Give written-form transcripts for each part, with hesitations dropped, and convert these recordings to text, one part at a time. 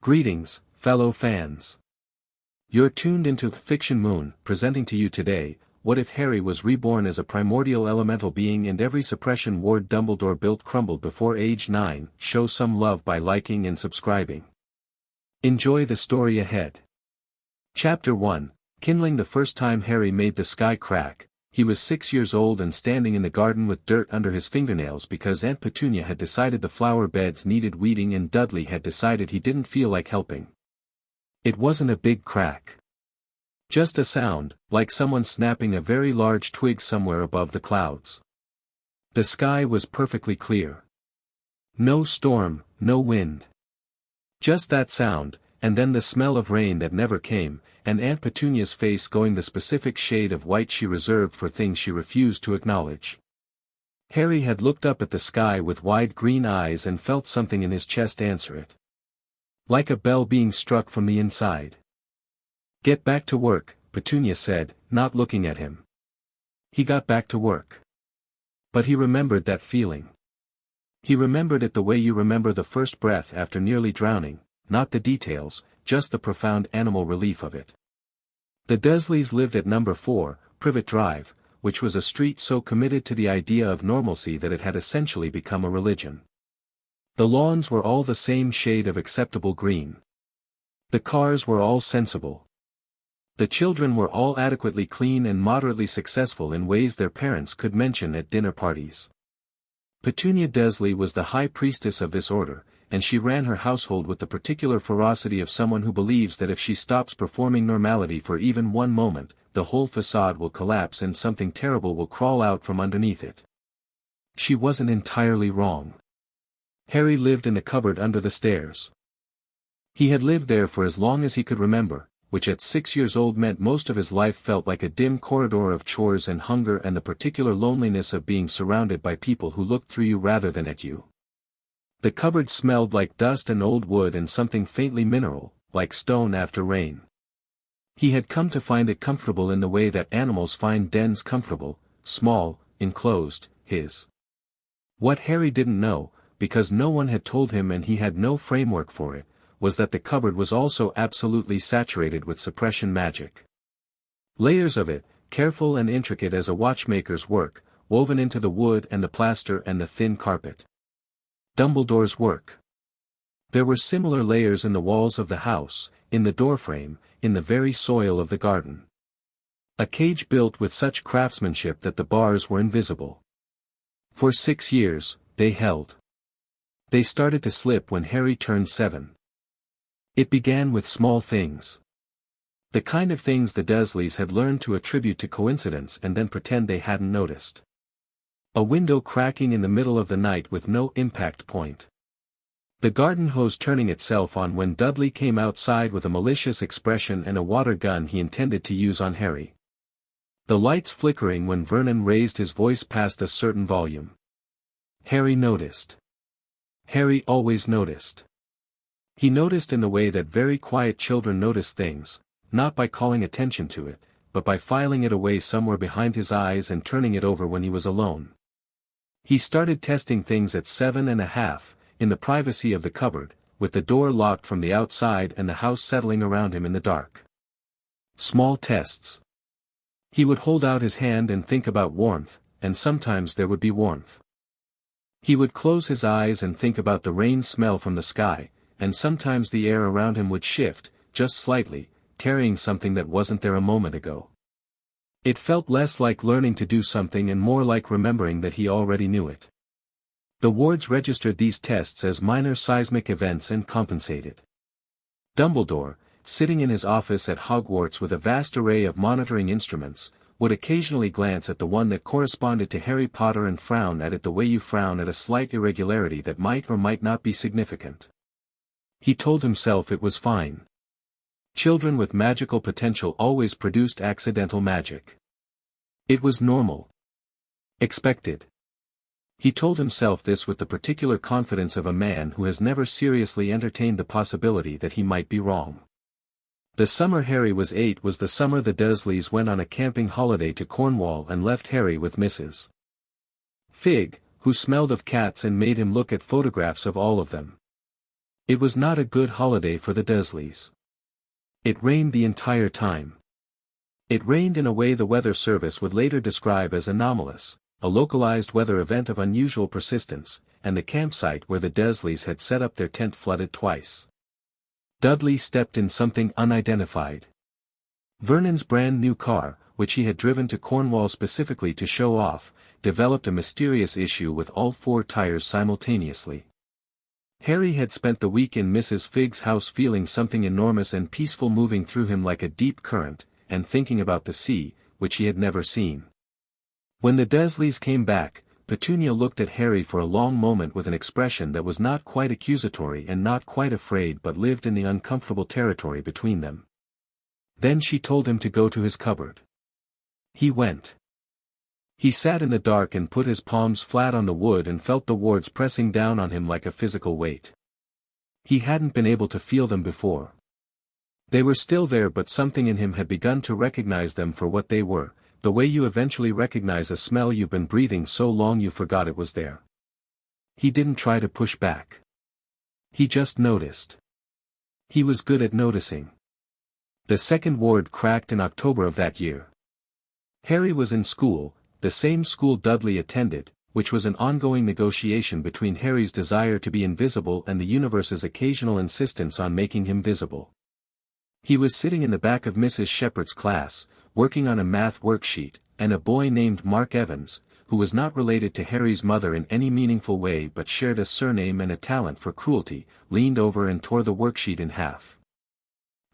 Greetings, fellow fans. You're tuned into Fiction Moon, presenting to you today, what if Harry was reborn as a primordial elemental being and every suppression ward Dumbledore built crumbled before age 9, show some love by liking and subscribing. Enjoy the story ahead. Chapter 1, Kindling. The first time Harry made the sky crack, he was 6 years old and standing in the garden with dirt under his fingernails because Aunt Petunia had decided the flower beds needed weeding and Dudley had decided he didn't feel like helping. It wasn't a big crack. Just a sound, like someone snapping a very large twig somewhere above the clouds. The sky was perfectly clear. No storm, no wind. Just that sound, and then the smell of rain that never came, and Aunt Petunia's face going the specific shade of white she reserved for things she refused to acknowledge. Harry had looked up at the sky with wide green eyes and felt something in his chest answer it. Like a bell being struck from the inside. "Get back to work," Petunia said, not looking at him. He got back to work. But he remembered that feeling. He remembered it the way you remember the first breath after nearly drowning, not the details, just the profound animal relief of it. The Dursleys lived at number 4, Privet Drive, which was a street so committed to the idea of normalcy that it had essentially become a religion. The lawns were all the same shade of acceptable green. The cars were all sensible. The children were all adequately clean and moderately successful in ways their parents could mention at dinner parties. Petunia Dursley was the high priestess of this order, and she ran her household with the particular ferocity of someone who believes that if she stops performing normality for even one moment, the whole facade will collapse and something terrible will crawl out from underneath it. She wasn't entirely wrong. Harry lived in the cupboard under the stairs. He had lived there for as long as he could remember, which at 6 years old meant most of his life felt like a dim corridor of chores and hunger and the particular loneliness of being surrounded by people who looked through you rather than at you. The cupboard smelled like dust and old wood and something faintly mineral, like stone after rain. He had come to find it comfortable in the way that animals find dens comfortable, small, enclosed, his. What Harry didn't know, because no one had told him and he had no framework for it, was that the cupboard was also absolutely saturated with suppression magic. Layers of it, careful and intricate as a watchmaker's work, woven into the wood and the plaster and the thin carpet. Dumbledore's work. There were similar layers in the walls of the house, in the doorframe, in the very soil of the garden. A cage built with such craftsmanship that the bars were invisible. For 6 years, they held. They started to slip when Harry turned 7. It began with small things. The kind of things the Dursleys had learned to attribute to coincidence and then pretend they hadn't noticed. A window cracking in the middle of the night with no impact point. The garden hose turning itself on when Dudley came outside with a malicious expression and a water gun he intended to use on Harry. The lights flickering when Vernon raised his voice past a certain volume. Harry noticed. Harry always noticed. He noticed in the way that very quiet children notice things, not by calling attention to it, but by filing it away somewhere behind his eyes and turning it over when he was alone. He started testing things at 7.5, in the privacy of the cupboard, with the door locked from the outside and the house settling around him in the dark. Small tests. He would hold out his hand and think about warmth, and sometimes there would be warmth. He would close his eyes and think about the rain smell from the sky, and sometimes the air around him would shift, just slightly, carrying something that wasn't there a moment ago. It felt less like learning to do something and more like remembering that he already knew it. The wards registered these tests as minor seismic events and compensated. Dumbledore, sitting in his office at Hogwarts with a vast array of monitoring instruments, would occasionally glance at the one that corresponded to Harry Potter and frown at it the way you frown at a slight irregularity that might or might not be significant. He told himself it was fine. Children with magical potential always produced accidental magic. It was normal. Expected. He told himself this with the particular confidence of a man who has never seriously entertained the possibility that he might be wrong. The summer Harry was 8 was the summer the Dursleys went on a camping holiday to Cornwall and left Harry with Mrs. Fig, who smelled of cats and made him look at photographs of all of them. It was not a good holiday for the Dursleys. It rained the entire time. It rained in a way the weather service would later describe as anomalous, a localized weather event of unusual persistence, and the campsite where the Dursleys had set up their tent flooded twice. Dudley stepped in something unidentified. Vernon's brand new car, which he had driven to Cornwall specifically to show off, developed a mysterious issue with all 4 tires simultaneously. Harry had spent the week in Mrs. Figg's house feeling something enormous and peaceful moving through him like a deep current, and thinking about the sea, which he had never seen. When the Dursleys came back, Petunia looked at Harry for a long moment with an expression that was not quite accusatory and not quite afraid but lived in the uncomfortable territory between them. Then she told him to go to his cupboard. He went. He sat in the dark and put his palms flat on the wood and felt the wards pressing down on him like a physical weight. He hadn't been able to feel them before. They were still there, but something in him had begun to recognize them for what they were, the way you eventually recognize a smell you've been breathing so long you forgot it was there. He didn't try to push back. He just noticed. He was good at noticing. The second ward cracked in October of that year. Harry was in school, the same school Dudley attended, which was an ongoing negotiation between Harry's desire to be invisible and the universe's occasional insistence on making him visible. He was sitting in the back of Mrs. Shepherd's class, working on a math worksheet, and a boy named Mark Evans, who was not related to Harry's mother in any meaningful way but shared a surname and a talent for cruelty, leaned over and tore the worksheet in half.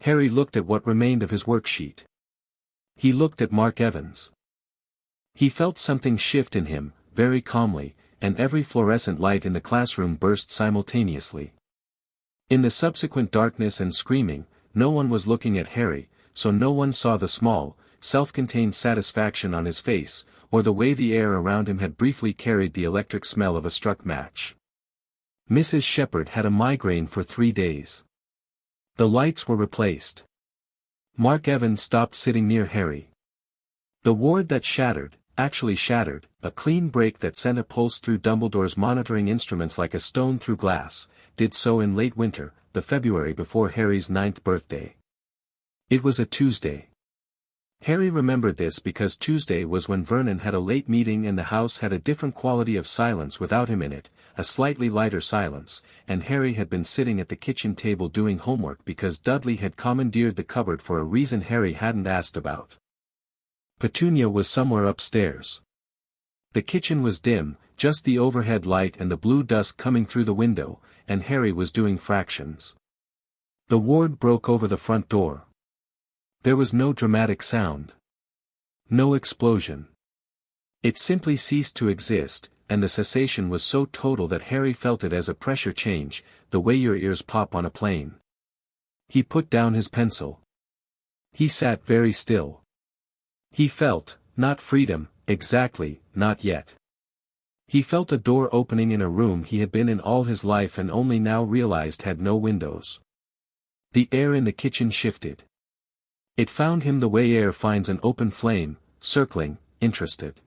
Harry looked at what remained of his worksheet. He looked at Mark Evans. He felt something shift in him, very calmly, and every fluorescent light in the classroom burst simultaneously. In the subsequent darkness and screaming, no one was looking at Harry, so no one saw the small, self-contained satisfaction on his face, or the way the air around him had briefly carried the electric smell of a struck match. Mrs. Shepherd had a migraine for 3 days. The lights were replaced. Mark Evans stopped sitting near Harry. The ward that shattered, actually shattered, a clean break that sent a pulse through Dumbledore's monitoring instruments like a stone through glass, did so in late winter, the February before Harry's 9th birthday. It was a Tuesday. Harry remembered this because Tuesday was when Vernon had a late meeting and the house had a different quality of silence without him in it, a slightly lighter silence, and Harry had been sitting at the kitchen table doing homework because Dudley had commandeered the cupboard for a reason Harry hadn't asked about. Petunia was somewhere upstairs. The kitchen was dim, just the overhead light and the blue dusk coming through the window, and Harry was doing fractions. The ward broke over the front door. There was no dramatic sound. No explosion. It simply ceased to exist, and the cessation was so total that Harry felt it as a pressure change, the way your ears pop on a plane. He put down his pencil. He sat very still. He felt, not freedom, exactly, not yet. He felt a door opening in a room he had been in all his life and only now realized had no windows. The air in the kitchen shifted. It found him the way air finds an open flame, circling, interested.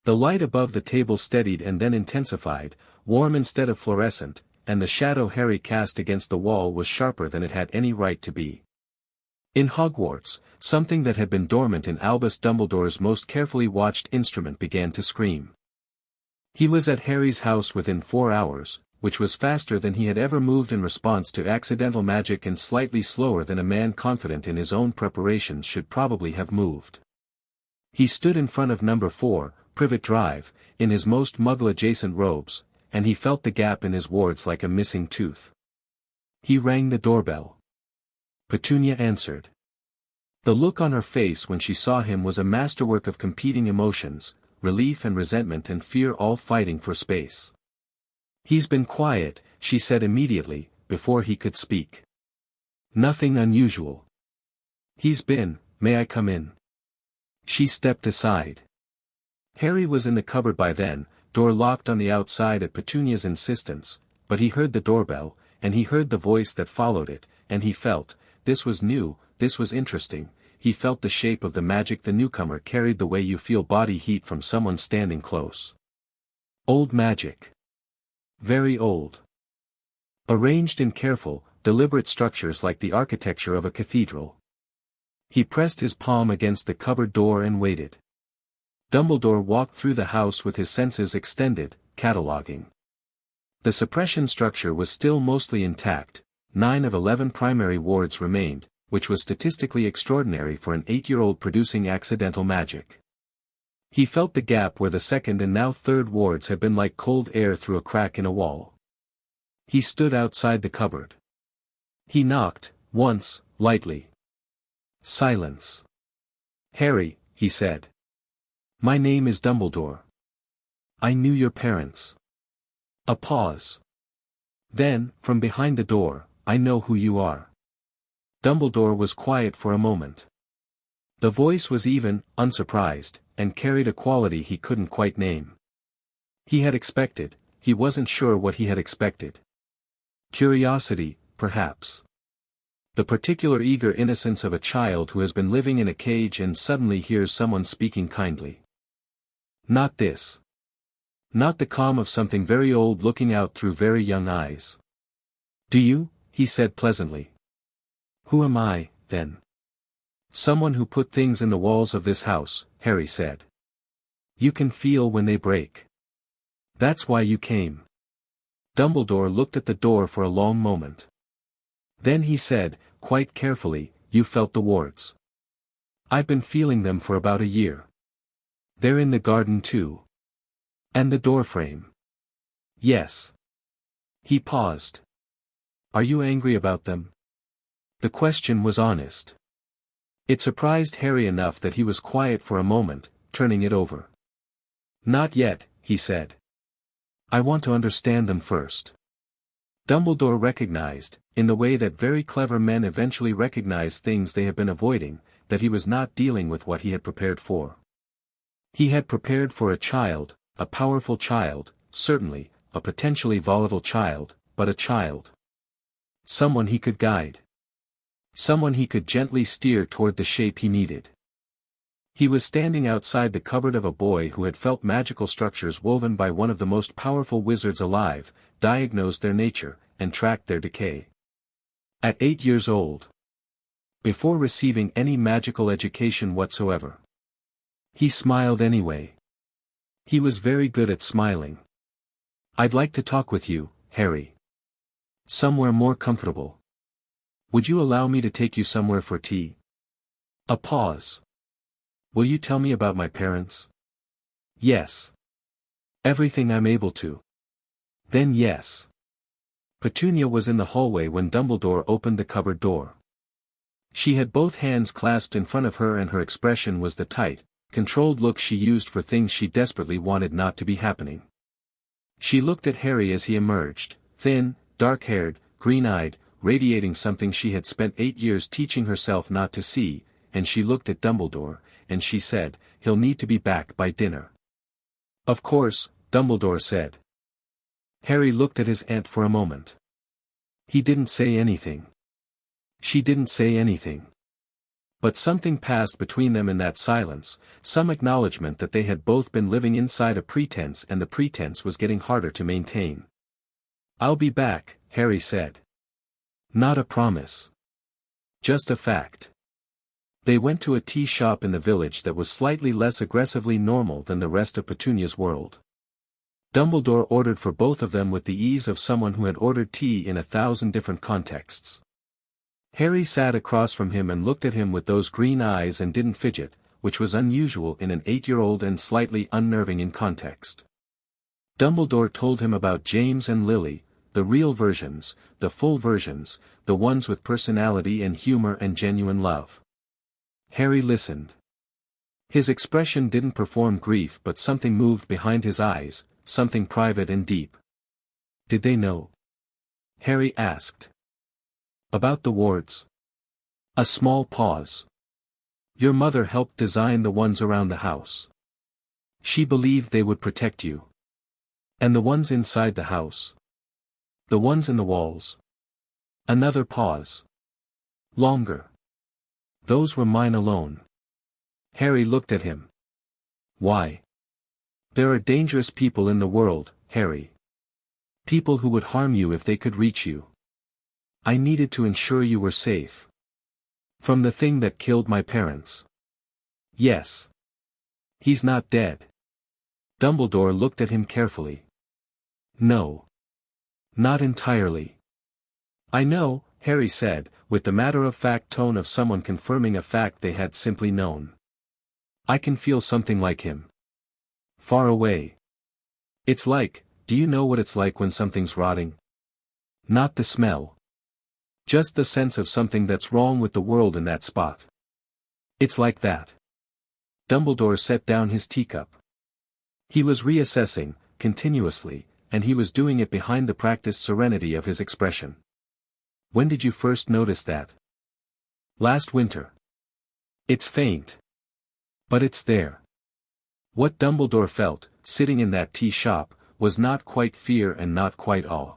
The light above the table steadied and then intensified, warm instead of fluorescent, and the shadow Harry cast against the wall was sharper than it had any right to be. In Hogwarts, something that had been dormant in Albus Dumbledore's most carefully watched instrument began to scream. He was at Harry's house within 4 hours, which was faster than he had ever moved in response to accidental magic and slightly slower than a man confident in his own preparations should probably have moved. He stood in front of number 4, Privet Drive, in his most Muggle-adjacent robes, and he felt the gap in his wards like a missing tooth. He rang the doorbell. Petunia answered. The look on her face when she saw him was a masterwork of competing emotions, relief and resentment and fear all fighting for space. "He's been quiet," she said immediately, before he could speak. "Nothing unusual." "He's been, may I come in?" She stepped aside. Harry was in the cupboard by then, door locked on the outside at Petunia's insistence, but he heard the doorbell, and he heard the voice that followed it, and he felt, this was new, this was interesting, he felt the shape of the magic the newcomer carried the way you feel body heat from someone standing close. Old magic. Very old. Arranged in careful, deliberate structures like the architecture of a cathedral. He pressed his palm against the cupboard door and waited. Dumbledore walked through the house with his senses extended, cataloging. The suppression structure was still mostly intact. 9 of 11 primary wards remained, which was statistically extraordinary for an 8-year-old producing accidental magic. He felt the gap where the second and now third wards had been like cold air through a crack in a wall. He stood outside the cupboard. He knocked, once, lightly. Silence. "Harry," he said. "My name is Dumbledore. I knew your parents." A pause. Then, from behind the door, "I know who you are." Dumbledore was quiet for a moment. The voice was even, unsurprised, and carried a quality he couldn't quite name. He had expected, he wasn't sure what he had expected. Curiosity, perhaps. The particular eager innocence of a child who has been living in a cage and suddenly hears someone speaking kindly. Not this. Not the calm of something very old looking out through very young eyes. "Do you?" he said pleasantly. "Who am I, then?" "Someone who put things in the walls of this house," Harry said. "You can feel when they break. That's why you came." Dumbledore looked at the door for a long moment. Then he said, quite carefully, "You felt the wards." "I've been feeling them for about a year." "They're in the garden too." "And the doorframe." "Yes." He paused. "Are you angry about them?" The question was honest. It surprised Harry enough that he was quiet for a moment, turning it over. "Not yet," he said. "I want to understand them first." Dumbledore recognized, in the way that very clever men eventually recognize things they have been avoiding, that he was not dealing with what he had prepared for. He had prepared for a child, a powerful child, certainly, a potentially volatile child, but a child. Someone he could guide. Someone he could gently steer toward the shape he needed. He was standing outside the cupboard of a boy who had felt magical structures woven by one of the most powerful wizards alive, diagnosed their nature, and tracked their decay. At 8 years old. Before receiving any magical education whatsoever. He smiled anyway. He was very good at smiling. "I'd like to talk with you, Harry. Somewhere more comfortable. Would you allow me to take you somewhere for tea?" A pause. "Will you tell me about my parents?" "Yes. Everything I'm able to." "Then yes." Petunia was in the hallway when Dumbledore opened the cupboard door. She had both hands clasped in front of her and her expression was the tight, controlled look she used for things she desperately wanted not to be happening. She looked at Harry as he emerged, thin, dark-haired, green-eyed, radiating something she had spent 8 years teaching herself not to see, and she looked at Dumbledore, and she said, "He'll need to be back by dinner." "Of course," Dumbledore said. Harry looked at his aunt for a moment. He didn't say anything. She didn't say anything. But something passed between them in that silence, some acknowledgement that they had both been living inside a pretense and the pretense was getting harder to maintain. "I'll be back," Harry said. Not a promise. Just a fact. They went to a tea shop in the village that was slightly less aggressively normal than the rest of Petunia's world. Dumbledore ordered for both of them with the ease of someone who had ordered tea in 1,000 different contexts. Harry sat across from him and looked at him with those green eyes and didn't fidget, which was unusual in an 8-year-old and slightly unnerving in context. Dumbledore told him about James and Lily, the real versions, the full versions, the ones with personality and humor and genuine love. Harry listened. His expression didn't perform grief but something moved behind his eyes, something private and deep. "Did they know?" Harry asked. "About the wards?" A small pause. "Your mother helped design the ones around the house. She believed they would protect you. And the ones inside the house? The ones in the walls?" Another pause. Longer. "Those were mine alone." Harry looked at him. "Why?" "There are dangerous people in the world, Harry. People who would harm you if they could reach you. I needed to ensure you were safe. From the thing that killed my parents. Yes. He's not dead. Dumbledore looked at him carefully. No. Not entirely. I know, Harry said, with the matter-of-fact tone of someone confirming a fact they had simply known. I can feel something like him. Far away. It's like, do you know what it's like when something's rotting? Not the smell. Just the sense of something that's wrong with the world in that spot. It's like that. Dumbledore set down his teacup. He was reassessing, continuously, and he was doing it behind the practiced serenity of his expression. When did you first notice that? Last winter. It's faint. But it's there. What Dumbledore felt, sitting in that tea shop, was not quite fear and not quite awe.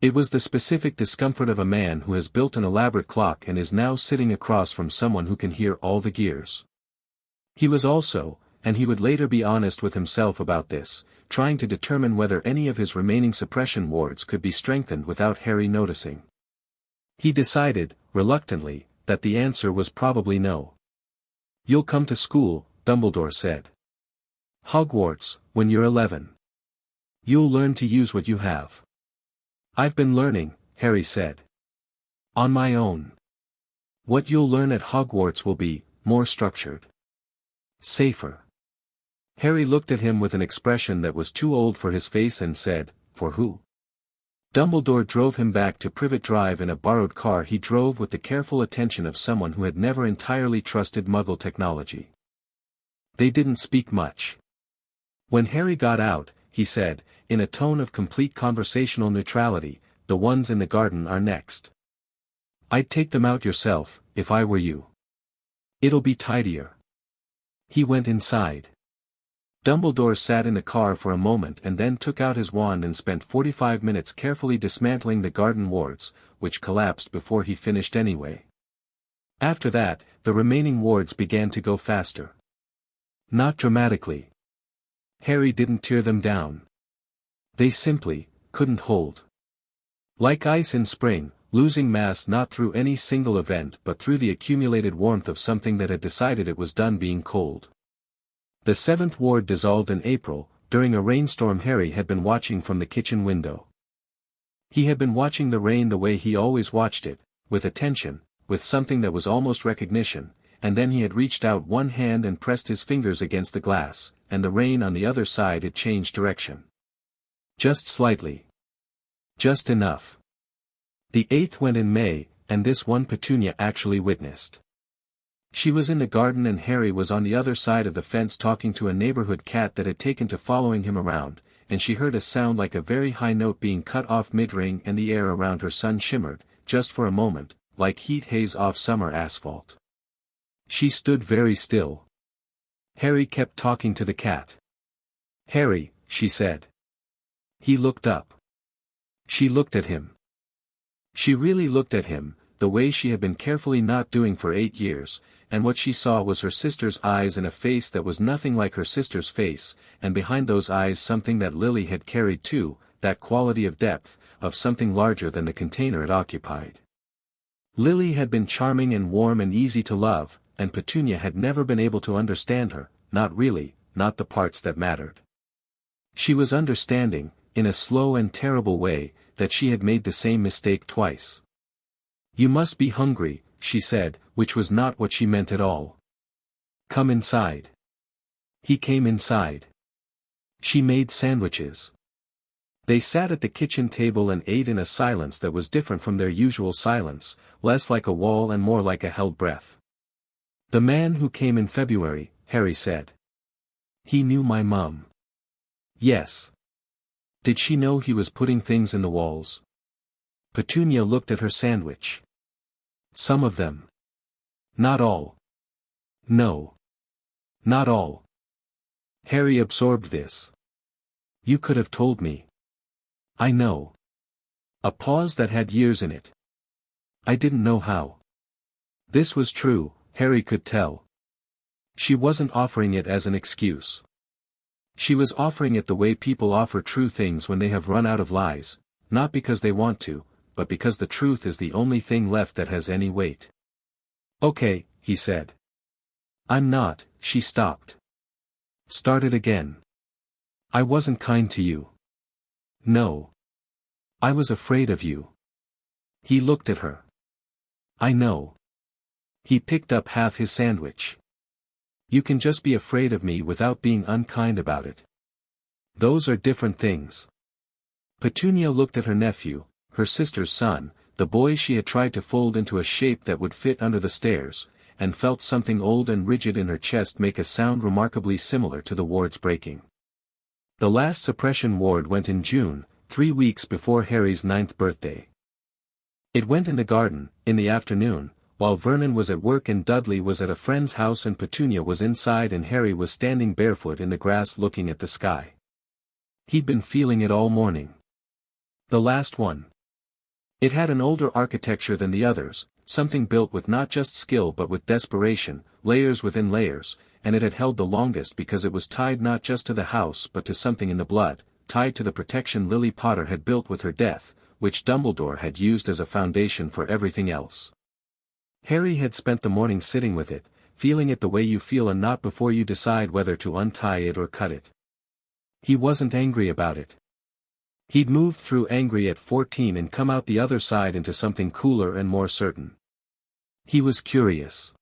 It was the specific discomfort of a man who has built an elaborate clock and is now sitting across from someone who can hear all the gears. He was also, and he would later be honest with himself about this, trying to determine whether any of his remaining suppression wards could be strengthened without Harry noticing. He decided, reluctantly, that the answer was probably no. You'll come to school, Dumbledore said. Hogwarts, when you're 11. You'll learn to use what you have. I've been learning, Harry said. On my own. What you'll learn at Hogwarts will be, more structured. Safer. Harry looked at him with an expression that was too old for his face and said, for who? Dumbledore drove him back to Privet Drive in a borrowed car he drove with the careful attention of someone who had never entirely trusted Muggle technology. They didn't speak much. When Harry got out, he said, in a tone of complete conversational neutrality, the ones in the garden are next. I'd take them out yourself, if I were you. It'll be tidier. He went inside. Dumbledore sat in the car for a moment and then took out his wand and spent 45 minutes carefully dismantling the garden wards, which collapsed before he finished anyway. After that, the remaining wards began to go faster. Not dramatically. Harry didn't tear them down. They simply couldn't hold. Like ice in spring, losing mass not through any single event but through the accumulated warmth of something that had decided it was done being cold. The 7th ward dissolved in April, during a rainstorm Harry had been watching from the kitchen window. He had been watching the rain the way he always watched it, with attention, with something that was almost recognition, and then he had reached out one hand and pressed his fingers against the glass, and the rain on the other side had changed direction. Just slightly. Just enough. The 8th went in May, and this one Petunia actually witnessed. She was in the garden and Harry was on the other side of the fence talking to a neighborhood cat that had taken to following him around, and she heard a sound like a very high note being cut off mid-ring and the air around her sun shimmered, just for a moment, like heat haze off summer asphalt. She stood very still. Harry kept talking to the cat. Harry, she said. He looked up. She looked at him. She really looked at him, the way she had been carefully not doing for 8 years, and what she saw was her sister's eyes and a face that was nothing like her sister's face, and behind those eyes something that Lily had carried too, that quality of depth, of something larger than the container it occupied. Lily had been charming and warm and easy to love, and Petunia had never been able to understand her, not really, not the parts that mattered. She was understanding, in a slow and terrible way, that she had made the same mistake twice. You must be hungry, she said, which was not what she meant at all. Come inside. He came inside. She made sandwiches. They sat at the kitchen table and ate in a silence that was different from their usual silence, less like a wall and more like a held breath. The man who came in February, Harry said. He knew my mum. Yes. Did she know he was putting things in the walls? Petunia looked at her sandwich. Some of them. Not all. No. Not all. Harry absorbed this. You could have told me. I know. A pause that had years in it. I didn't know how. This was true, Harry could tell. She wasn't offering it as an excuse. She was offering it the way people offer true things when they have run out of lies, not because they want to, but because the truth is the only thing left that has any weight. Okay, he said. I'm not. She stopped. Started again. I wasn't kind to you. No. I was afraid of you. He looked at her. I know. He picked up half his sandwich. You can just be afraid of me without being unkind about it. Those are different things. Petunia looked at her nephew, her sister's son, the boy she had tried to fold into a shape that would fit under the stairs, and felt something old and rigid in her chest make a sound remarkably similar to the ward's breaking. The last suppression ward went in June, 3 weeks before Harry's 9th birthday. It went in the garden, in the afternoon, while Vernon was at work and Dudley was at a friend's house and Petunia was inside and Harry was standing barefoot in the grass looking at the sky. He'd been feeling it all morning. The last one. It had an older architecture than the others, something built with not just skill but with desperation, layers within layers, and it had held the longest because it was tied not just to the house but to something in the blood, tied to the protection Lily Potter had built with her death, which Dumbledore had used as a foundation for everything else. Harry had spent the morning sitting with it, feeling it the way you feel a knot before you decide whether to untie it or cut it. He wasn't angry about it. He'd moved through angry at 14 and come out the other side into something cooler and more certain. He was curious.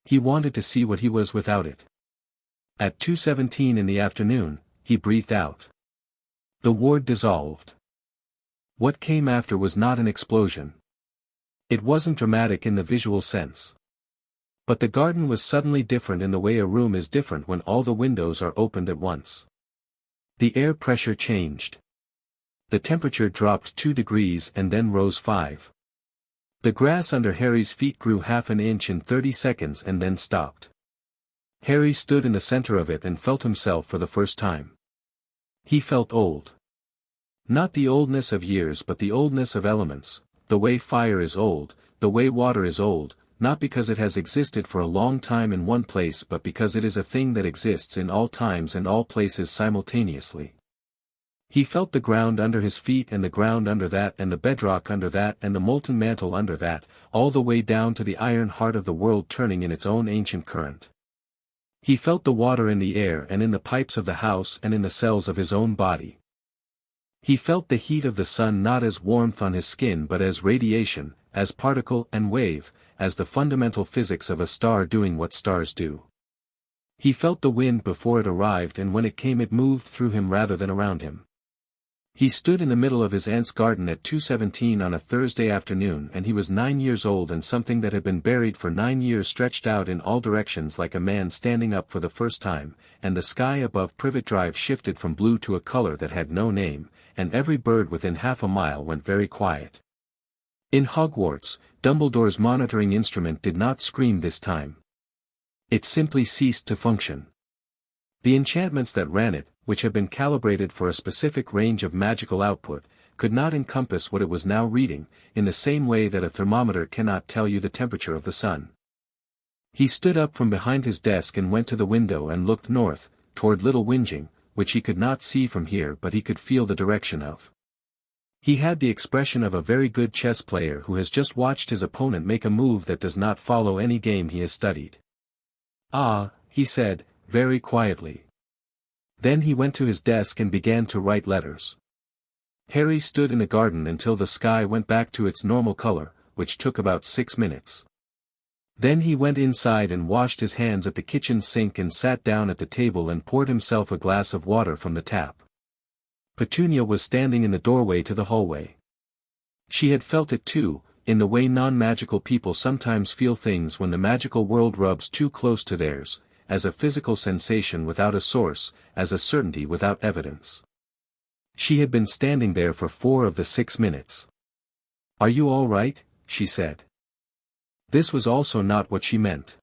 He wanted to see what he was without it. At 2:17 in the afternoon, he breathed out. The ward dissolved. What came after was not an explosion. It wasn't dramatic in the visual sense. But the garden was suddenly different in the way a room is different when all the windows are opened at once. The air pressure changed. The temperature dropped 2 degrees and then rose 5. The grass under Harry's feet grew half an inch in 30 seconds and then stopped. Harry stood in the center of it and felt himself for the first time. He felt old. Not the oldness of years but the oldness of elements, the way fire is old, the way water is old, not because it has existed for a long time in one place but because it is a thing that exists in all times and all places simultaneously. He felt the ground under his feet and the ground under that and the bedrock under that and the molten mantle under that, all the way down to the iron heart of the world turning in its own ancient current. He felt the water in the air and in the pipes of the house and in the cells of his own body. He felt the heat of the sun not as warmth on his skin but as radiation, as particle and wave, as the fundamental physics of a star doing what stars do. He felt the wind before it arrived and when it came it moved through him rather than around him. He stood in the middle of his aunt's garden at 2:17 on a Thursday afternoon and he was 9 years old and something that had been buried for 9 years stretched out in all directions like a man standing up for the first time, and the sky above Privet Drive shifted from blue to a color that had no name, and every bird within half a mile went very quiet. In Hogwarts, Dumbledore's monitoring instrument did not scream this time. It simply ceased to function. The enchantments that ran it, which had been calibrated for a specific range of magical output, could not encompass what it was now reading, in the same way that a thermometer cannot tell you the temperature of the sun. He stood up from behind his desk and went to the window and looked north, toward Little Whinging, which he could not see from here but he could feel the direction of. He had the expression of a very good chess player who has just watched his opponent make a move that does not follow any game he has studied. "Ah," he said, very quietly. Then he went to his desk and began to write letters. Harry stood in the garden until the sky went back to its normal color, which took about 6 minutes. Then he went inside and washed his hands at the kitchen sink and sat down at the table and poured himself a glass of water from the tap. Petunia was standing in the doorway to the hallway. She had felt it too, in the way non-magical people sometimes feel things when the magical world rubs too close to theirs, as a physical sensation without a source, as a certainty without evidence. She had been standing there for 4 of the 6 minutes. "Are you all right?" she said. This was also not what she meant.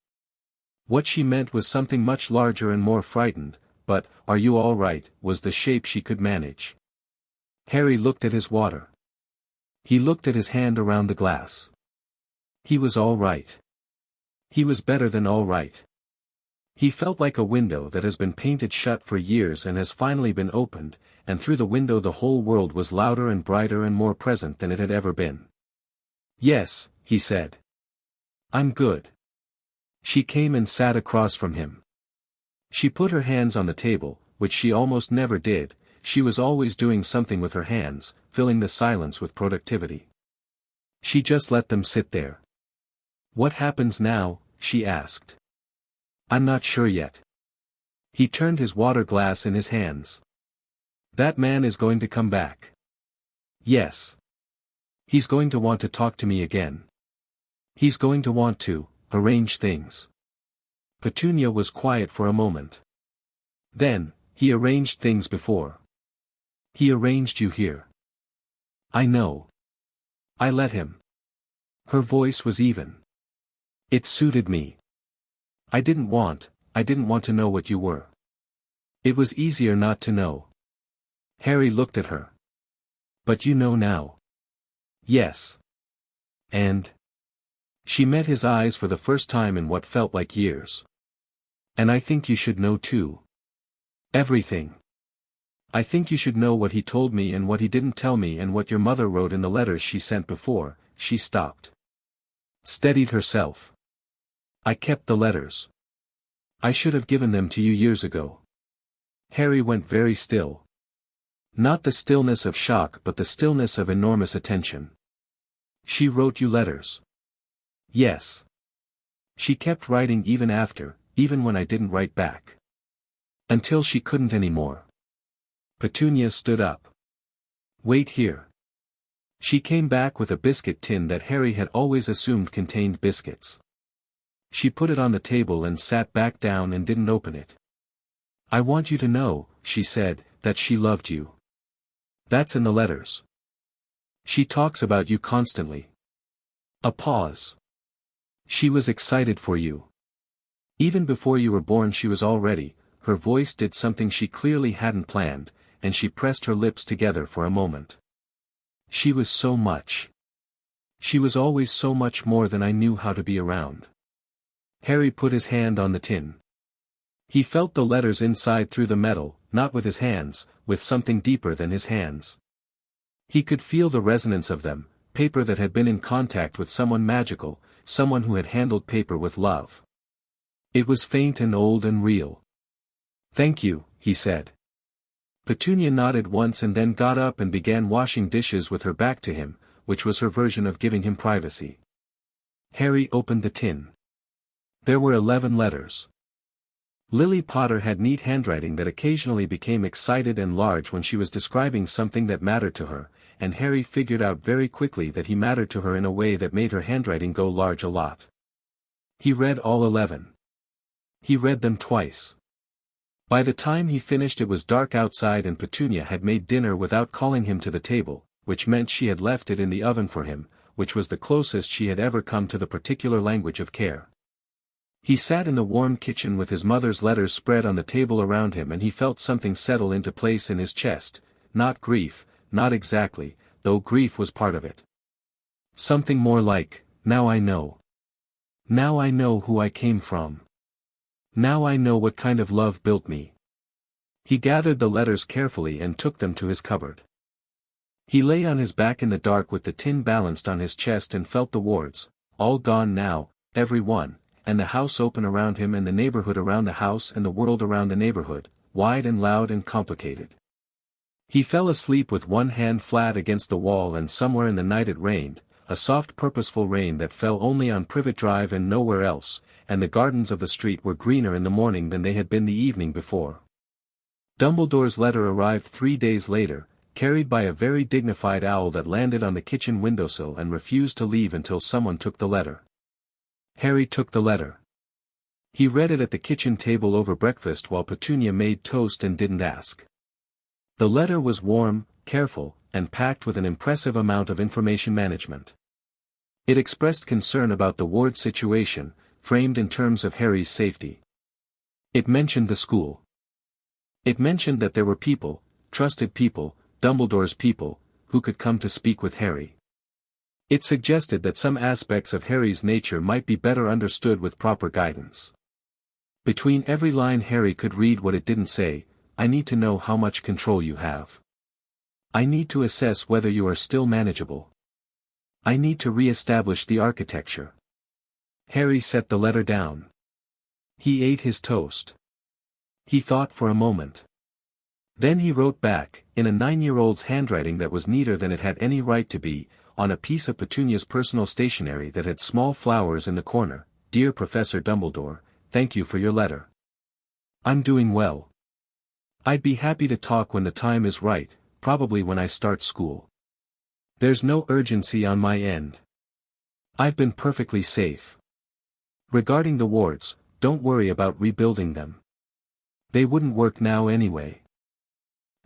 What she meant was something much larger and more frightened, but, "Are you all right?" was the shape she could manage. Harry looked at his water. He looked at his hand around the glass. He was all right. He was better than all right. He felt like a window that has been painted shut for years and has finally been opened, and through the window the whole world was louder and brighter and more present than it had ever been. "Yes," he said. "I'm good." She came and sat across from him. She put her hands on the table, which she almost never did. She was always doing something with her hands, filling the silence with productivity. She just let them sit there. "What happens now?" she asked. "I'm not sure yet." He turned his water glass in his hands. "That man is going to come back." "Yes. He's going to want to talk to me again. He's going to want to arrange things." Petunia was quiet for a moment. "Then, he arranged things before. He arranged you here." "I know. I let him." Her voice was even. "It suited me. I didn't want to know what you were. It was easier not to know." Harry looked at her. "But you know now." "Yes." "And?" She met his eyes for the first time in what felt like years. "And I think you should know too. Everything. I think you should know what he told me and what he didn't tell me and what your mother wrote in the letters she sent before." She stopped. Steadied herself. "I kept the letters. I should have given them to you years ago." Harry went very still. Not the stillness of shock but the stillness of enormous attention. "She wrote you letters?" "Yes. She kept writing even when I didn't write back. Until she couldn't anymore." Petunia stood up. "Wait here." She came back with a biscuit tin that Harry had always assumed contained biscuits. She put it on the table and sat back down and didn't open it. "I want you to know," she said, "that she loved you. That's in the letters. She talks about you constantly." A pause. "She was excited for you. Even before you were born she was already." Her voice did something she clearly hadn't planned, and she pressed her lips together for a moment. "She was so much. She was always so much more than I knew how to be around." Harry put his hand on the tin. He felt the letters inside through the metal, not with his hands, with something deeper than his hands. He could feel the resonance of them, paper that had been in contact with someone magical, someone who had handled paper with love. It was faint and old and real. "Thank you," he said. Petunia nodded once and then got up and began washing dishes with her back to him, which was her version of giving him privacy. Harry opened the tin. There were 11 letters. Lily Potter had neat handwriting that occasionally became excited and large when she was describing something that mattered to her, and Harry figured out very quickly that he mattered to her in a way that made her handwriting go large a lot. He read all 11. He read them twice. By the time he finished it was dark outside and Petunia had made dinner without calling him to the table, which meant she had left it in the oven for him, which was the closest she had ever come to the particular language of care. He sat in the warm kitchen with his mother's letters spread on the table around him and he felt something settle into place in his chest, not grief, not exactly, though grief was part of it. Something more like, now I know. Now I know who I came from. Now I know what kind of love built me. He gathered the letters carefully and took them to his cupboard. He lay on his back in the dark with the tin balanced on his chest and felt the wards, all gone now, every one, and the house open around him and the neighborhood around the house and the world around the neighborhood, wide and loud and complicated. He fell asleep with one hand flat against the wall and somewhere in the night it rained, a soft purposeful rain that fell only on Privet Drive and nowhere else, and the gardens of the street were greener in the morning than they had been the evening before. Dumbledore's letter arrived 3 days later, carried by a very dignified owl that landed on the kitchen windowsill and refused to leave until someone took the letter. Harry took the letter. He read it at the kitchen table over breakfast while Petunia made toast and didn't ask. The letter was warm, careful, and packed with an impressive amount of information management. It expressed concern about the ward situation, framed in terms of Harry's safety. It mentioned the school. It mentioned that there were people, trusted people, Dumbledore's people, who could come to speak with Harry. It suggested that some aspects of Harry's nature might be better understood with proper guidance. Between every line Harry could read what it didn't say. I need to know how much control you have. I need to assess whether you are still manageable. I need to re-establish the architecture. Harry set the letter down. He ate his toast. He thought for a moment. Then he wrote back, in a 9-year-old's handwriting that was neater than it had any right to be, on a piece of Petunia's personal stationery that had small flowers in the corner, "Dear Professor Dumbledore, thank you for your letter. I'm doing well. I'd be happy to talk when the time is right, probably when I start school. There's no urgency on my end. I've been perfectly safe. Regarding the wards, don't worry about rebuilding them. They wouldn't work now anyway."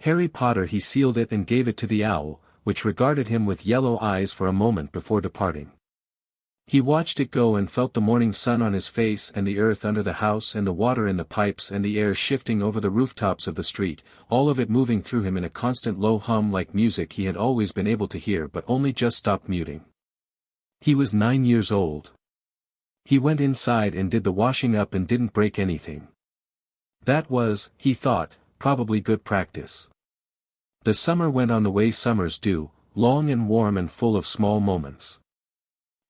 Harry Potter. He sealed it and gave it to the owl, which regarded him with yellow eyes for a moment before departing. He watched it go and felt the morning sun on his face and the earth under the house and the water in the pipes and the air shifting over the rooftops of the street, all of it moving through him in a constant low hum like music he had always been able to hear but only just stopped muting. He was 9 years old. He went inside and did the washing up and didn't break anything. That was, he thought, probably good practice. The summer went on the way summers do, long and warm and full of small moments.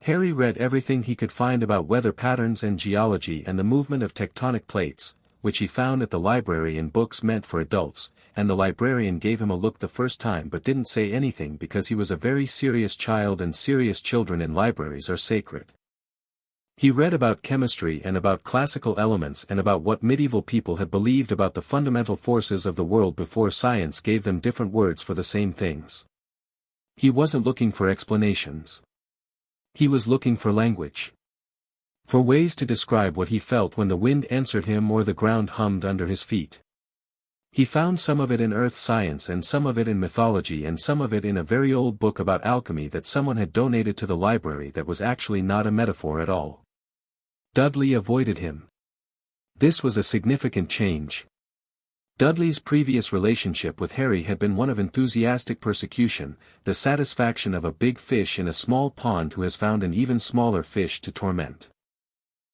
Harry read everything he could find about weather patterns and geology and the movement of tectonic plates, which he found at the library in books meant for adults, and the librarian gave him a look the first time but didn't say anything because he was a very serious child and serious children in libraries are sacred. He read about chemistry and about classical elements and about what medieval people had believed about the fundamental forces of the world before science gave them different words for the same things. He wasn't looking for explanations. He was looking for language. For ways to describe what he felt when the wind answered him or the ground hummed under his feet. He found some of it in earth science and some of it in mythology and some of it in a very old book about alchemy that someone had donated to the library that was actually not a metaphor at all. Dudley avoided him. This was a significant change. Dudley's previous relationship with Harry had been one of enthusiastic persecution, the satisfaction of a big fish in a small pond who has found an even smaller fish to torment.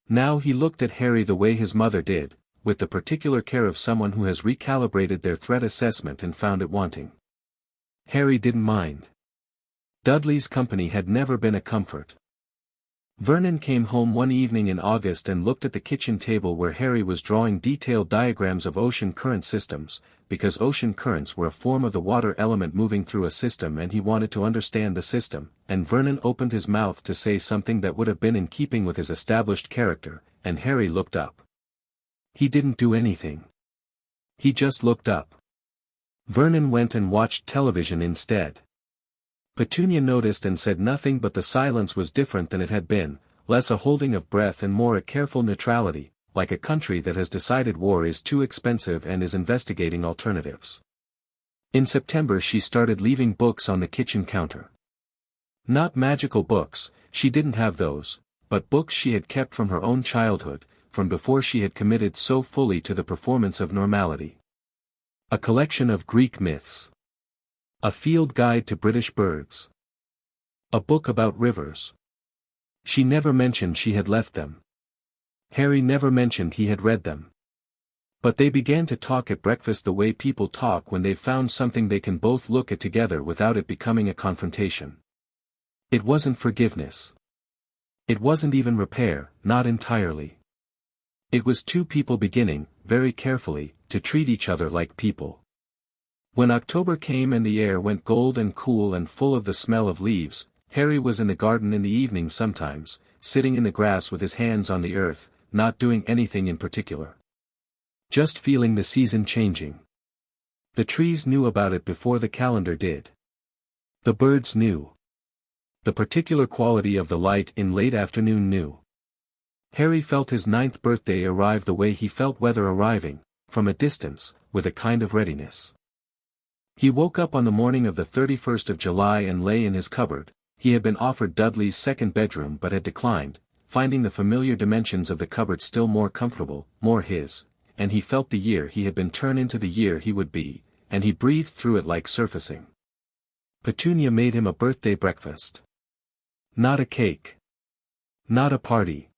Now he looked at Harry the way his mother did, with the particular care of someone who has recalibrated their threat assessment and found it wanting. Harry didn't mind. Dudley's company had never been a comfort. Vernon came home one evening in August and looked at the kitchen table where Harry was drawing detailed diagrams of ocean current systems, because ocean currents were a form of the water element moving through a system and he wanted to understand the system, and Vernon opened his mouth to say something that would have been in keeping with his established character, and Harry looked up. He didn't do anything. He just looked up. Vernon went and watched television instead. Petunia noticed and said nothing, but the silence was different than it had been, less a holding of breath and more a careful neutrality, like a country that has decided war is too expensive and is investigating alternatives. In September she started leaving books on the kitchen counter. Not magical books, she didn't have those, but books she had kept from her own childhood, from before she had committed so fully to the performance of normality. A collection of Greek myths. A field guide to British birds. A book about rivers. She never mentioned she had left them. Harry never mentioned he had read them. But they began to talk at breakfast the way people talk when they've found something they can both look at together without it becoming a confrontation. It wasn't forgiveness. It wasn't even repair, not entirely. It was two people beginning, very carefully, to treat each other like people. When October came and the air went gold and cool and full of the smell of leaves, Harry was in the garden in the evening sometimes, sitting in the grass with his hands on the earth, not doing anything in particular. Just feeling the season changing. The trees knew about it before the calendar did. The birds knew. The particular quality of the light in late afternoon knew. Harry felt his 9th birthday arrive the way he felt weather arriving, from a distance, with a kind of readiness. He woke up on the morning of the 31st of July and lay in his cupboard. He had been offered Dudley's second bedroom but had declined, finding the familiar dimensions of the cupboard still more comfortable, more his, and he felt the year he had been turned into the year he would be, and he breathed through it like surfacing. Petunia made him a birthday breakfast. Not a cake. Not a party.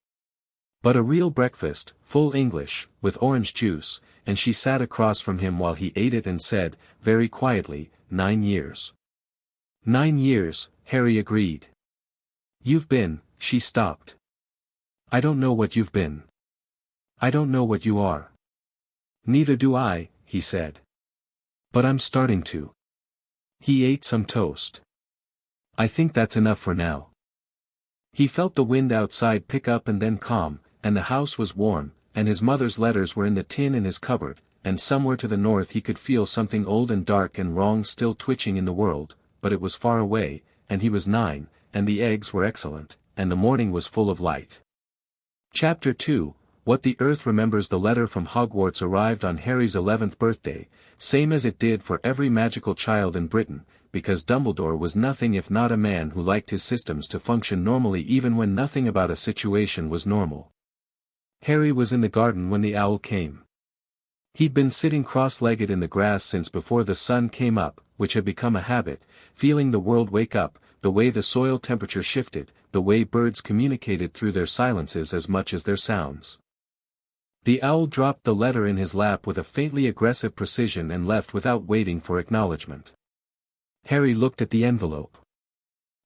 But a real breakfast, full English, with orange juice, and she sat across from him while he ate it and said, very quietly, 9 years. 9 years, Harry agreed. You've been, she stopped. I don't know what you've been. I don't know what you are. Neither do I, he said. But I'm starting to. He ate some toast. I think that's enough for now. He felt the wind outside pick up and then calm, and the house was warm, and his mother's letters were in the tin in his cupboard, and somewhere to the north he could feel something old and dark and wrong still twitching in the world, but it was far away, and he was 9, and the eggs were excellent, and the morning was full of light. Chapter 2, What the Earth Remembers. The letter from Hogwarts arrived on Harry's 11th birthday, same as it did for every magical child in Britain, because Dumbledore was nothing if not a man who liked his systems to function normally even when nothing about a situation was normal. Harry was in the garden when the owl came. He'd been sitting cross-legged in the grass since before the sun came up, which had become a habit, feeling the world wake up, the way the soil temperature shifted, the way birds communicated through their silences as much as their sounds. The owl dropped the letter in his lap with a faintly aggressive precision and left without waiting for acknowledgement. Harry looked at the envelope.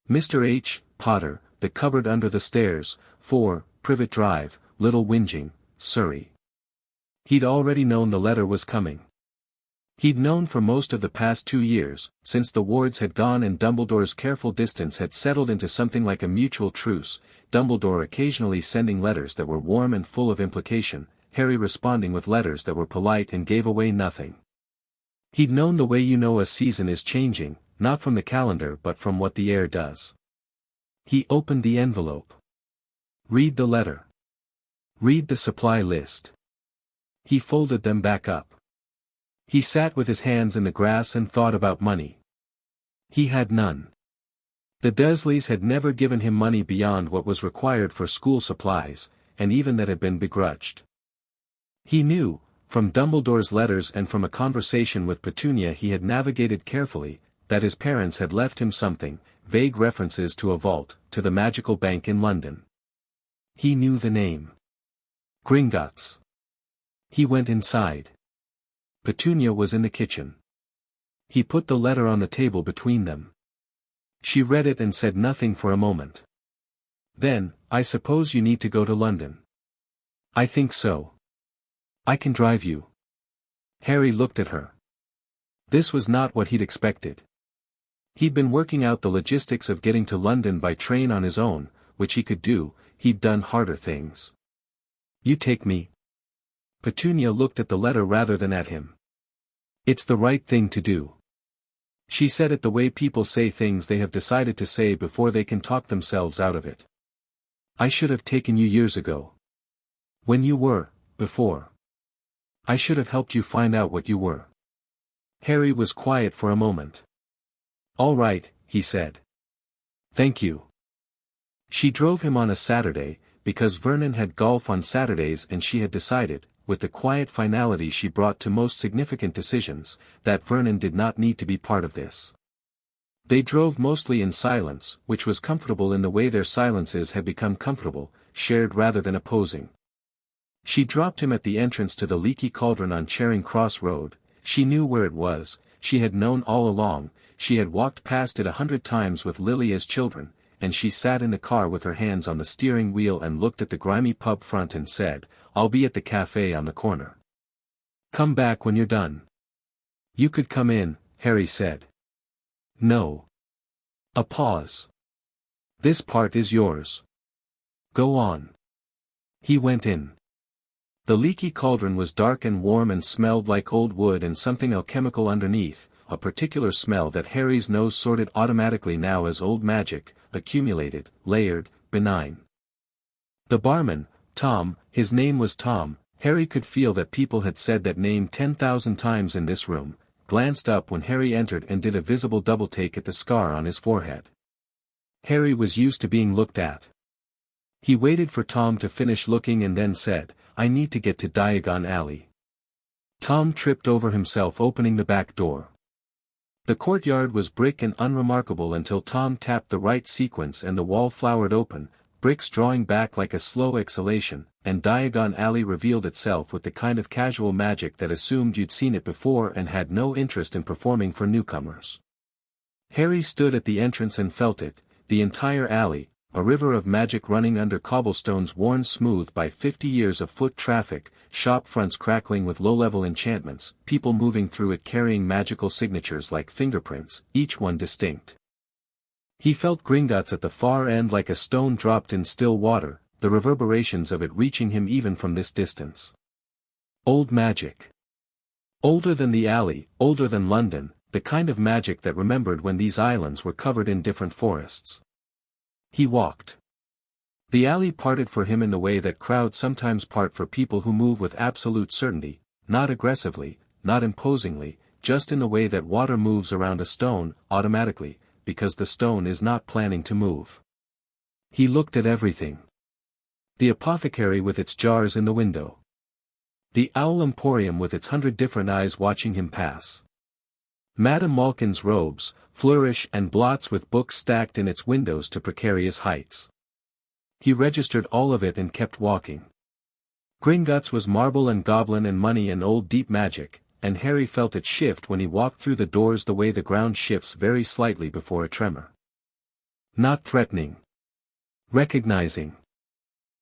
Mr. H. Potter, the cupboard under the stairs, 4, Privet Drive, Little Whinging, Surrey. He'd already known the letter was coming. He'd known for most of the past 2 years, since the wards had gone and Dumbledore's careful distance had settled into something like a mutual truce, Dumbledore occasionally sending letters that were warm and full of implication, Harry responding with letters that were polite and gave away nothing. He'd known the way you know a season is changing, not from the calendar but from what the air does. He opened the envelope. Read the letter. Read the supply list. He folded them back up. He sat with his hands in the grass and thought about money. He had none. The Dursleys had never given him money beyond what was required for school supplies, and even that had been begrudged. He knew, from Dumbledore's letters and from a conversation with Petunia he had navigated carefully, that his parents had left him something, vague references to a vault, to the magical bank in London. He knew the name. Gringotts. He went inside. Petunia was in the kitchen. He put the letter on the table between them. She read it and said nothing for a moment. Then, I suppose you need to go to London. I think so. I can drive you. Harry looked at her. This was not what he'd expected. He'd been working out the logistics of getting to London by train on his own, which he could do, he'd done harder things. You take me. Petunia looked at the letter rather than at him. It's the right thing to do. She said it the way people say things they have decided to say before they can talk themselves out of it. I should have taken you years ago. When you were, before. I should have helped you find out what you were. Harry was quiet for a moment. All right, he said. Thank you. She drove him on a Saturday, because Vernon had golf on Saturdays and she had decided, with the quiet finality she brought to most significant decisions, that Vernon did not need to be part of this. They drove mostly in silence, which was comfortable in the way their silences had become comfortable, shared rather than opposing. She dropped him at the entrance to the Leaky Cauldron on Charing Cross Road. She knew where it was, she had known all along, she had walked past it 100 times with Lily as children, and she sat in the car with her hands on the steering wheel and looked at the grimy pub front and said, I'll be at the cafe on the corner. Come back when you're done. You could come in, Harry said. No. A pause. This part is yours. Go on. He went in. The Leaky Cauldron was dark and warm and smelled like old wood and something alchemical underneath, a particular smell that Harry's nose sorted automatically now as old magic, accumulated, layered, benign. The barman, Tom, his name was Tom, Harry could feel that people had said that name 10,000 times in this room, glanced up when Harry entered and did a visible double-take at the scar on his forehead. Harry was used to being looked at. He waited for Tom to finish looking and then said, I need to get to Diagon Alley. Tom tripped over himself opening the back door. The courtyard was brick and unremarkable until Tom tapped the right sequence and the wall flowered open, bricks drawing back like a slow exhalation, and Diagon Alley revealed itself with the kind of casual magic that assumed you'd seen it before and had no interest in performing for newcomers. Harry stood at the entrance and felt it, the entire alley, a river of magic running under cobblestones worn smooth by 50 years of foot traffic, shop fronts crackling with low-level enchantments, people moving through it carrying magical signatures like fingerprints, each one distinct. He felt Gringotts at the far end like a stone dropped in still water, the reverberations of it reaching him even from this distance. Old magic. Older than the alley, older than London, the kind of magic that remembered when these islands were covered in different forests. He walked. The alley parted for him in the way that crowds sometimes part for people who move with absolute certainty, not aggressively, not imposingly, just in the way that water moves around a stone, automatically, because the stone is not planning to move. He looked at everything. The apothecary with its jars in the window. The owl emporium with its 100 different eyes watching him pass. Madame Malkin's robes, flourish and blots with books stacked in its windows to precarious heights. He registered all of it and kept walking. Gringotts was marble and goblin and money and old deep magic, and Harry felt it shift when he walked through the doors the way the ground shifts very slightly before a tremor. Not threatening. Recognizing.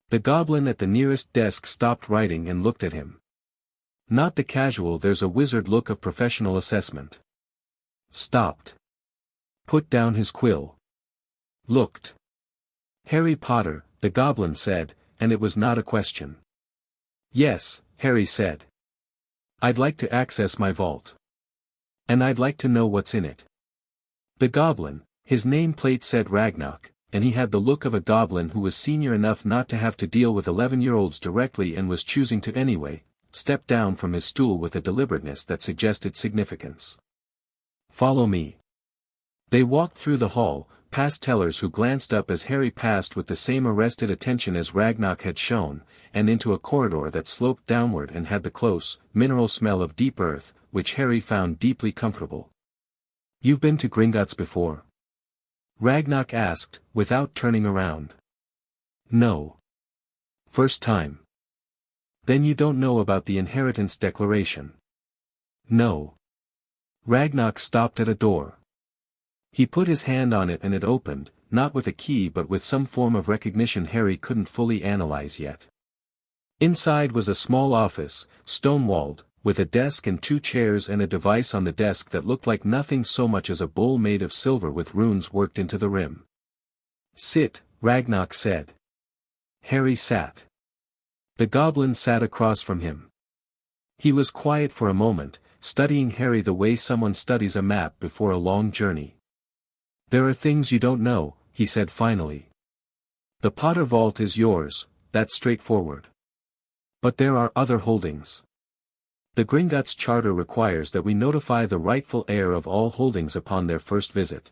The goblin at the nearest desk stopped writing and looked at him. Not the casual there's a wizard look of professional assessment. Stopped. Put down his quill. Looked. Harry Potter, the goblin said, and it was not a question. Yes, Harry said. I'd like to access my vault. And I'd like to know what's in it. The goblin, his nameplate said Ragnarok, and he had the look of a goblin who was senior enough not to have to deal with 11-year-olds directly and was choosing to anyway, stepped down from his stool with a deliberateness that suggested significance. Follow me. They walked through the hall, past tellers who glanced up as Harry passed with the same arrested attention as Ragnarok had shown, and into a corridor that sloped downward and had the close, mineral smell of deep earth, which Harry found deeply comfortable. You've been to Gringotts before? Ragnarok asked, without turning around. No. First time. Then you don't know about the inheritance declaration. No. Ragnarok stopped at a door. He put his hand on it and it opened, not with a key but with some form of recognition Harry couldn't fully analyze yet. Inside was a small office, stone-walled, with a desk and 2 chairs and a device on the desk that looked like nothing so much as a bowl made of silver with runes worked into the rim. Sit, Ragnarok said. Harry sat. The goblin sat across from him. He was quiet for a moment, studying Harry the way someone studies a map before a long journey. There are things you don't know, he said finally. The Potter Vault is yours, that's straightforward. But there are other holdings. The Gringotts Charter requires that we notify the rightful heir of all holdings upon their first visit.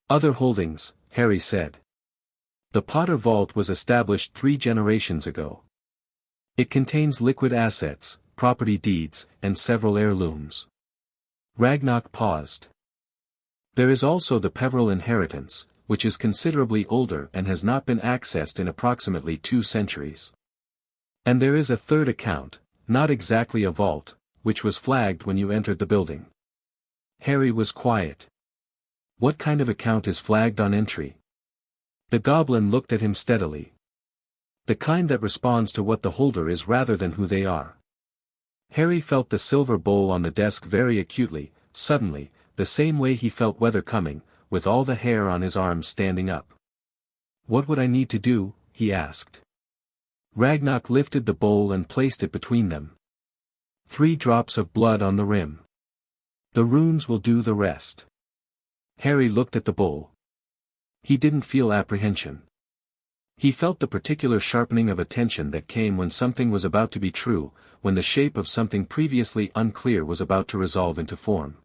Other holdings, Harry said. The Potter Vault was established 3 generations ago. It contains liquid assets, property deeds, and several heirlooms. Ragnarok paused. There is also the Peveril inheritance, which is considerably older and has not been accessed in approximately 2 centuries. And there is a third account, not exactly a vault, which was flagged when you entered the building. Harry was quiet. What kind of account is flagged on entry? The goblin looked at him steadily. The kind that responds to what the holder is rather than who they are. Harry felt the silver bowl on the desk very acutely, suddenly, the same way he felt weather coming, with all the hair on his arms standing up. What would I need to do? He asked. Ragnarok lifted the bowl and placed it between them. 3 drops of blood on the rim. The runes will do the rest. Harry looked at the bowl. He didn't feel apprehension. He felt the particular sharpening of attention that came when something was about to be true, when the shape of something previously unclear was about to resolve into form.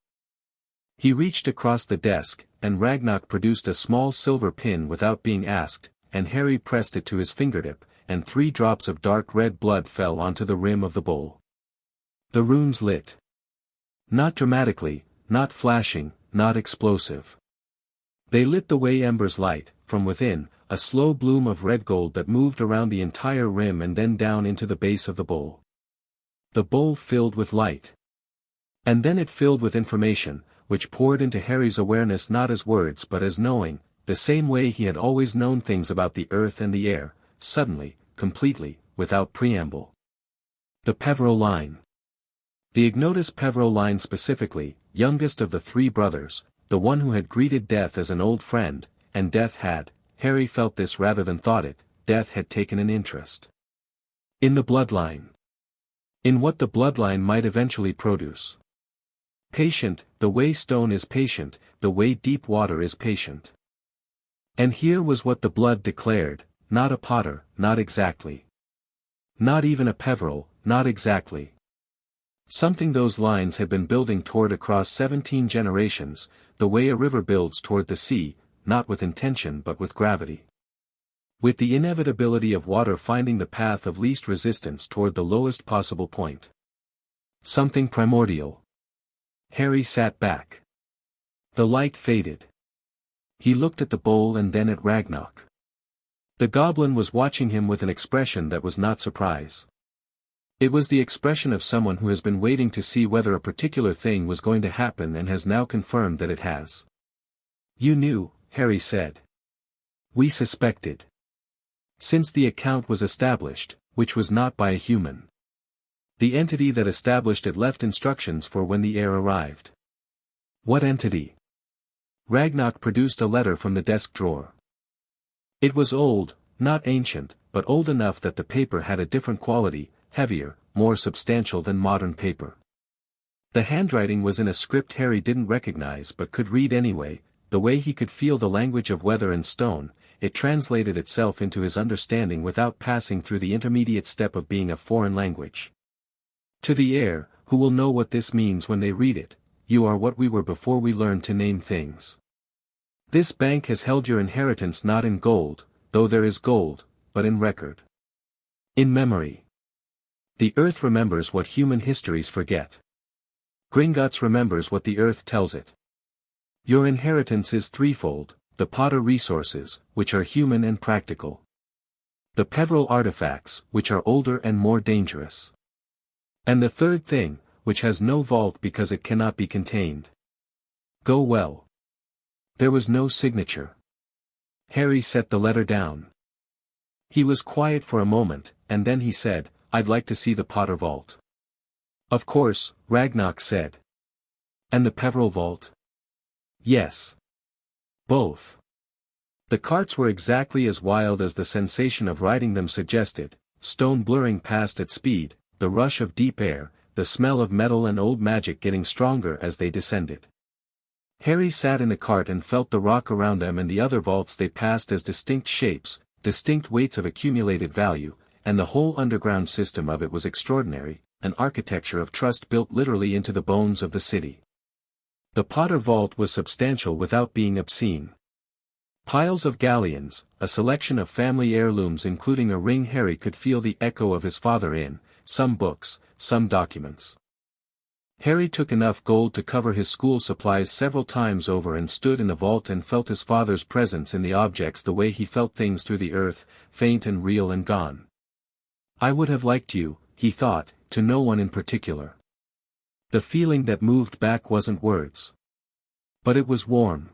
He reached across the desk, and Ragnarok produced a small silver pin without being asked, and Harry pressed it to his fingertip, and 3 drops of dark red blood fell onto the rim of the bowl. The runes lit. Not dramatically, not flashing, not explosive. They lit the way embers light, from within, a slow bloom of red gold that moved around the entire rim and then down into the base of the bowl. The bowl filled with light. And then it filled with information, which poured into Harry's awareness not as words but as knowing, the same way he had always known things about the earth and the air, suddenly, completely, without preamble. The Peveril line. The Ignotus Peveril line specifically, youngest of the three brothers, the one who had greeted death as an old friend, and death had, Harry felt this rather than thought it, death had taken an interest in the bloodline. In what the bloodline might eventually produce. Patient, the way stone is patient, the way deep water is patient. And here was what the blood declared, not a Potter, not exactly. Not even a Peveril, not exactly. Something those lines had been building toward across 17 generations, the way a river builds toward the sea, not with intention but with gravity. With the inevitability of water finding the path of least resistance toward the lowest possible point. Something primordial. Harry sat back. The light faded. He looked at the bowl and then at Ragnarok. The goblin was watching him with an expression that was not surprise. It was the expression of someone who has been waiting to see whether a particular thing was going to happen and has now confirmed that it has. "You knew," Harry said. "We suspected. Since the account was established, which was not by a human. The entity that established it left instructions for when the heir arrived." "What entity?" Ragnarok produced a letter from the desk drawer. It was old, not ancient, but old enough that the paper had a different quality, heavier, more substantial than modern paper. The handwriting was in a script Harry didn't recognize but could read anyway, the way he could feel the language of weather and stone. It translated itself into his understanding without passing through the intermediate step of being a foreign language. "To the heir, who will know what this means when they read it, you are what we were before we learned to name things. This bank has held your inheritance not in gold, though there is gold, but in record. In memory. The earth remembers what human histories forget. Gringotts remembers what the earth tells it. Your inheritance is threefold, the Potter resources, which are human and practical. The Peveril artifacts, which are older and more dangerous. And the third thing, which has no vault because it cannot be contained. Go well." There was no signature. Harry set the letter down. He was quiet for a moment, and then he said, "I'd like to see the Potter vault." "Of course," Ragnarok said. "And the Peveril vault?" "Yes. Both." The carts were exactly as wild as the sensation of riding them suggested, stone blurring past at speed, the rush of deep air, the smell of metal and old magic getting stronger as they descended. Harry sat in the cart and felt the rock around them and the other vaults they passed as distinct shapes, distinct weights of accumulated value, and the whole underground system of it was extraordinary, an architecture of trust built literally into the bones of the city. The Potter vault was substantial without being obscene. Piles of galleons, a selection of family heirlooms including a ring Harry could feel the echo of his father in, some books, some documents. Harry took enough gold to cover his school supplies several times over and stood in the vault and felt his father's presence in the objects the way he felt things through the earth, faint and real and gone. "I would have liked you," he thought, to no one in particular. The feeling that moved back wasn't words. But it was warm.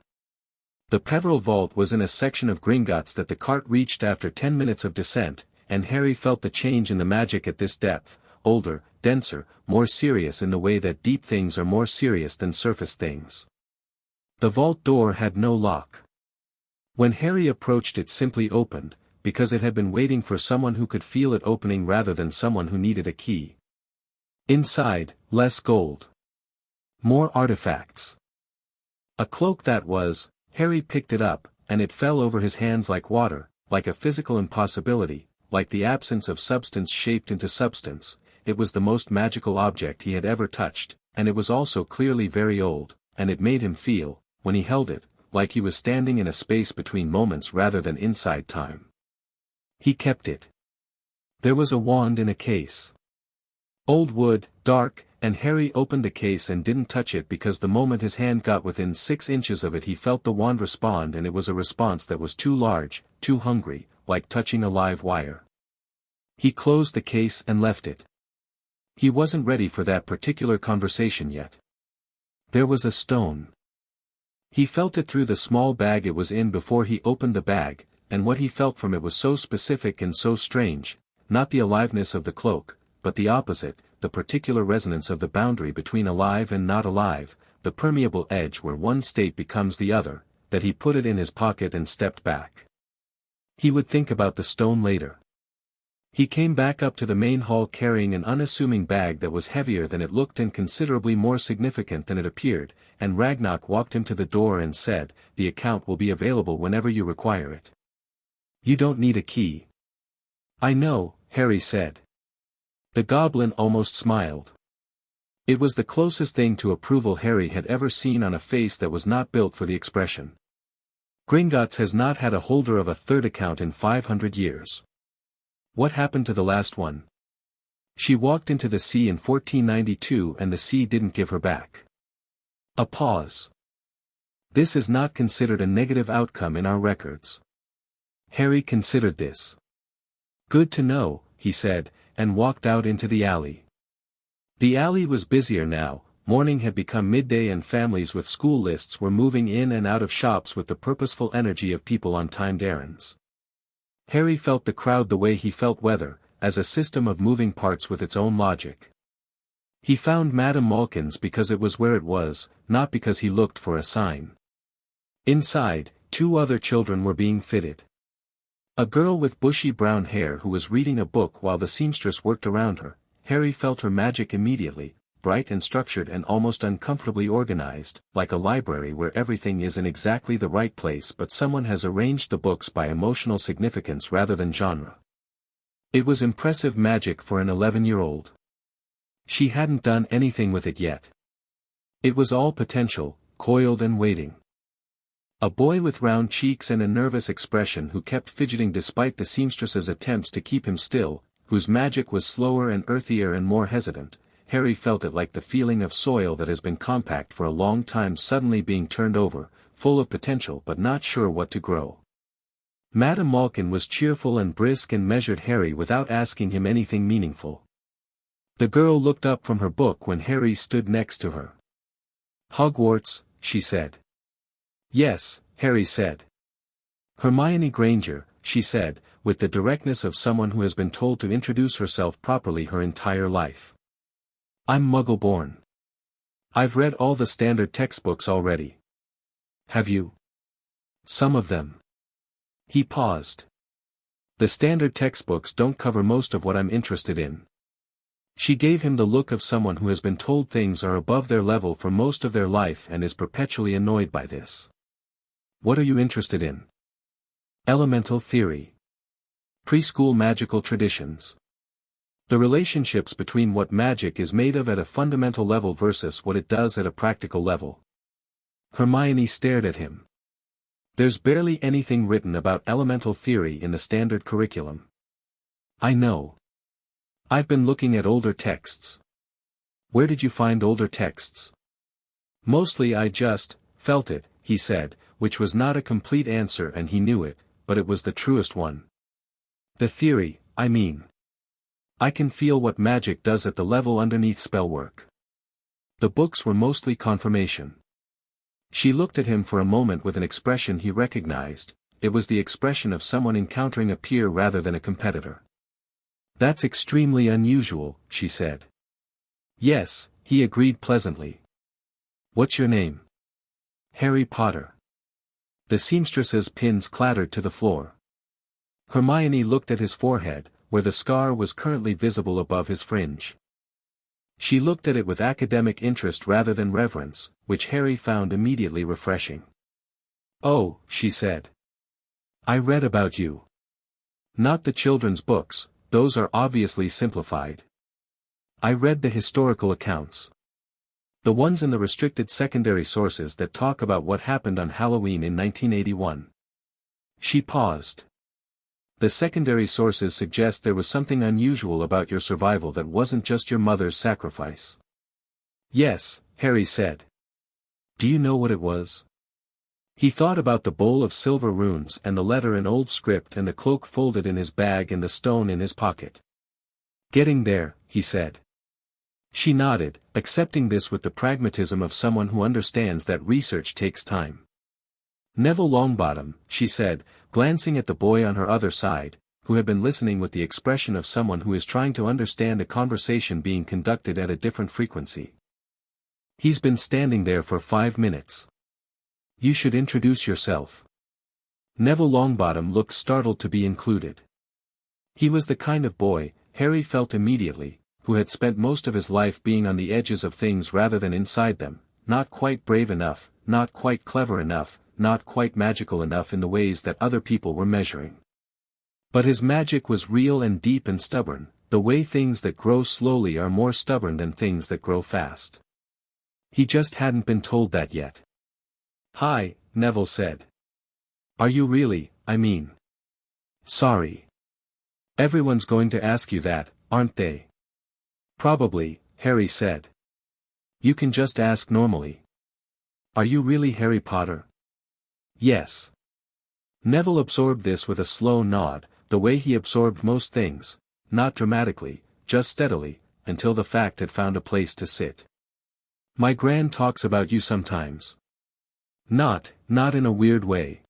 The Peveril vault was in a section of Gringotts that the cart reached after 10 minutes of descent, and Harry felt the change in the magic at this depth, older, denser, more serious in the way that deep things are more serious than surface things. The vault door had no lock. When Harry approached it simply opened, because it had been waiting for someone who could feel it opening rather than someone who needed a key. Inside, less gold. More artifacts. A cloak that was. Harry picked it up, and it fell over his hands like water, like a physical impossibility, like the absence of substance shaped into substance. It was the most magical object he had ever touched, and it was also clearly very old, and it made him feel, when he held it, like he was standing in a space between moments rather than inside time. He kept it. There was a wand in a case. Old wood, dark, and Harry opened the case and didn't touch it because the moment his hand got within 6 inches of it he felt the wand respond, and it was a response that was too large, too hungry, like touching a live wire. He closed the case and left it. He wasn't ready for that particular conversation yet. There was a stone. He felt it through the small bag it was in before he opened the bag, and what he felt from it was so specific and so strange, not the aliveness of the cloak, but the opposite, the particular resonance of the boundary between alive and not alive, the permeable edge where one state becomes the other, that he put it in his pocket and stepped back. He would think about the stone later. He came back up to the main hall carrying an unassuming bag that was heavier than it looked and considerably more significant than it appeared, and Ragnarok walked him to the door and said, "The account will be available whenever you require it. You don't need a key." "I know," Harry said. The goblin almost smiled. It was the closest thing to approval Harry had ever seen on a face that was not built for the expression. Gringotts has not had a holder of a third account in 500 years. What happened to the last one? She walked into the sea in 1492 and the sea didn't give her back. A pause. This is not considered a negative outcome in our records. Harry considered this. Good to know, he said, and walked out into the alley. The alley was busier now, morning had become midday and families with school lists were moving in and out of shops with the purposeful energy of people on timed errands. Harry felt the crowd the way he felt weather, as a system of moving parts with its own logic. He found Madame Malkin's because it was where it was, not because he looked for a sign. Inside, 2 other children were being fitted. A girl with bushy brown hair who was reading a book while the seamstress worked around her. Harry felt her magic immediately, bright and structured and almost uncomfortably organized, like a library where everything is in exactly the right place but someone has arranged the books by emotional significance rather than genre. It was impressive magic for an 11-year-old. She hadn't done anything with it yet. It was all potential, coiled and waiting. A boy with round cheeks and a nervous expression who kept fidgeting despite the seamstress's attempts to keep him still, whose magic was slower and earthier and more hesitant. Harry felt it like the feeling of soil that has been compact for a long time suddenly being turned over, full of potential but not sure what to grow. Madame Malkin was cheerful and brisk and measured Harry without asking him anything meaningful. The girl looked up from her book when Harry stood next to her. "Hogwarts," she said. "Yes," Harry said. "Hermione Granger," she said, with the directness of someone who has been told to introduce herself properly her entire life. "I'm Muggle-born. I've read all the standard textbooks already." "Have you?" "Some of them." He paused. "The standard textbooks don't cover most of what I'm interested in." She gave him the look of someone who has been told things are above their level for most of their life and is perpetually annoyed by this. "What are you interested in?" "Elemental theory. Preschool magical traditions. The relationships between what magic is made of at a fundamental level versus what it does at a practical level." Hermione stared at him. "There's barely anything written about elemental theory in the standard curriculum." "I know. I've been looking at older texts." "Where did you find older texts?" "Mostly I just felt it," he said, which was not a complete answer and he knew it, but it was the truest one. "The theory, I mean. I can feel what magic does at the level underneath spellwork." The books were mostly confirmation. She looked at him for a moment with an expression he recognized. It was the expression of someone encountering a peer rather than a competitor. "That's extremely unusual," she said. "Yes," he agreed pleasantly. "What's your name?" "Harry Potter." The seamstress's pins clattered to the floor. Hermione looked at his forehead, where the scar was currently visible above his fringe. She looked at it with academic interest rather than reverence, which Harry found immediately refreshing. "Oh," she said. "I read about you. Not the children's books, those are obviously simplified. I read the historical accounts. The ones in the restricted secondary sources that talk about what happened on Halloween in 1981. She paused. The secondary sources suggest there was something unusual about your survival that wasn't just your mother's sacrifice. Yes, Harry said. Do you know what it was? He thought about the bowl of silver runes and the letter in old script and the cloak folded in his bag and the stone in his pocket. Getting there, he said. She nodded, accepting this with the pragmatism of someone who understands that research takes time. Neville Longbottom, she said, glancing at the boy on her other side, who had been listening with the expression of someone who is trying to understand a conversation being conducted at a different frequency. He's been standing there for 5 minutes. You should introduce yourself. Neville Longbottom looked startled to be included. He was the kind of boy, Harry felt immediately, who had spent most of his life being on the edges of things rather than inside them, not quite brave enough, not quite clever enough, not quite magical enough in the ways that other people were measuring. But his magic was real and deep and stubborn, the way things that grow slowly are more stubborn than things that grow fast. He just hadn't been told that yet. Hi, Neville said. Are you really, I mean? Sorry. Everyone's going to ask you that, aren't they? Probably, Harry said. You can just ask normally. Are you really Harry Potter? Yes. Neville absorbed this with a slow nod, the way he absorbed most things, not dramatically, just steadily, until the fact had found a place to sit. My gran talks about you sometimes. Not in a weird way.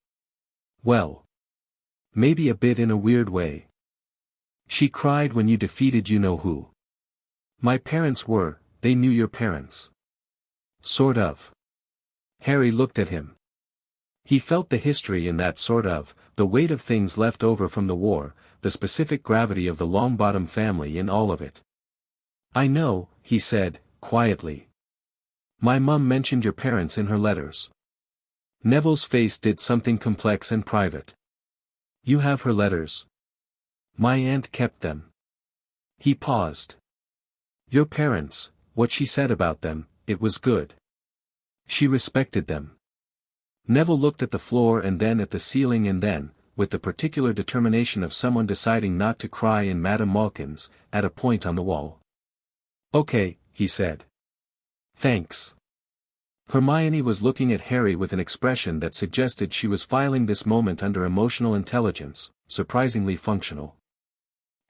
Well. Maybe a bit in a weird way. She cried when you defeated you-know-who. My parents they knew your parents. Sort of. Harry looked at him. He felt the history in that sort of, the weight of things left over from the war, the specific gravity of the Longbottom family in all of it. I know, he said, quietly. My mum mentioned your parents in her letters. Neville's face did something complex and private. You have her letters? My aunt kept them. He paused. Your parents, what she said about them, it was good. She respected them. Neville looked at the floor and then at the ceiling and then, with the particular determination of someone deciding not to cry in Madame Malkin's, at a point on the wall. Okay, he said. Thanks. Hermione was looking at Harry with an expression that suggested she was filing this moment under emotional intelligence, surprisingly functional.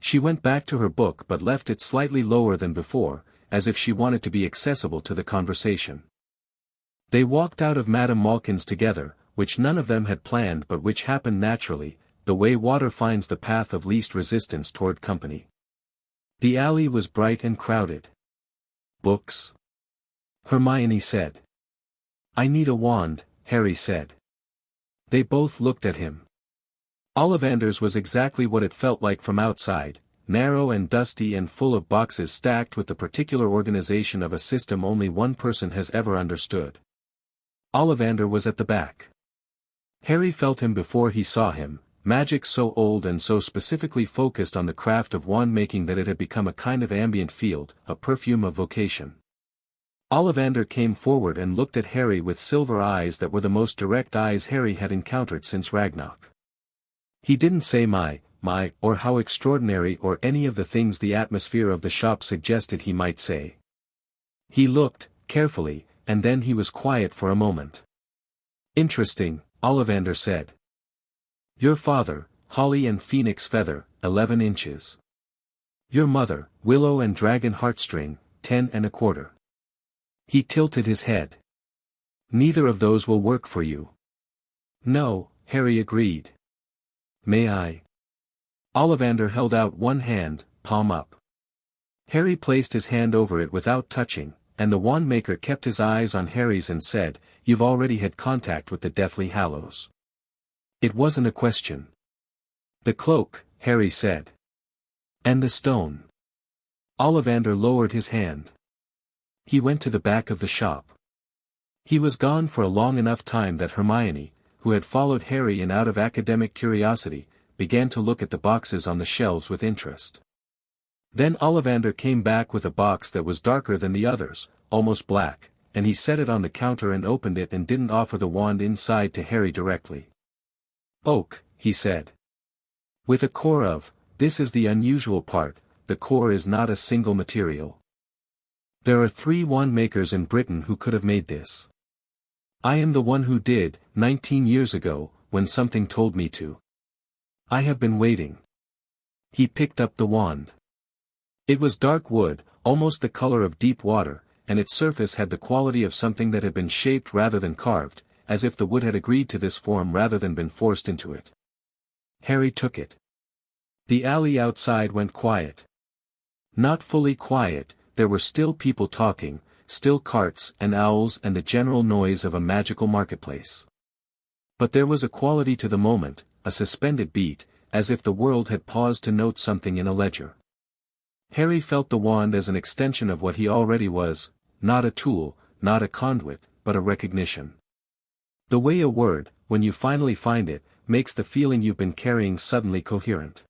She went back to her book but left it slightly lower than before, as if she wanted to be accessible to the conversation. They walked out of Madame Malkin's together, which none of them had planned but which happened naturally, the way water finds the path of least resistance toward company. The alley was bright and crowded. Books? Hermione said. I need a wand, Harry said. They both looked at him. Ollivander's was exactly what it felt like from outside, narrow and dusty and full of boxes stacked with the particular organization of a system only one person has ever understood. Ollivander was at the back. Harry felt him before he saw him, magic so old and so specifically focused on the craft of wand-making that it had become a kind of ambient field, a perfume of vocation. Ollivander came forward and looked at Harry with silver eyes that were the most direct eyes Harry had encountered since Ragnarok. He didn't say my, or how extraordinary or any of the things the atmosphere of the shop suggested he might say. He looked, carefully, and then he was quiet for a moment. Interesting, Ollivander said. Your father, Holly and Phoenix Feather, 11 inches. Your mother, Willow and Dragon Heartstring, 10 1/4. He tilted his head. Neither of those will work for you. No, Harry agreed. May I? Ollivander held out one hand, palm up. Harry placed his hand over it without touching, and the wand-maker kept his eyes on Harry's and said, You've already had contact with the Deathly Hallows. It wasn't a question. The cloak, Harry said. And the stone. Ollivander lowered his hand. He went to the back of the shop. He was gone for a long enough time that Hermione, who had followed Harry in out of academic curiosity, began to look at the boxes on the shelves with interest. Then Ollivander came back with a box that was darker than the others, almost black, and he set it on the counter and opened it and didn't offer the wand inside to Harry directly. Oak, he said. With a core of, this is the unusual part, the core is not a single material. There are 3 wand makers in Britain who could have made this. I am the one who did, 19 years ago, when something told me to. I have been waiting. He picked up the wand. It was dark wood, almost the color of deep water, and its surface had the quality of something that had been shaped rather than carved, as if the wood had agreed to this form rather than been forced into it. Harry took it. The alley outside went quiet. Not fully quiet, there were still people talking, still carts and owls and the general noise of a magical marketplace. But there was a quality to the moment, a suspended beat, as if the world had paused to note something in a ledger. Harry felt the wand as an extension of what he already was, not a tool, not a conduit, but a recognition. The way a word, when you finally find it, makes the feeling you've been carrying suddenly coherent.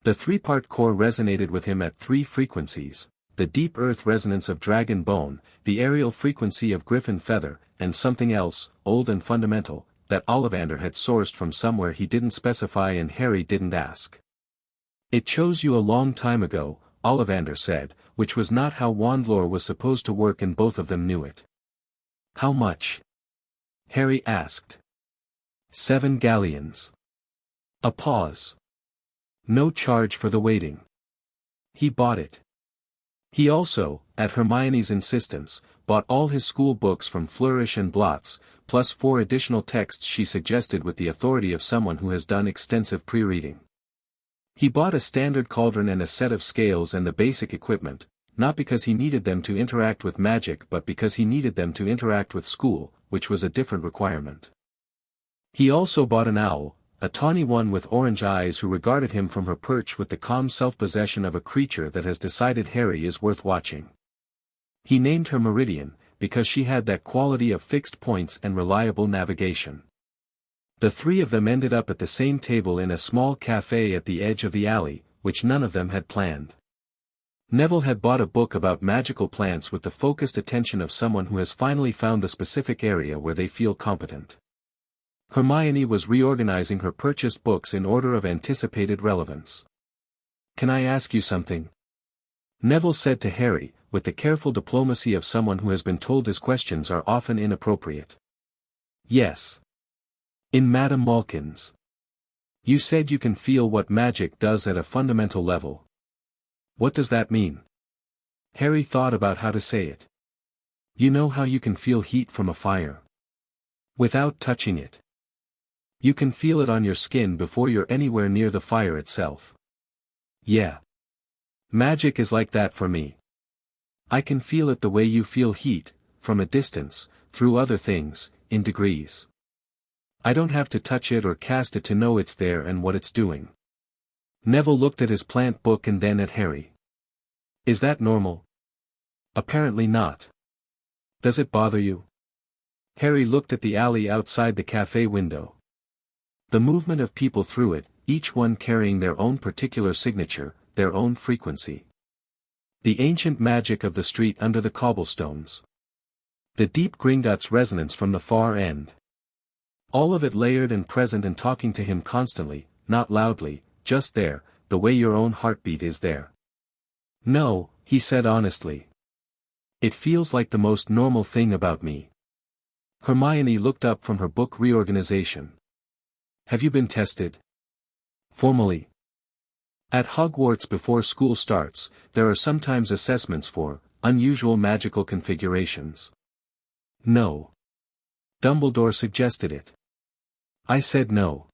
The 3-part core resonated with him at 3 frequencies, the deep earth resonance of dragon bone, the aerial frequency of griffin feather, and something else, old and fundamental, that Ollivander had sourced from somewhere he didn't specify and Harry didn't ask. It chose you a long time ago, Ollivander said, which was not how wand lore was supposed to work and both of them knew it. How much? Harry asked. 7 galleons. A pause. No charge for the waiting. He bought it. He also, at Hermione's insistence, bought all his school books from Flourish and Blots, plus 4 additional texts she suggested with the authority of someone who has done extensive pre-reading. He bought a standard cauldron and a set of scales and the basic equipment, not because he needed them to interact with magic but because he needed them to interact with school, which was a different requirement. He also bought an owl, a tawny one with orange eyes who regarded him from her perch with the calm self-possession of a creature that has decided Harry is worth watching. He named her Meridian, because she had that quality of fixed points and reliable navigation. The 3 of them ended up at the same table in a small café at the edge of the alley, which none of them had planned. Neville had bought a book about magical plants with the focused attention of someone who has finally found the specific area where they feel competent. Hermione was reorganizing her purchased books in order of anticipated relevance. "Can I ask you something?" Neville said to Harry, with the careful diplomacy of someone who has been told his questions are often inappropriate. "Yes. In Madame Malkin's. You said you can feel what magic does at a fundamental level. What does that mean?" Harry thought about how to say it. "You know how you can feel heat from a fire? Without touching it. You can feel it on your skin before you're anywhere near the fire itself. Yeah. Magic is like that for me. I can feel it the way you feel heat, from a distance, through other things, in degrees. I don't have to touch it or cast it to know it's there and what it's doing." Neville looked at his plant book and then at Harry. "Is that normal?" "Apparently not. Does it bother you?" Harry looked at the alley outside the café window. The movement of people through it, each one carrying their own particular signature, their own frequency. The ancient magic of the street under the cobblestones. The deep Gringotts resonance from the far end. All of it layered and present and talking to him constantly, not loudly, just there, the way your own heartbeat is there. "No," he said honestly. "It feels like the most normal thing about me." Hermione looked up from her book reorganization. "Have you been tested? Formally?" "At Hogwarts before school starts, there are sometimes assessments for unusual magical configurations." "No. Dumbledore suggested it." I said no.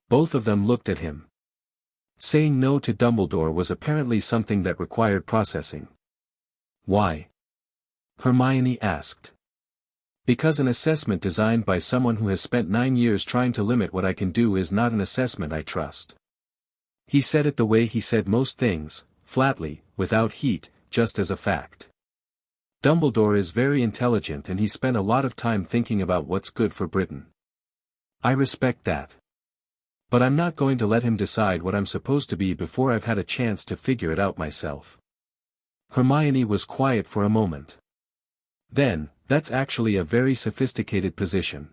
Both of them looked at him. Saying no to Dumbledore was apparently something that required processing. "Why?" Hermione asked. "Because an assessment designed by someone who has spent 9 years trying to limit what I can do is not an assessment I trust." He said it the way he said most things, flatly, without heat, just as a fact. Dumbledore is very intelligent and he spent a lot of time thinking about what's good for Britain. I respect that. But I'm not going to let him decide what I'm supposed to be before I've had a chance to figure it out myself. Hermione was quiet for a moment. Then, "That's actually a very sophisticated position."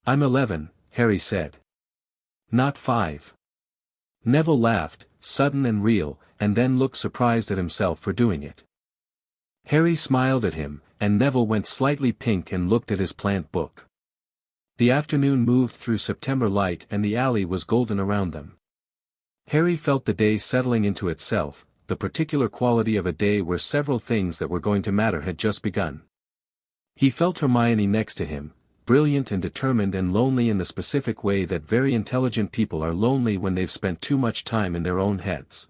"I'm 11, Harry said. Not 5. Neville laughed, sudden and real, and then looked surprised at himself for doing it. Harry smiled at him, and Neville went slightly pink and looked at his plant book. The afternoon moved through September light and the alley was golden around them. Harry felt the day settling into itself, the particular quality of a day where several things that were going to matter had just begun. He felt Hermione next to him, brilliant and determined and lonely in the specific way that very intelligent people are lonely when they've spent too much time in their own heads.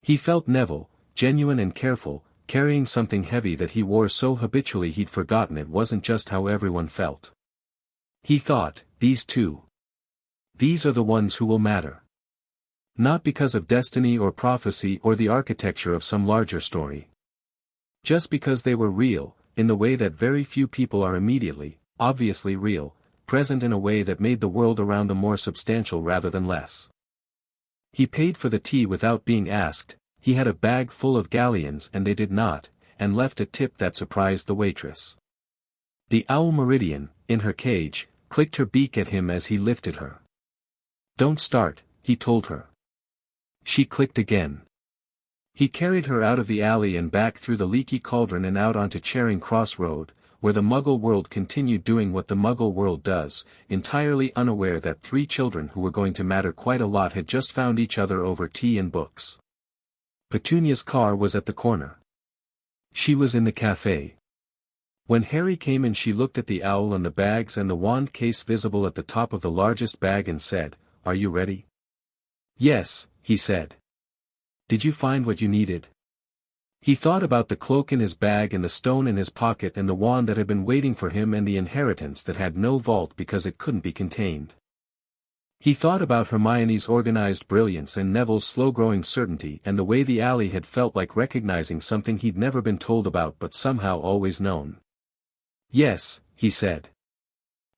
He felt Neville, genuine and careful, carrying something heavy that he wore so habitually he'd forgotten it wasn't just how everyone felt. He thought, these two. These are the ones who will matter. Not because of destiny or prophecy or the architecture of some larger story. Just because they were real, in the way that very few people are immediately, obviously real, present in a way that made the world around them more substantial rather than less. He paid for the tea without being asked, he had a bag full of galleons and they did not, and left a tip that surprised the waitress. The owl Meridian, in her cage, clicked her beak at him as he lifted her. "Don't start," he told her. She clicked again. He carried her out of the alley and back through the leaky cauldron and out onto Charing Cross Road, where the Muggle world continued doing what the Muggle world does, entirely unaware that three children who were going to matter quite a lot had just found each other over tea and books. Petunia's car was at the corner. She was in the cafe. When Harry came in she looked at the owl and the bags and the wand case visible at the top of the largest bag and said, "Are you ready?" "Yes," he said. "Did you find what you needed?" He thought about the cloak in his bag and the stone in his pocket and the wand that had been waiting for him and the inheritance that had no vault because it couldn't be contained. He thought about Hermione's organized brilliance and Neville's slow-growing certainty and the way the alley had felt like recognizing something he'd never been told about but somehow always known. "Yes," he said.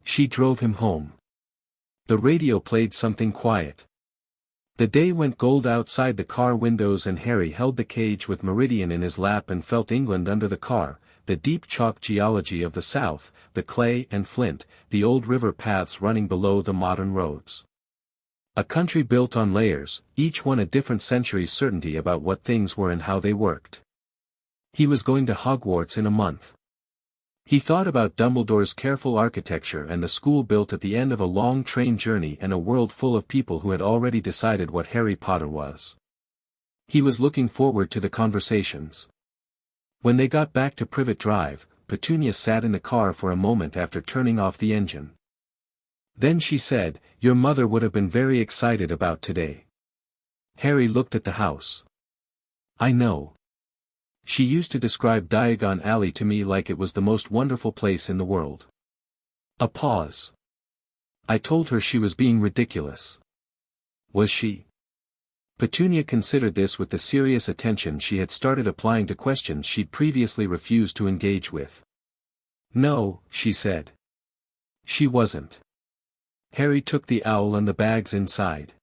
She drove him home. The radio played something quiet. The day went gold outside the car windows and Harry held the cage with Meridian in his lap and felt England under the car, the deep chalk geology of the south, the clay and flint, the old river paths running below the modern roads. A country built on layers, each one a different century's certainty about what things were and how they worked. He was going to Hogwarts in a month. He thought about Dumbledore's careful architecture and the school built at the end of a long train journey and a world full of people who had already decided what Harry Potter was. He was looking forward to the conversations. When they got back to Privet Drive, Petunia sat in the car for a moment after turning off the engine. Then she said, "Your mother would have been very excited about today." Harry looked at the house. "I know. She used to describe Diagon Alley to me like it was the most wonderful place in the world." A pause. "I told her she was being ridiculous." Was she? Petunia considered this with the serious attention she had started applying to questions she'd previously refused to engage with. "No," she said. She wasn't. Harry took the owl and the bags inside.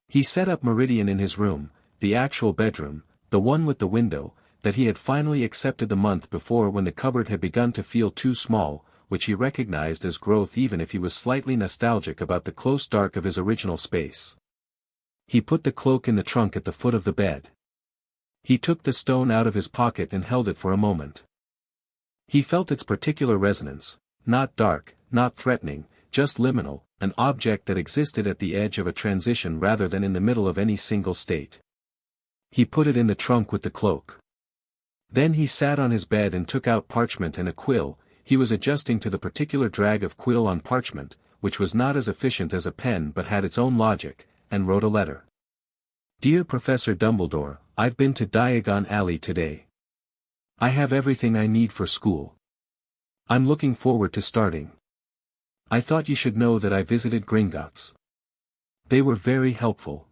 He set up Meridian in his room, the actual bedroom, the one with the window, that he had finally accepted the month before when the cupboard had begun to feel too small, which he recognized as growth even if he was slightly nostalgic about the close dark of his original space. He put the cloak in the trunk at the foot of the bed. He took the stone out of his pocket and held it for a moment. He felt its particular resonance, not dark, not threatening, just liminal, an object that existed at the edge of a transition rather than in the middle of any single state. He put it in the trunk with the cloak. Then he sat on his bed and took out parchment and a quill. He was adjusting to the particular drag of quill on parchment, which was not as efficient as a pen but had its own logic, and wrote a letter. "Dear Professor Dumbledore, I've been to Diagon Alley today. I have everything I need for school. I'm looking forward to starting. I thought you should know that I visited Gringotts. They were very helpful."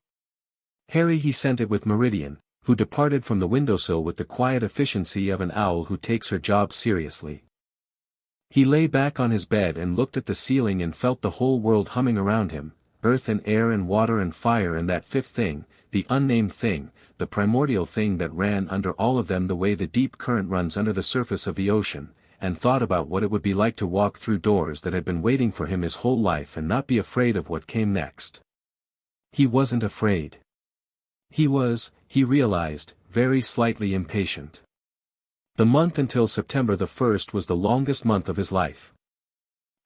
Harry he sent it with Meridian, who departed from the windowsill with the quiet efficiency of an owl who takes her job seriously. He lay back on his bed and looked at the ceiling and felt the whole world humming around him, earth and air and water and fire and that fifth thing, the unnamed thing, the primordial thing that ran under all of them the way the deep current runs under the surface of the ocean, and thought about what it would be like to walk through doors that had been waiting for him his whole life and not be afraid of what came next. He wasn't afraid. He realized, very slightly impatient. The month until September the 1st was the longest month of his life.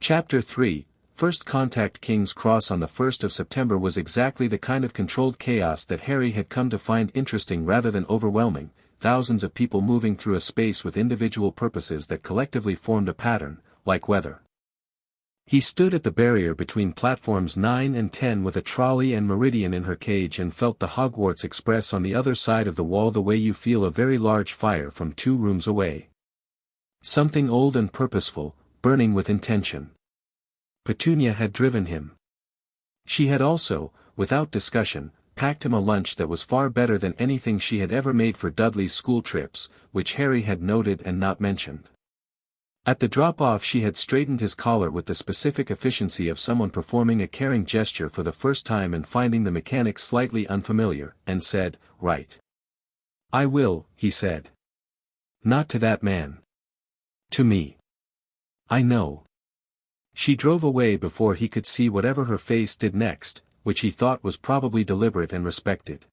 Chapter 3, First Contact. King's Cross on the 1st of September was exactly the kind of controlled chaos that Harry had come to find interesting rather than overwhelming, thousands of people moving through a space with individual purposes that collectively formed a pattern, like weather. He stood at the barrier between platforms 9 and 10 with a trolley and Meridian in her cage and felt the Hogwarts Express on the other side of the wall the way you feel a very large fire from 2 rooms away. Something old and purposeful, burning with intention. Petunia had driven him. She had also, without discussion, packed him a lunch that was far better than anything she had ever made for Dudley's school trips, which Harry had noted and not mentioned. At the drop-off she had straightened his collar with the specific efficiency of someone performing a caring gesture for the first time and finding the mechanics slightly unfamiliar, and said, "Right. I will," he said. "Not to that man. To me. I know." She drove away before he could see whatever her face did next, which he thought was probably deliberate and respected.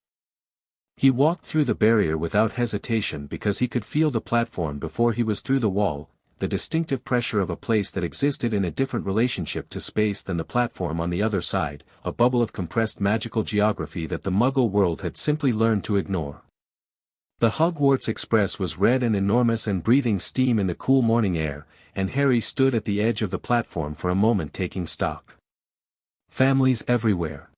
He walked through the barrier without hesitation because he could feel the platform before he was through the wall, the distinctive pressure of a place that existed in a different relationship to space than the platform on the other side, a bubble of compressed magical geography that the Muggle world had simply learned to ignore. The Hogwarts Express was red and enormous and breathing steam in the cool morning air, and Harry stood at the edge of the platform for a moment taking stock. Families everywhere.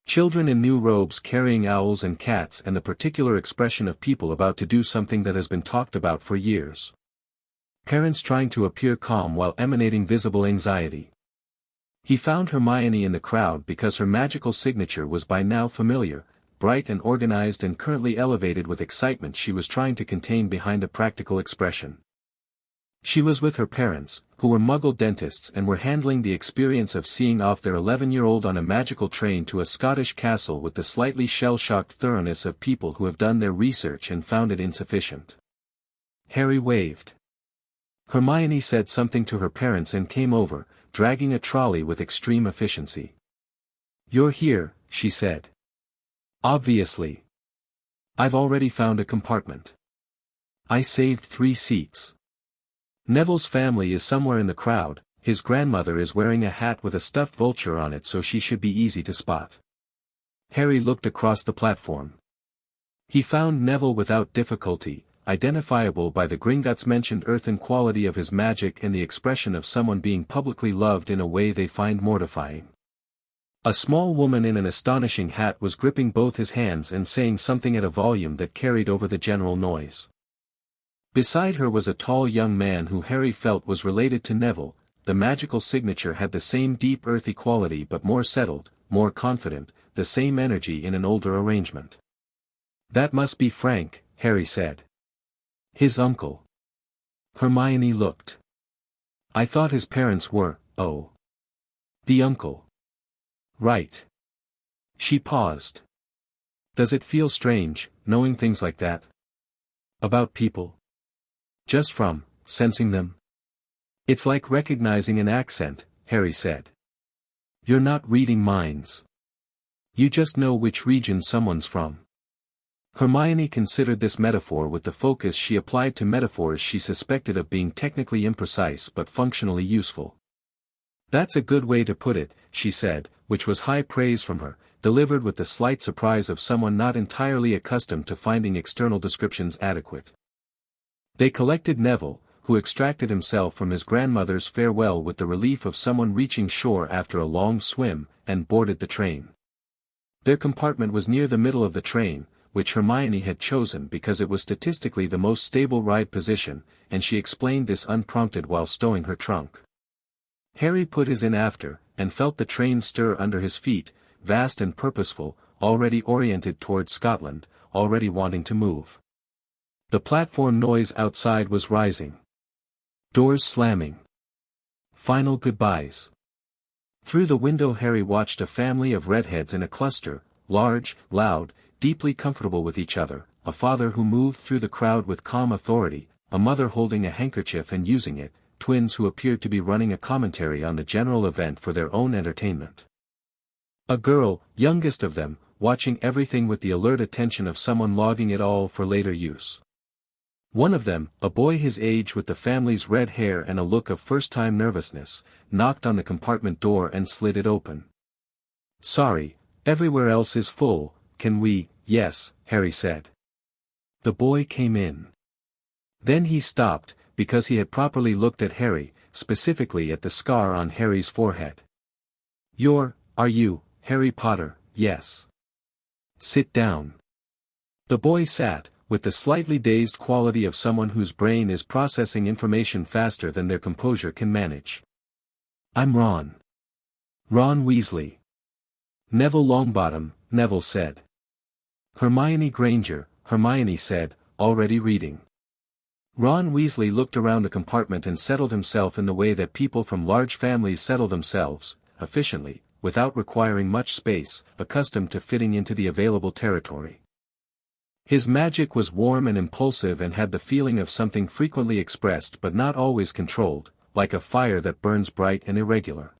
Children in new robes carrying owls and cats and the particular expression of people about to do something that has been talked about for years. Parents trying to appear calm while emanating visible anxiety. He found Hermione in the crowd because her magical signature was by now familiar, bright and organized and currently elevated with excitement she was trying to contain behind a practical expression. She was with her parents, who were Muggle dentists and were handling the experience of seeing off their 11-year-old on a magical train to a Scottish castle with the slightly shell-shocked thoroughness of people who have done their research and found it insufficient. Harry waved. Hermione said something to her parents and came over, dragging a trolley with extreme efficiency. "You're here," she said. "Obviously. I've already found a compartment. I saved 3 seats. Neville's family is somewhere in the crowd, his grandmother is wearing a hat with a stuffed vulture on it so she should be easy to spot." Harry looked across the platform. He found Neville without difficulty, identifiable by the Gringotts mentioned earthen quality of his magic and the expression of someone being publicly loved in a way they find mortifying. A small woman in an astonishing hat was gripping both his hands and saying something at a volume that carried over the general noise. Beside her was a tall young man who Harry felt was related to Neville. The magical signature had the same deep earthy quality but more settled, more confident, the same energy in an older arrangement. "That must be Frank," Harry said. "His uncle." Hermione looked. "I thought his parents were, oh. The uncle. Right." She paused. "Does it feel strange, knowing things like that? About people? Just from, sensing them? It's like recognizing an accent," Harry said. "You're not reading minds. You just know which region someone's from." Hermione considered this metaphor with the focus she applied to metaphors she suspected of being technically imprecise but functionally useful. "That's a good way to put it," she said, which was high praise from her, delivered with the slight surprise of someone not entirely accustomed to finding external descriptions adequate. They collected Neville, who extracted himself from his grandmother's farewell with the relief of someone reaching shore after a long swim, and boarded the train. Their compartment was near the middle of the train, which Hermione had chosen because it was statistically the most stable ride position, and she explained this unprompted while stowing her trunk. Harry put his in after, and felt the train stir under his feet, vast and purposeful, already oriented towards Scotland, already wanting to move. The platform noise outside was rising. Doors slamming. Final goodbyes. Through the window Harry watched a family of redheads in a cluster, large, loud, deeply comfortable with each other, a father who moved through the crowd with calm authority, a mother holding a handkerchief and using it, twins who appeared to be running a commentary on the general event for their own entertainment. A girl, youngest of them, watching everything with the alert attention of someone logging it all for later use. One of them, a boy his age with the family's red hair and a look of first-time nervousness, knocked on the compartment door and slid it open. "Sorry, everywhere else is full, can we?" "Yes," Harry said. The boy came in. Then he stopped, because he had properly looked at Harry, specifically at the scar on Harry's forehead. Are you, Harry Potter?" "Yes." "Sit down." The boy sat, with the slightly dazed quality of someone whose brain is processing information faster than their composure can manage. "I'm Ron. Ron Weasley." "Neville Longbottom," Neville said. "Hermione Granger," Hermione said, already reading. Ron Weasley looked around the compartment and settled himself in the way that people from large families settle themselves, efficiently, without requiring much space, accustomed to fitting into the available territory. His magic was warm and impulsive and had the feeling of something frequently expressed but not always controlled, like a fire that burns bright and irregular.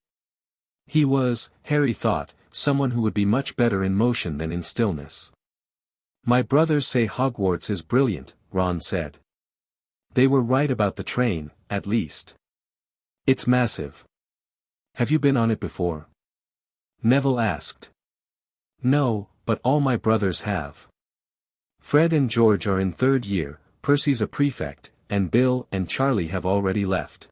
He was, Harry thought, someone who would be much better in motion than in stillness. "My brothers say Hogwarts is brilliant," Ron said. "They were right about the train, at least. It's massive." "Have you been on it before?" Neville asked. "No, but all my brothers have. Fred and George are in third year, Percy's a prefect, and Bill and Charlie have already left."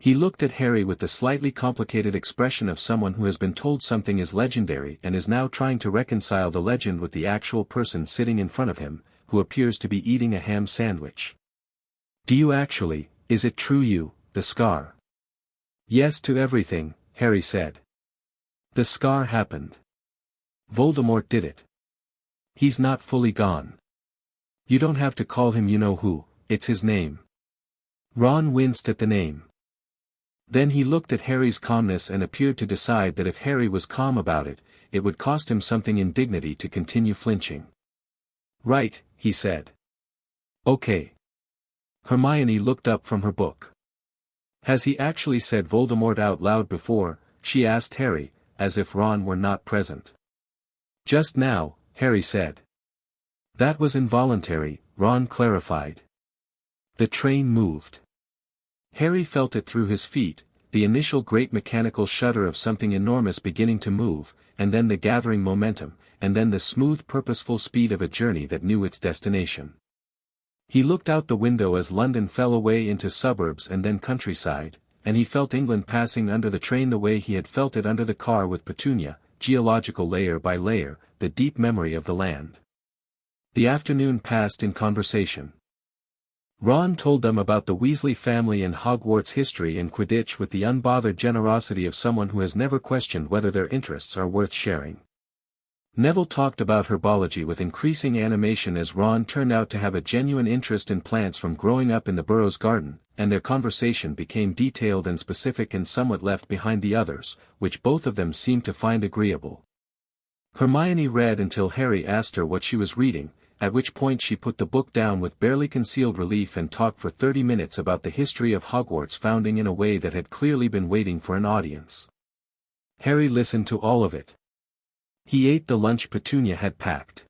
He looked at Harry with the slightly complicated expression of someone who has been told something is legendary and is now trying to reconcile the legend with the actual person sitting in front of him, who appears to be eating a ham sandwich. "Do you actually, is it true the scar?" "Yes to everything," Harry said. "The scar happened. Voldemort did it. He's not fully gone. You don't have to call him you-know-who, it's his name." Ron winced at the name. Then he looked at Harry's calmness and appeared to decide that if Harry was calm about it, it would cost him something in dignity to continue flinching. "Right," he said. "Okay." Hermione looked up from her book. "Has he actually said Voldemort out loud before?" she asked Harry, as if Ron were not present. "Just now," Harry said. "That was involuntary," Ron clarified. The train moved. Harry felt it through his feet, the initial great mechanical shudder of something enormous beginning to move, and then the gathering momentum, and then the smooth purposeful speed of a journey that knew its destination. He looked out the window as London fell away into suburbs and then countryside, and he felt England passing under the train the way he had felt it under the car with Petunia, geological layer by layer, the deep memory of the land. The afternoon passed in conversation. Ron told them about the Weasley family and Hogwarts history and Quidditch with the unbothered generosity of someone who has never questioned whether their interests are worth sharing. Neville talked about herbology with increasing animation as Ron turned out to have a genuine interest in plants from growing up in the Burrows garden, and their conversation became detailed and specific and somewhat left behind the others, which both of them seemed to find agreeable. Hermione read until Harry asked her what she was reading, at which point she put the book down with barely concealed relief and talked for 30 minutes about the history of Hogwarts founding in a way that had clearly been waiting for an audience. Harry listened to all of it. He ate the lunch Petunia had packed.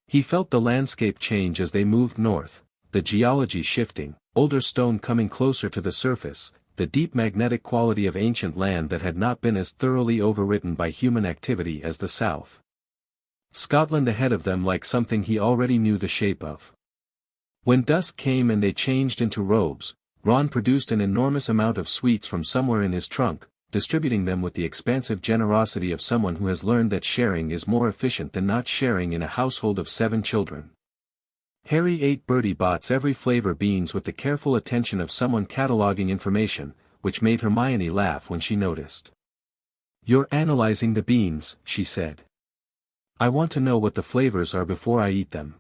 He felt the landscape change as they moved north, the geology shifting, older stone coming closer to the surface, the deep magnetic quality of ancient land that had not been as thoroughly overwritten by human activity as the south. Scotland ahead of them like something he already knew the shape of. When dusk came and they changed into robes, Ron produced an enormous amount of sweets from somewhere in his trunk, distributing them with the expansive generosity of someone who has learned that sharing is more efficient than not sharing in a household of 7 children. Harry ate Bertie Bott's every flavor beans with the careful attention of someone cataloging information, which made Hermione laugh when she noticed. "You're analyzing the beans," she said. "I want to know what the flavors are before I eat them."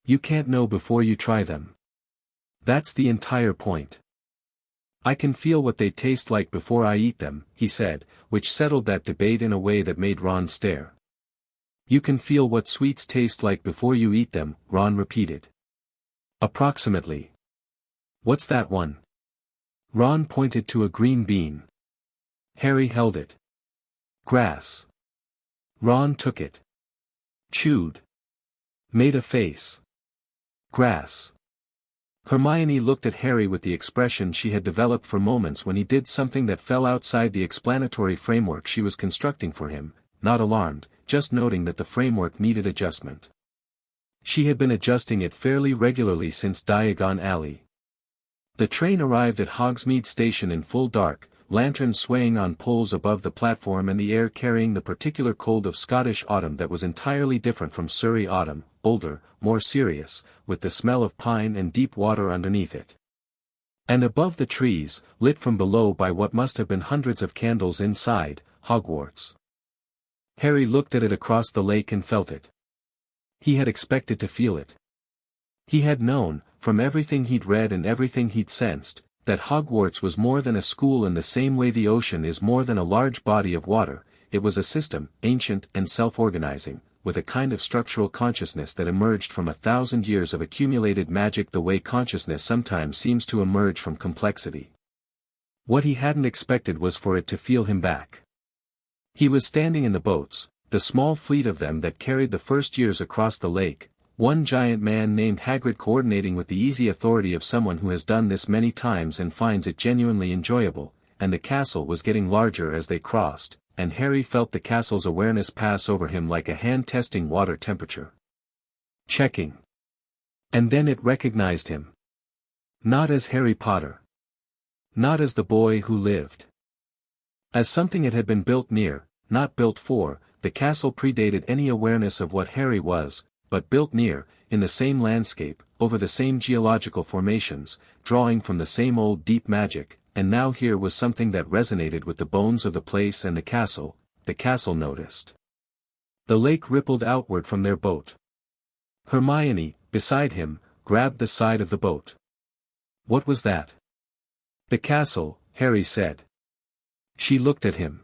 "You can't know before you try them. That's the entire point." "I can feel what they taste like before I eat them," he said, which settled that debate in a way that made Ron stare. "You can feel what sweets taste like before you eat them," Ron repeated. "Approximately. What's that one?" Ron pointed to a green bean. Harry held it. Grass. Ron took it. Chewed. Made a face. Grass. Hermione looked at Harry with the expression she had developed for moments when he did something that fell outside the explanatory framework she was constructing for him, not alarmed, just noting that the framework needed adjustment. She had been adjusting it fairly regularly since Diagon Alley. The train arrived at Hogsmeade Station in full dark, lanterns swaying on poles above the platform and the air carrying the particular cold of Scottish autumn that was entirely different from Surrey autumn, older, more serious, with the smell of pine and deep water underneath it. And above the trees, lit from below by what must have been hundreds of candles inside, Hogwarts. Harry looked at it across the lake and felt it. He had expected to feel it. He had known, from everything he'd read and everything he'd sensed, that Hogwarts was more than a school in the same way the ocean is more than a large body of water. It was a system, ancient and self-organizing, with a kind of structural consciousness that emerged from 1,000 years of accumulated magic the way consciousness sometimes seems to emerge from complexity. What he hadn't expected was for it to feel him back. He was standing in the boats, the small fleet of them that carried the first years across the lake, one giant man named Hagrid coordinating with the easy authority of someone who has done this many times and finds it genuinely enjoyable, and the castle was getting larger as they crossed, and Harry felt the castle's awareness pass over him like a hand testing water temperature. Checking. And then it recognized him. Not as Harry Potter. Not as the boy who lived. As something it had been built near, not built for. The castle predated any awareness of what Harry was, but built near, in the same landscape, over the same geological formations, drawing from the same old deep magic, and now here was something that resonated with the bones of the place and the castle noticed. The lake rippled outward from their boat. Hermione, beside him, grabbed the side of the boat. What was that? The castle, Harry said. She looked at him.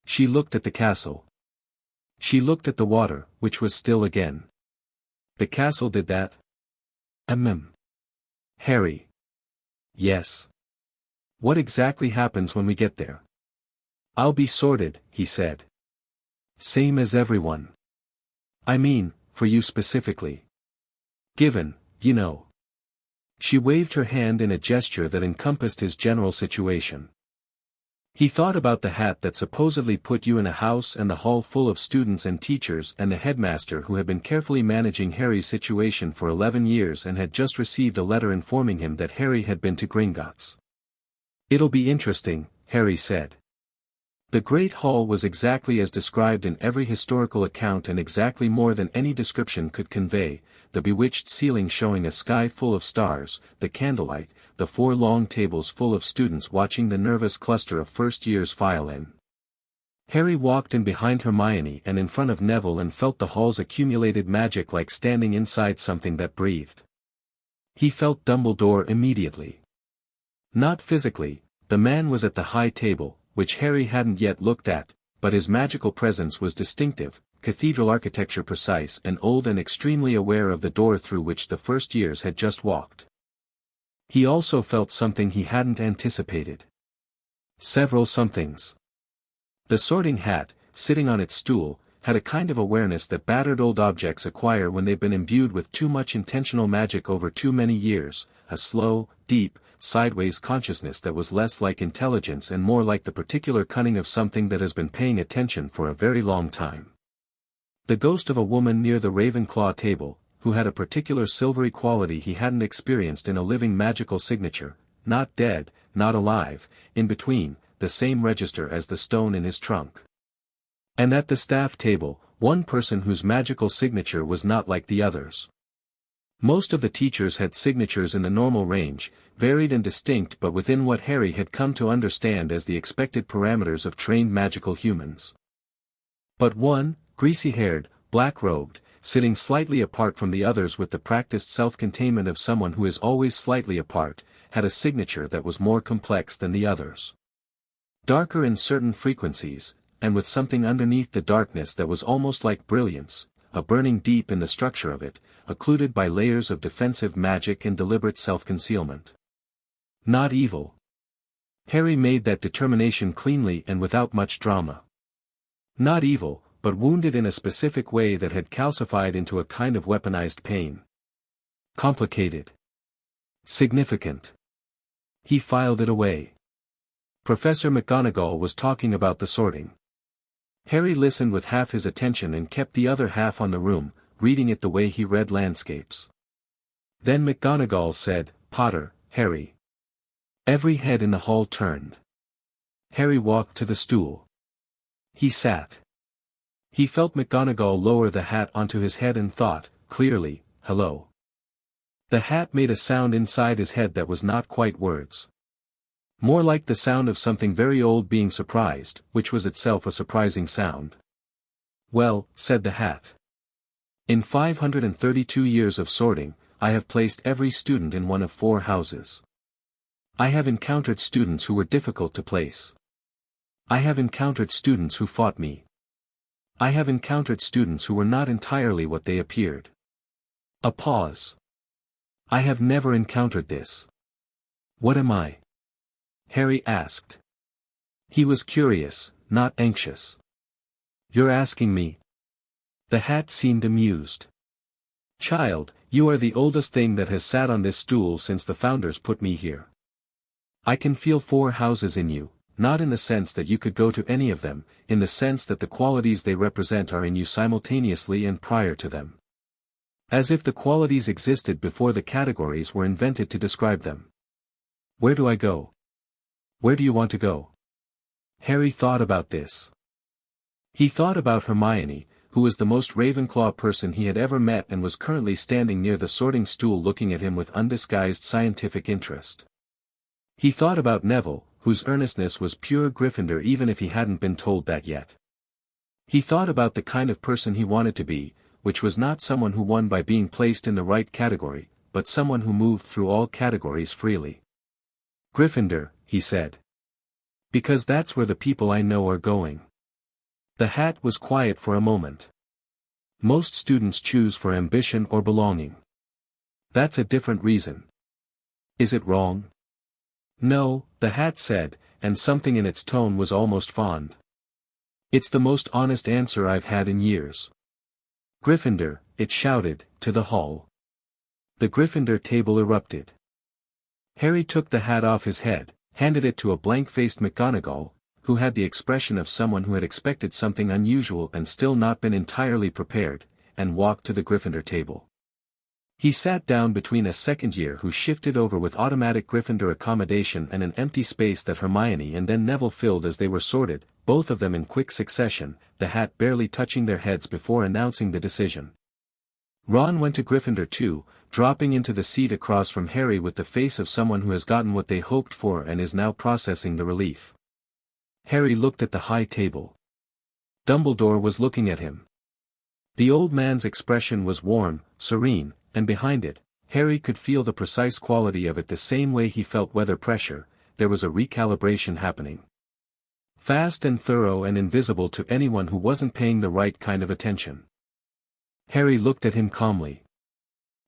She looked at the castle. She looked at the water, which was still again. The castle did that? Harry. Yes. What exactly happens when we get there? I'll be sorted, he said. Same as everyone. I mean, for you specifically. Given, you know. She waved her hand in a gesture that encompassed his general situation. He thought about the hat that supposedly put you in a house and the hall full of students and teachers and the headmaster who had been carefully managing Harry's situation for 11 years and had just received a letter informing him that Harry had been to Gringotts. It'll be interesting, Harry said. The Great Hall was exactly as described in every historical account and exactly more than any description could convey, the bewitched ceiling showing a sky full of stars, the candlelight, the 4 long tables full of students watching the nervous cluster of first years file in. Harry walked in behind Hermione and in front of Neville and felt the hall's accumulated magic like standing inside something that breathed. He felt Dumbledore immediately. Not physically, the man was at the high table, which Harry hadn't yet looked at, but his magical presence was distinctive, cathedral architecture precise and old and extremely aware of the door through which the first years had just walked. He also felt something he hadn't anticipated. Several somethings. The sorting hat, sitting on its stool, had a kind of awareness that battered old objects acquire when they've been imbued with too much intentional magic over too many years, a slow, deep, sideways consciousness that was less like intelligence and more like the particular cunning of something that has been paying attention for a very long time. The ghost of a woman near the Ravenclaw table, who had a particular silvery quality he hadn't experienced in a living magical signature, not dead, not alive, in between, the same register as the stone in his trunk. And at the staff table, one person whose magical signature was not like the others. Most of the teachers had signatures in the normal range, varied and distinct but within what Harry had come to understand as the expected parameters of trained magical humans. But one, greasy-haired, black-robed, sitting slightly apart from the others with the practiced self-containment of someone who is always slightly apart, had a signature that was more complex than the others. Darker in certain frequencies, and with something underneath the darkness that was almost like brilliance, a burning deep in the structure of it, occluded by layers of defensive magic and deliberate self-concealment. Not evil. Harry made that determination cleanly and without much drama. Not evil, but wounded in a specific way that had calcified into a kind of weaponized pain. Complicated. Significant. He filed it away. Professor McGonagall was talking about the sorting. Harry listened with half his attention and kept the other half on the room, reading it the way he read landscapes. Then McGonagall said, "Potter, Harry." Every head in the hall turned. Harry walked to the stool. He sat. He felt McGonagall lower the hat onto his head and thought, clearly, "Hello." The hat made a sound inside his head that was not quite words. More like the sound of something very old being surprised, which was itself a surprising sound. "Well," said the hat. "In 532 years of sorting, I have placed every student in one of 4 houses. I have encountered students who were difficult to place. I have encountered students who fought me. I have encountered students who were not entirely what they appeared." A pause. "I have never encountered this. What am I?" Harry asked. He was curious, not anxious. "You're asking me?" The hat seemed amused. "Child, you are the oldest thing that has sat on this stool since the founders put me here. I can feel 4 houses in you, not in the sense that you could go to any of them, in the sense that the qualities they represent are in you simultaneously and prior to them. As if the qualities existed before the categories were invented to describe them. Where do I go? Where do you want to go?" Harry thought about this. He thought about Hermione, who was the most Ravenclaw person he had ever met and was currently standing near the sorting stool looking at him with undisguised scientific interest. He thought about Neville, whose earnestness was pure Gryffindor even if he hadn't been told that yet. He thought about the kind of person he wanted to be, which was not someone who won by being placed in the right category, but someone who moved through all categories freely. "Gryffindor," he said. "Because that's where the people I know are going." The hat was quiet for a moment. "Most students choose for ambition or belonging. That's a different reason. Is it wrong?" "No," the hat said, and something in its tone was almost fond. "It's the most honest answer I've had in years." "Gryffindor," it shouted, to the hall. The Gryffindor table erupted. Harry took the hat off his head, handed it to a blank-faced McGonagall, who had the expression of someone who had expected something unusual and still not been entirely prepared, and walked to the Gryffindor table. He sat down between a second year who shifted over with automatic Gryffindor accommodation and an empty space that Hermione and then Neville filled as they were sorted, both of them in quick succession, the hat barely touching their heads before announcing the decision. Ron went to Gryffindor too, dropping into the seat across from Harry with the face of someone who has gotten what they hoped for and is now processing the relief. Harry looked at the high table. Dumbledore was looking at him. The old man's expression was warm, serene, and behind it, Harry could feel the precise quality of it the same way he felt weather pressure. There was a recalibration happening. Fast and thorough and invisible to anyone who wasn't paying the right kind of attention. Harry looked at him calmly.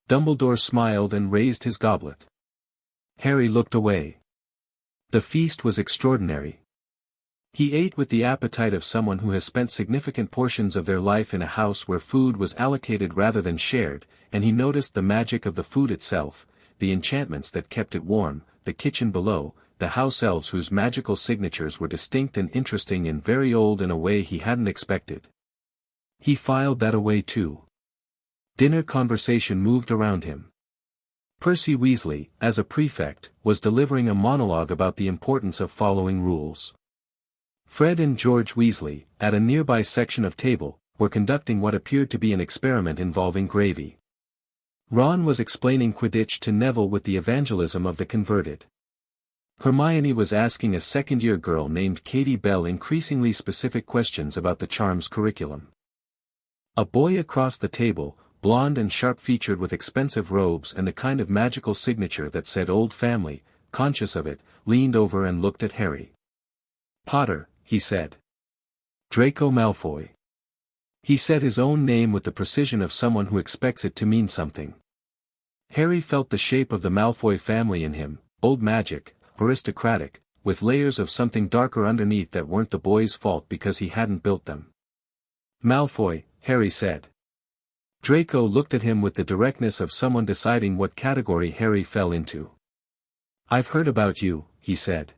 Dumbledore smiled and raised his goblet. Harry looked away. The feast was extraordinary. He ate with the appetite of someone who has spent significant portions of their life in a house where food was allocated rather than shared, and he noticed the magic of the food itself, the enchantments that kept it warm, the kitchen below, the house elves whose magical signatures were distinct and interesting and very old in a way he hadn't expected. He filed that away too. Dinner conversation moved around him. Percy Weasley, as a prefect, was delivering a monologue about the importance of following rules. Fred and George Weasley, at a nearby section of table, were conducting what appeared to be an experiment involving gravy. Ron was explaining Quidditch to Neville with the evangelism of the converted. Hermione was asking a second-year girl named Katie Bell increasingly specific questions about the charms curriculum. A boy across the table, blonde and sharp-featured with expensive robes and the kind of magical signature that said Old Family, conscious of it, leaned over and looked at Harry. "Potter," he said. "Draco Malfoy." He said his own name with the precision of someone who expects it to mean something. Harry felt the shape of the Malfoy family in him, old magic, aristocratic, with layers of something darker underneath that weren't the boy's fault because he hadn't built them. Malfoy, Harry said. Draco looked at him with the directness of someone deciding what category Harry fell into. I've heard about you, he said.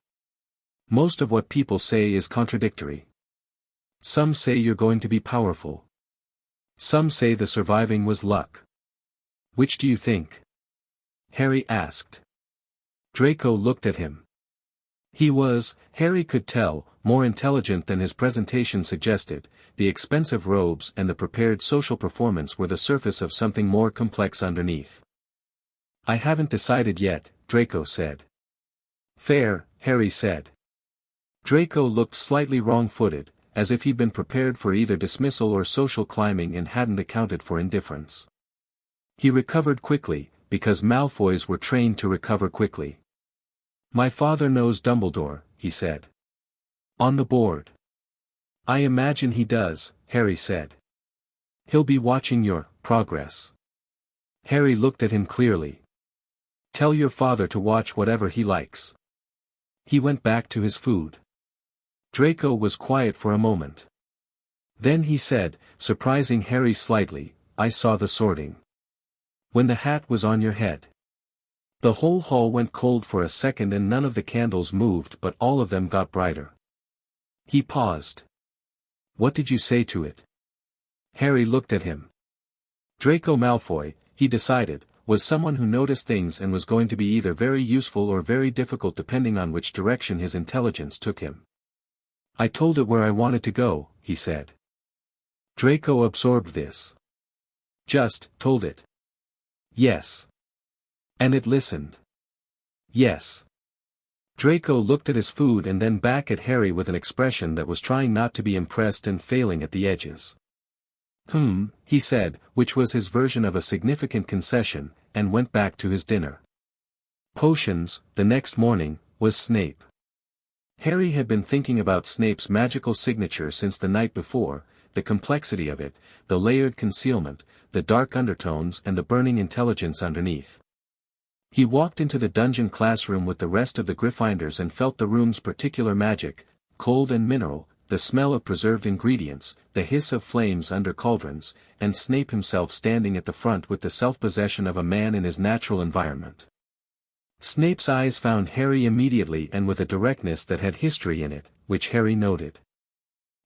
Most of what people say is contradictory. Some say you're going to be powerful. Some say the surviving was luck. Which do you think? Harry asked. Draco looked at him. He was, Harry could tell, more intelligent than his presentation suggested. The expensive robes and the prepared social performance were the surface of something more complex underneath. I haven't decided yet, Draco said. Fair, Harry said. Draco looked slightly wrong-footed, as if he'd been prepared for either dismissal or social climbing and hadn't accounted for indifference. He recovered quickly, because Malfoys were trained to recover quickly. My father knows Dumbledore, he said. On the board. I imagine he does, Harry said. He'll be watching your progress. Harry looked at him clearly. Tell your father to watch whatever he likes. He went back to his food. Draco was quiet for a moment. Then he said, surprising Harry slightly, I saw the sorting. When the hat was on your head. The whole hall went cold for a second and none of the candles moved but all of them got brighter. He paused. What did you say to it? Harry looked at him. Draco Malfoy, he decided, was someone who noticed things and was going to be either very useful or very difficult depending on which direction his intelligence took him. I told it where I wanted to go, he said. Draco absorbed this. Just told it. Yes. And it listened. Yes. Draco looked at his food and then back at Harry with an expression that was trying not to be impressed and failing at the edges. He said, which was his version of a significant concession, and went back to his dinner. Potions, the next morning, was Snape. Harry had been thinking about Snape's magical signature since the night before, the complexity of it, the layered concealment, the dark undertones and the burning intelligence underneath. He walked into the dungeon classroom with the rest of the Gryffindors and felt the room's particular magic, cold and mineral, the smell of preserved ingredients, the hiss of flames under cauldrons, and Snape himself standing at the front with the self-possession of a man in his natural environment. Snape's eyes found Harry immediately and with a directness that had history in it, which Harry noted.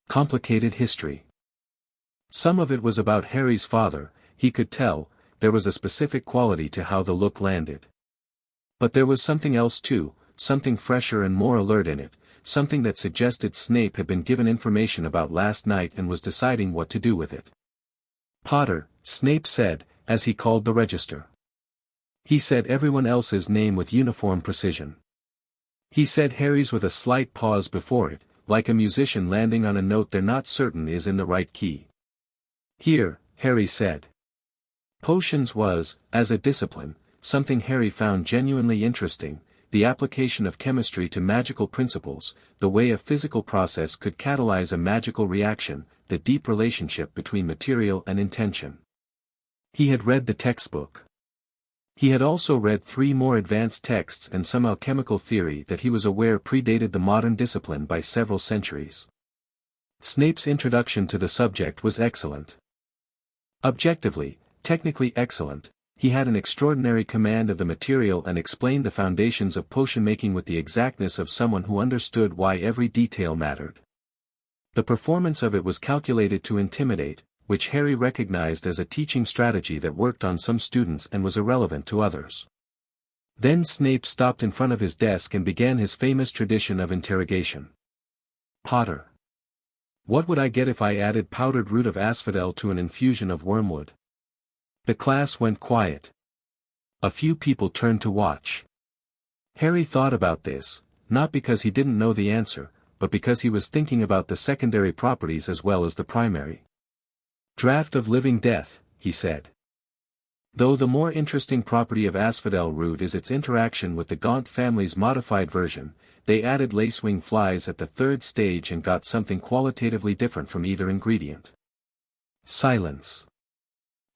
Complicated history. Some of it was about Harry's father, he could tell, there was a specific quality to how the look landed. But there was something else too, something fresher and more alert in it, something that suggested Snape had been given information about last night and was deciding what to do with it. Potter, Snape said, as he called the register. He said everyone else's name with uniform precision. He said Harry's with a slight pause before it, like a musician landing on a note they're not certain is in the right key. Here, Harry said. Potions was, as a discipline, something Harry found genuinely interesting, the application of chemistry to magical principles, the way a physical process could catalyze a magical reaction, the deep relationship between material and intention. He had read the textbook. He had also read 3 more advanced texts and some alchemical theory that he was aware predated the modern discipline by several centuries. Snape's introduction to the subject was excellent. Objectively, technically excellent, he had an extraordinary command of the material and explained the foundations of potion-making with the exactness of someone who understood why every detail mattered. The performance of it was calculated to intimidate, which Harry recognized as a teaching strategy that worked on some students and was irrelevant to others. Then Snape stopped in front of his desk and began his famous tradition of interrogation. Potter. What would I get if I added powdered root of asphodel to an infusion of wormwood? The class went quiet. A few people turned to watch. Harry thought about this, not because he didn't know the answer, but because he was thinking about the secondary properties as well as the primary. Draught of living death, he said. Though the more interesting property of asphodel root is its interaction with the Gaunt family's modified version, they added lacewing flies at the 3rd stage and got something qualitatively different from either ingredient. Silence.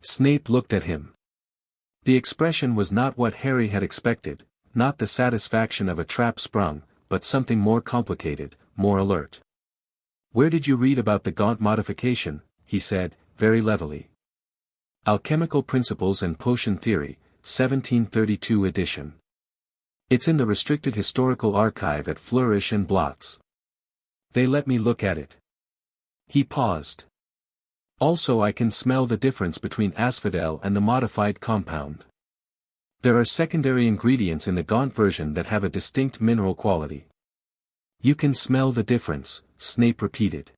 Snape looked at him. The expression was not what Harry had expected, not the satisfaction of a trap sprung, but something more complicated, more alert. Where did you read about the Gaunt modification? he said, very levelly. Alchemical Principles and Potion Theory, 1732 edition. It's in the restricted historical archive at Flourish and Blots. They let me look at it. He paused. Also, I can smell the difference between asphodel and the modified compound. There are secondary ingredients in the Gaunt version that have a distinct mineral quality. You can smell the difference, Snape repeated.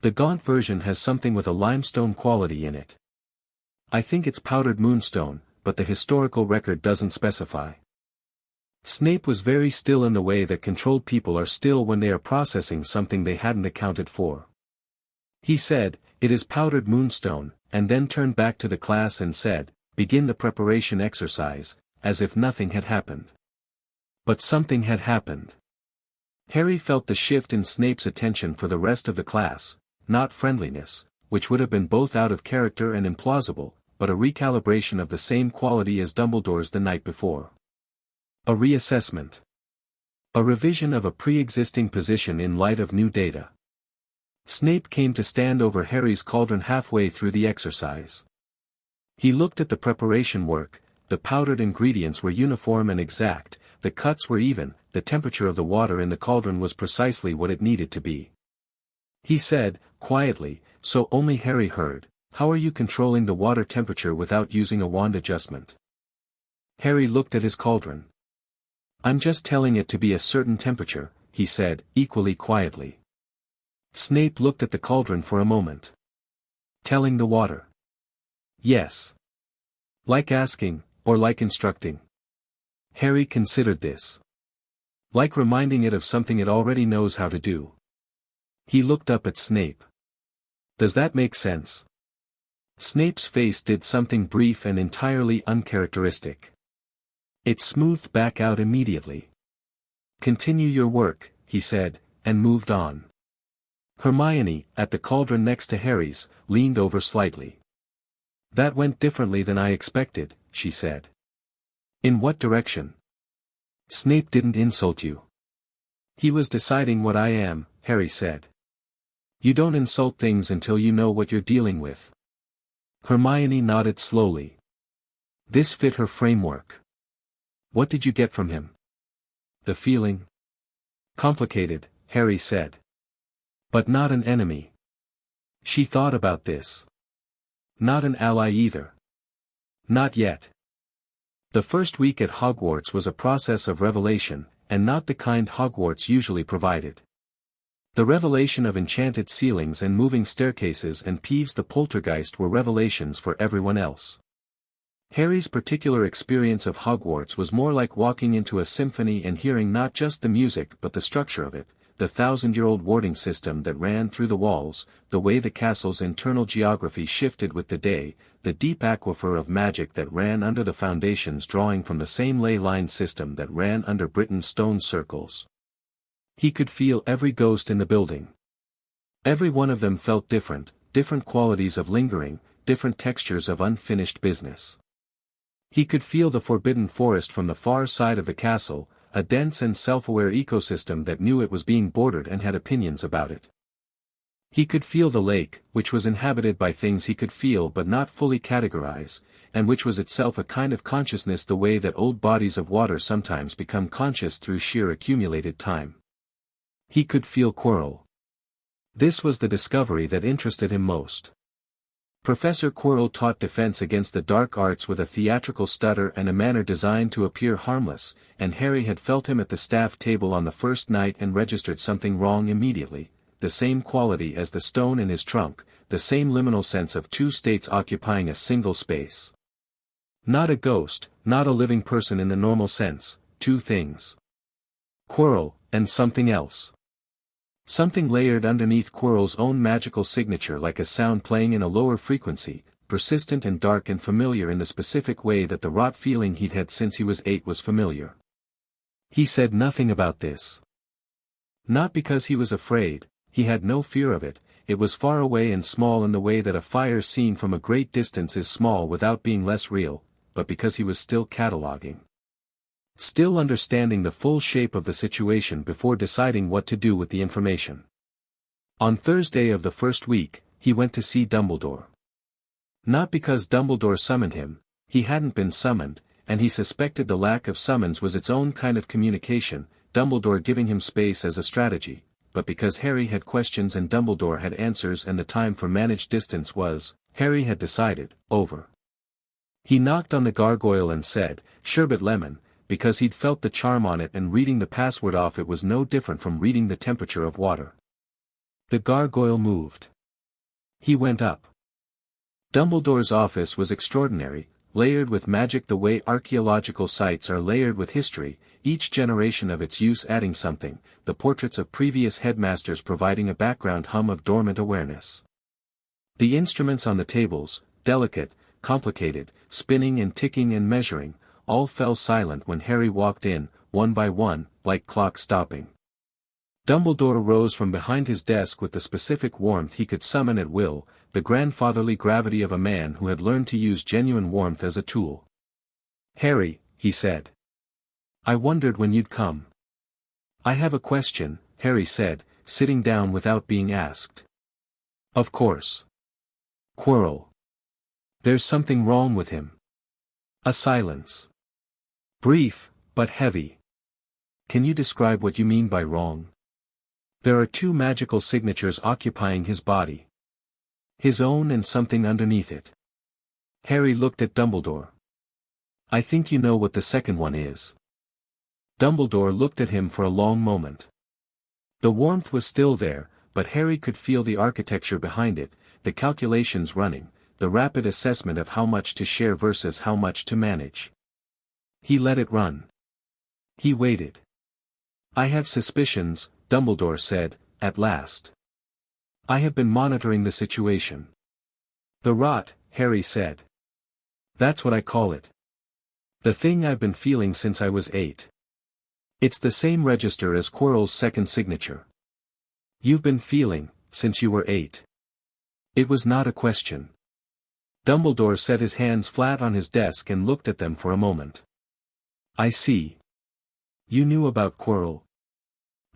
The Gaunt version has something with a limestone quality in it. I think it's powdered moonstone, but the historical record doesn't specify. Snape was very still in the way that controlled people are still when they are processing something they hadn't accounted for. He said, "It is powdered moonstone," and then turned back to the class and said, "Begin the preparation exercise," as if nothing had happened. But something had happened. Harry felt the shift in Snape's attention for the rest of the class, not friendliness, which would have been both out of character and implausible, but a recalibration of the same quality as Dumbledore's the night before. A reassessment. A revision of a pre-existing position in light of new data. Snape came to stand over Harry's cauldron halfway through the exercise. He looked at the preparation work. The powdered ingredients were uniform and exact, the cuts were even, the temperature of the water in the cauldron was precisely what it needed to be. He said, quietly, so only Harry heard, "How are you controlling the water temperature without using a wand adjustment?" Harry looked at his cauldron. "I'm just telling it to be a certain temperature," he said, equally quietly. Snape looked at the cauldron for a moment. "Telling the water?" "Yes." "Like asking, or like instructing?" Harry considered this. "Like reminding it of something it already knows how to do." He looked up at Snape. "Does that make sense?" Snape's face did something brief and entirely uncharacteristic. It smoothed back out immediately. "Continue your work," he said, and moved on. Hermione, at the cauldron next to Harry's, leaned over slightly. "That went differently than I expected," she said. "In what direction?" "Snape didn't insult you." "He was deciding what I am," Harry said. "You don't insult things until you know what you're dealing with." Hermione nodded slowly. This fit her framework. "What did you get from him?" "The feeling." "Complicated," Harry said. "But not an enemy." She thought about this. "Not an ally either." "Not yet." The first week at Hogwarts was a process of revelation, and not the kind Hogwarts usually provided. The revelation of enchanted ceilings and moving staircases and Peeves the Poltergeist were revelations for everyone else. Harry's particular experience of Hogwarts was more like walking into a symphony and hearing not just the music but the structure of it, the thousand-year-old warding system that ran through the walls, the way the castle's internal geography shifted with the day, the deep aquifer of magic that ran under the foundations drawing from the same ley line system that ran under Britain's stone circles. He could feel every ghost in the building. Every one of them felt different, different qualities of lingering, different textures of unfinished business. He could feel the forbidden forest from the far side of the castle, a dense and self-aware ecosystem that knew it was being bordered and had opinions about it. He could feel the lake, which was inhabited by things he could feel but not fully categorize, and which was itself a kind of consciousness the way that old bodies of water sometimes become conscious through sheer accumulated time. He could feel Quirrell. This was the discovery that interested him most. Professor Quirrell taught defense against the dark arts with a theatrical stutter and a manner designed to appear harmless, and Harry had felt him at the staff table on the first night and registered something wrong immediately, the same quality as the stone in his trunk, the same liminal sense of two states occupying a single space. Not a ghost, not a living person in the normal sense, two things. Quirrell, and something else. Something layered underneath Quirrell's own magical signature like a sound playing in a lower frequency, persistent and dark and familiar in the specific way that the rot feeling he'd had since he was 8 was familiar. He said nothing about this. Not because he was afraid, he had no fear of it, it was far away and small in the way that a fire seen from a great distance is small without being less real, but because he was still cataloging. Still understanding the full shape of the situation before deciding what to do with the information. On Thursday of the first week, he went to see Dumbledore. Not because Dumbledore summoned him, he hadn't been summoned, and he suspected the lack of summons was its own kind of communication, Dumbledore giving him space as a strategy, but because Harry had questions and Dumbledore had answers and the time for managed distance was, Harry had decided, over. He knocked on the gargoyle and said, "Sherbet lemon," because he'd felt the charm on it and reading the password off it was no different from reading the temperature of water. The gargoyle moved. He went up. Dumbledore's office was extraordinary, layered with magic the way archaeological sites are layered with history, each generation of its use adding something, the portraits of previous headmasters providing a background hum of dormant awareness. The instruments on the tables, delicate, complicated, spinning and ticking and measuring, all fell silent when Harry walked in, one by one, like clocks stopping. Dumbledore rose from behind his desk with the specific warmth he could summon at will, the grandfatherly gravity of a man who had learned to use genuine warmth as a tool. "Harry," he said. "I wondered when you'd come." "I have a question," Harry said, sitting down without being asked. "Of course." "Quirrell. There's something wrong with him." A silence. Brief, but heavy. "Can you describe what you mean by wrong?" "There are two magical signatures occupying his body. His own and something underneath it." Harry looked at Dumbledore. "I think you know what the second one is." Dumbledore looked at him for a long moment. The warmth was still there, but Harry could feel the architecture behind it, the calculations running, the rapid assessment of how much to share versus how much to manage. He let it run. He waited. "I have suspicions," Dumbledore said, at last. "I have been monitoring the situation." "The rot," Harry said. "That's what I call it. The thing I've been feeling since I was 8. It's the same register as Quirrell's second signature." "You've been feeling, since you were 8. It was not a question." Dumbledore set his hands flat on his desk and looked at them for a moment. "I see. You knew about Quirrell."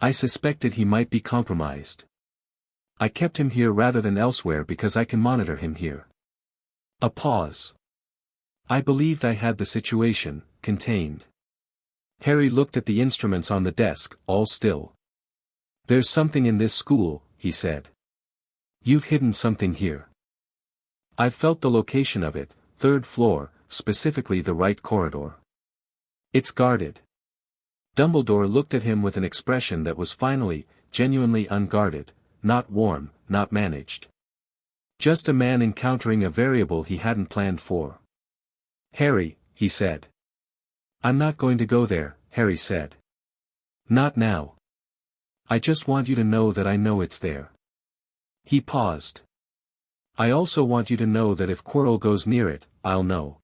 "I suspected he might be compromised. I kept him here rather than elsewhere because I can monitor him here." A pause. "I believed I had the situation contained." Harry looked at the instruments on the desk, all still. "There's something in this school," he said. "You've hidden something here. I've felt the location of it, 3rd floor, specifically the right corridor. It's guarded." Dumbledore looked at him with an expression that was finally, genuinely unguarded, not warm, not managed. Just a man encountering a variable he hadn't planned for. "Harry," he said. "I'm not going to go there," Harry said. "Not now. I just want you to know that I know it's there." He paused. "I also want you to know that if Quirrell goes near it, I'll know."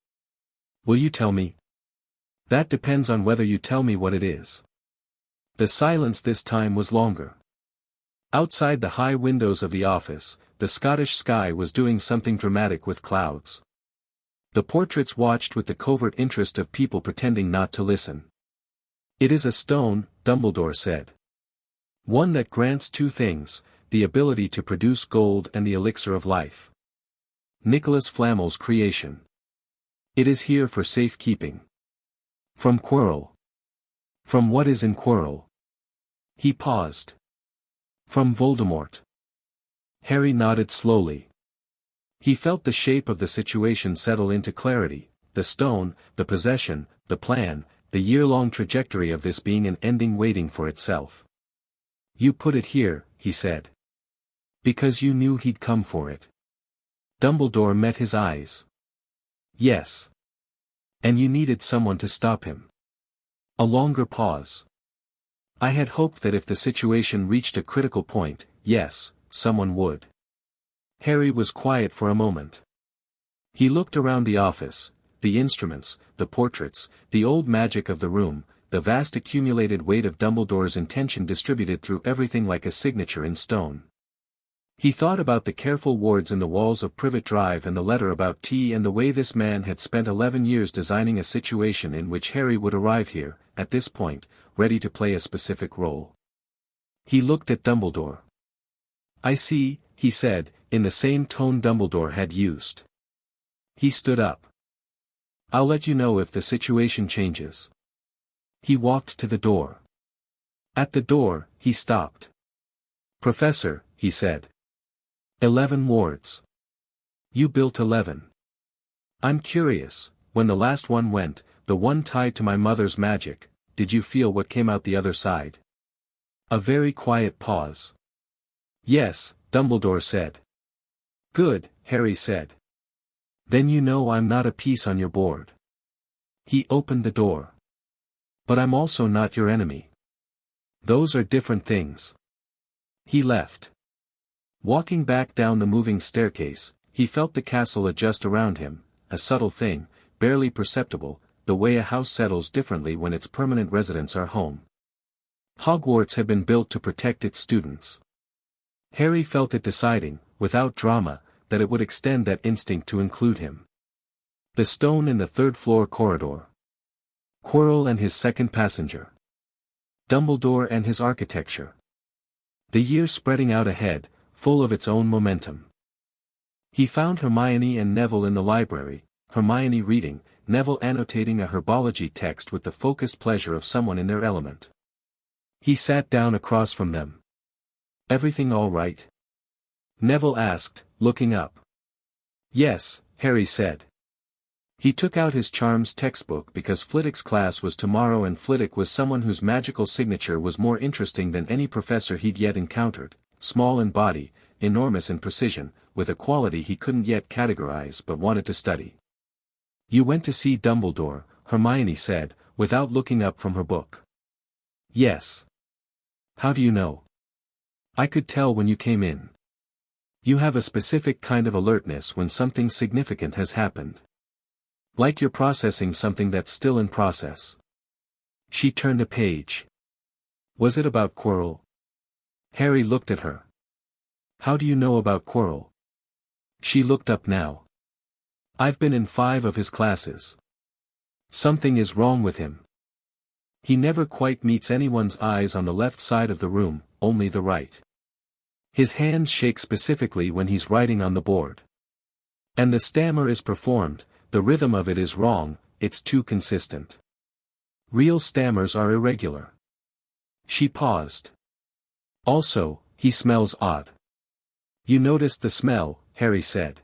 "Will you tell me?" "That depends on whether you tell me what it is." The silence this time was longer. Outside the high windows of the office, the Scottish sky was doing something dramatic with clouds. The portraits watched with the covert interest of people pretending not to listen. "It is a stone," Dumbledore said. "One that grants two things, the ability to produce gold and the elixir of life. Nicholas Flamel's creation. It is here for safekeeping." "From Quirrell." "From what is in Quirrell?" He paused. "From Voldemort." Harry nodded slowly. He felt the shape of the situation settle into clarity, the stone, the possession, the plan, the year-long trajectory of this being an ending waiting for itself. "You put it here," he said. "Because you knew he'd come for it." Dumbledore met his eyes. "Yes. And you needed someone to stop him." A longer pause. "I had hoped that if the situation reached a critical point, yes, someone would." Harry was quiet for a moment. He looked around the office, the instruments, the portraits, the old magic of the room, the vast accumulated weight of Dumbledore's intention distributed through everything like a signature in stone. He thought about the careful wards in the walls of Privet Drive and the letter about tea and the way this man had spent 11 years designing a situation in which Harry would arrive here, at this point, ready to play a specific role. He looked at Dumbledore. "I see," he said, in the same tone Dumbledore had used. He stood up. "I'll let you know if the situation changes." He walked to the door. At the door, he stopped. "Professor," he said. 11 wards. You built 11. I'm curious, when the last one went, the one tied to my mother's magic, did you feel what came out the other side?" A very quiet pause. "Yes," Dumbledore said. "Good," Harry said. "Then you know I'm not a piece on your board." He opened the door. "But I'm also not your enemy. Those are different things." He left. Walking back down the moving staircase, he felt the castle adjust around him, a subtle thing, barely perceptible, the way a house settles differently when its permanent residents are home. Hogwarts had been built to protect its students. Harry felt it deciding, without drama, that it would extend that instinct to include him. The stone in the third-floor corridor. Quirrell and his second passenger. Dumbledore and his architecture. The year spreading out ahead, full of its own momentum. He found Hermione and Neville in the library, Hermione reading, Neville annotating a herbology text with the focused pleasure of someone in their element. He sat down across from them. "Everything all right?" Neville asked, looking up. "Yes," Harry said. He took out his charms textbook because Flitwick's class was tomorrow and Flitwick was someone whose magical signature was more interesting than any professor he'd yet encountered, small in body, enormous in precision, with a quality he couldn't yet categorize but wanted to study. "You went to see Dumbledore," Hermione said, without looking up from her book. "Yes." "How do you know?" "I could tell when you came in. You have a specific kind of alertness when something significant has happened. Like you're processing something that's still in process." She turned a page. "Was it about Quirrell?" Harry looked at her. "How do you know about Quirrell?" She looked up now. "I've been in 5 of his classes. Something is wrong with him. He never quite meets anyone's eyes on the left side of the room, only the right. His hands shake specifically when he's writing on the board. And the stammer is performed, the rhythm of it is wrong, it's too consistent. Real stammers are irregular." She paused. "Also, he smells odd." "You noticed the smell," Harry said.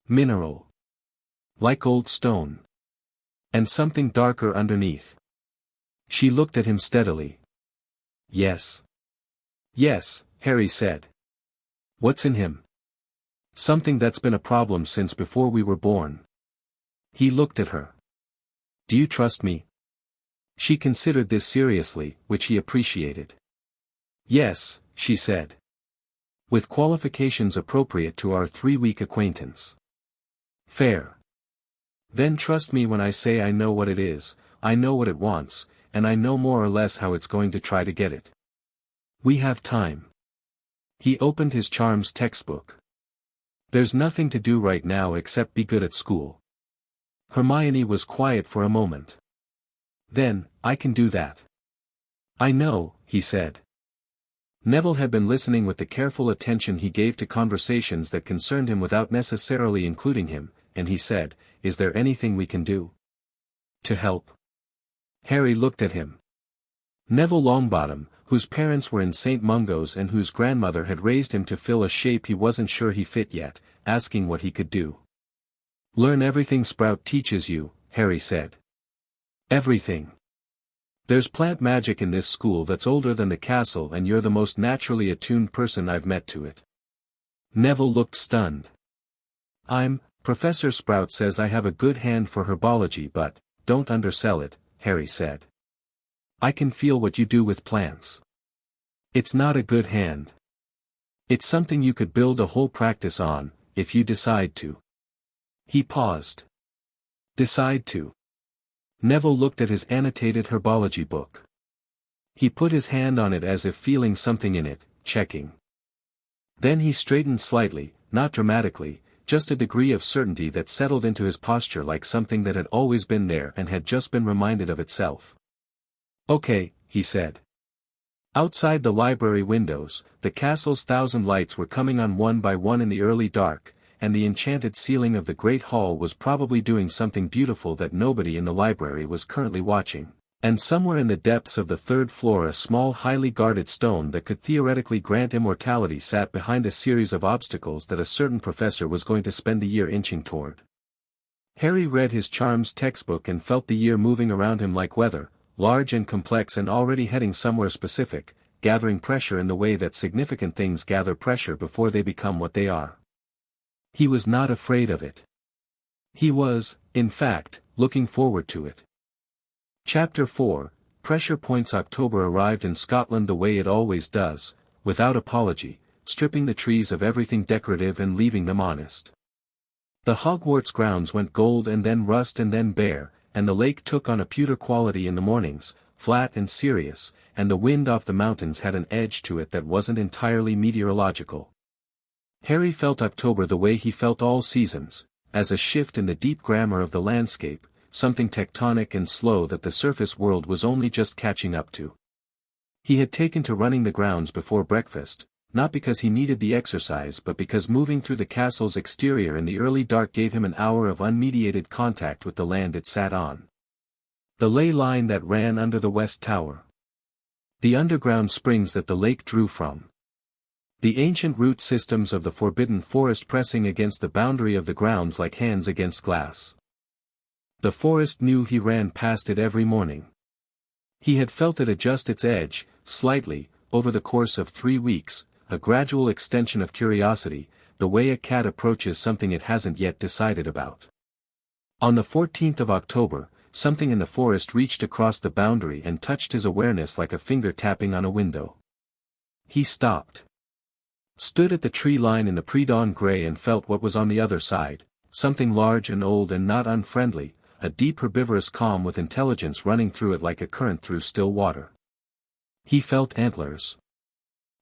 "Mineral. Like old stone. And something darker underneath." She looked at him steadily. "Yes." "Yes," Harry said. "What's in him?" "Something that's been a problem since before we were born." He looked at her. "Do you trust me?" She considered this seriously, which he appreciated. "Yes," she said. "With qualifications appropriate to our 3-week acquaintance." "Fair. Then trust me when I say I know what it is, I know what it wants, and I know more or less how it's going to try to get it. We have time." He opened his charms textbook. "There's nothing to do right now except be good at school." Hermione was quiet for a moment. "Then, I can do that." "I know," he said. Neville had been listening with the careful attention he gave to conversations that concerned him without necessarily including him, and he said, "Is there anything we can do to help?" Harry looked at him. Neville Longbottom, whose parents were in St. Mungo's and whose grandmother had raised him to fill a shape he wasn't sure he fit yet, asking what he could do. "Learn everything Sprout teaches you," Harry said. "Everything. There's plant magic in this school that's older than the castle and you're the most naturally attuned person I've met to it." Neville looked stunned. Professor Sprout says I have a good hand for herbology but, don't undersell it," Harry said. "I can feel what you do with plants. It's not a good hand. It's something you could build a whole practice on, if you decide to." He paused. "Decide to?" Neville looked at his annotated herbology book. He put his hand on it as if feeling something in it, checking. Then he straightened slightly, not dramatically, just a degree of certainty that settled into his posture like something that had always been there and had just been reminded of itself. "Okay," he said. Outside the library windows, the castle's 1,000 lights were coming on one by one in the early dark, and the enchanted ceiling of the great hall was probably doing something beautiful that nobody in the library was currently watching. And somewhere in the depths of the third floor a small highly guarded stone that could theoretically grant immortality sat behind a series of obstacles that a certain professor was going to spend the year inching toward. Harry read his charms textbook and felt the year moving around him like weather, large and complex and already heading somewhere specific, gathering pressure in the way that significant things gather pressure before they become what they are. He was not afraid of it. He was, in fact, looking forward to it. Chapter 4, Pressure Points. October arrived in Scotland the way it always does, without apology, stripping the trees of everything decorative and leaving them honest. The Hogwarts grounds went gold and then rust and then bare, and the lake took on a pewter quality in the mornings, flat and serious, and the wind off the mountains had an edge to it that wasn't entirely meteorological. Harry felt October the way he felt all seasons, as a shift in the deep grammar of the landscape, something tectonic and slow that the surface world was only just catching up to. He had taken to running the grounds before breakfast, not because he needed the exercise but because moving through the castle's exterior in the early dark gave him an hour of unmediated contact with the land it sat on. The ley line that ran under the West Tower. The underground springs that the lake drew from. The ancient root systems of the forbidden forest pressing against the boundary of the grounds like hands against glass. The forest knew he ran past it every morning. He had felt it adjust its edge, slightly, over the course of 3 weeks, a gradual extension of curiosity, the way a cat approaches something it hasn't yet decided about. On the 14th of October, something in the forest reached across the boundary and touched his awareness like a finger tapping on a window. He stopped. Stood at the tree line in the pre-dawn gray and felt what was on the other side, something large and old and not unfriendly, a deep herbivorous calm with intelligence running through it like a current through still water. He felt antlers.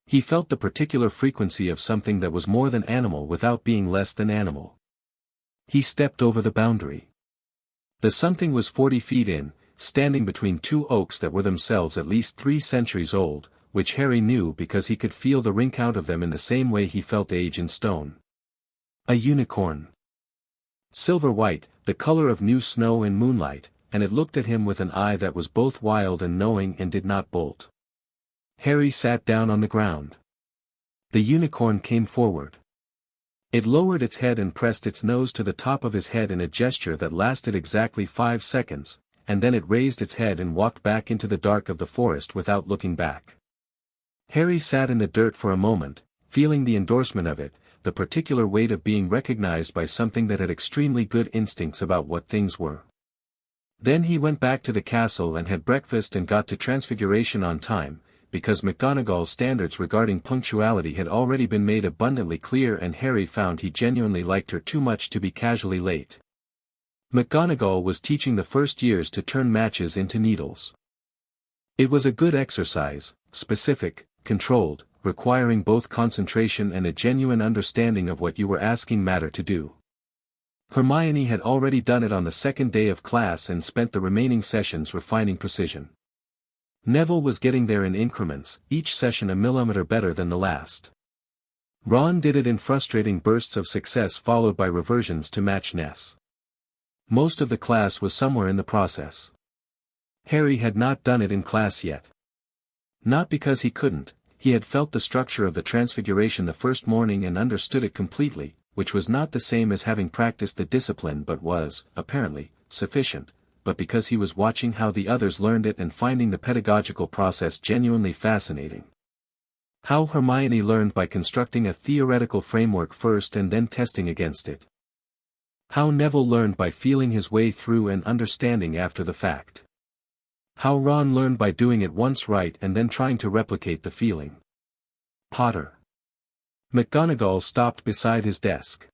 He felt the particular frequency of something that was more than animal without being less than animal. He stepped over the boundary. The something was 40 feet in, standing between 2 oaks that were themselves at least 3 centuries old, which Harry knew because he could feel the wrinkle of them in the same way he felt age in stone. A unicorn. Silver-white, the color of new snow in moonlight, and it looked at him with an eye that was both wild and knowing and did not bolt. Harry sat down on the ground. The unicorn came forward. It lowered its head and pressed its nose to the top of his head in a gesture that lasted exactly 5 seconds, and then it raised its head and walked back into the dark of the forest without looking back. Harry sat in the dirt for a moment, feeling the endorsement of it, the particular weight of being recognized by something that had extremely good instincts about what things were. Then he went back to the castle and had breakfast and got to Transfiguration on time, because McGonagall's standards regarding punctuality had already been made abundantly clear and Harry found he genuinely liked her too much to be casually late. McGonagall was teaching the first years to turn matches into needles. It was a good exercise, specific, controlled, requiring both concentration and a genuine understanding of what you were asking matter to do. Hermione had already done it on the second day of class and spent the remaining sessions refining precision. Neville was getting there in increments, each session a millimeter better than the last. Ron did it in frustrating bursts of success followed by reversions to match Ness. Most of the class was somewhere in the process. Harry had not done it in class yet. Not because he couldn't. He had felt the structure of the Transfiguration the first morning and understood it completely, which was not the same as having practiced the discipline but was, apparently, sufficient, but because he was watching how the others learned it and finding the pedagogical process genuinely fascinating. How Hermione learned by constructing a theoretical framework first and then testing against it. How Neville learned by feeling his way through and understanding after the fact. How Ron learned by doing it once right and then trying to replicate the feeling. Potter. McGonagall stopped beside his desk.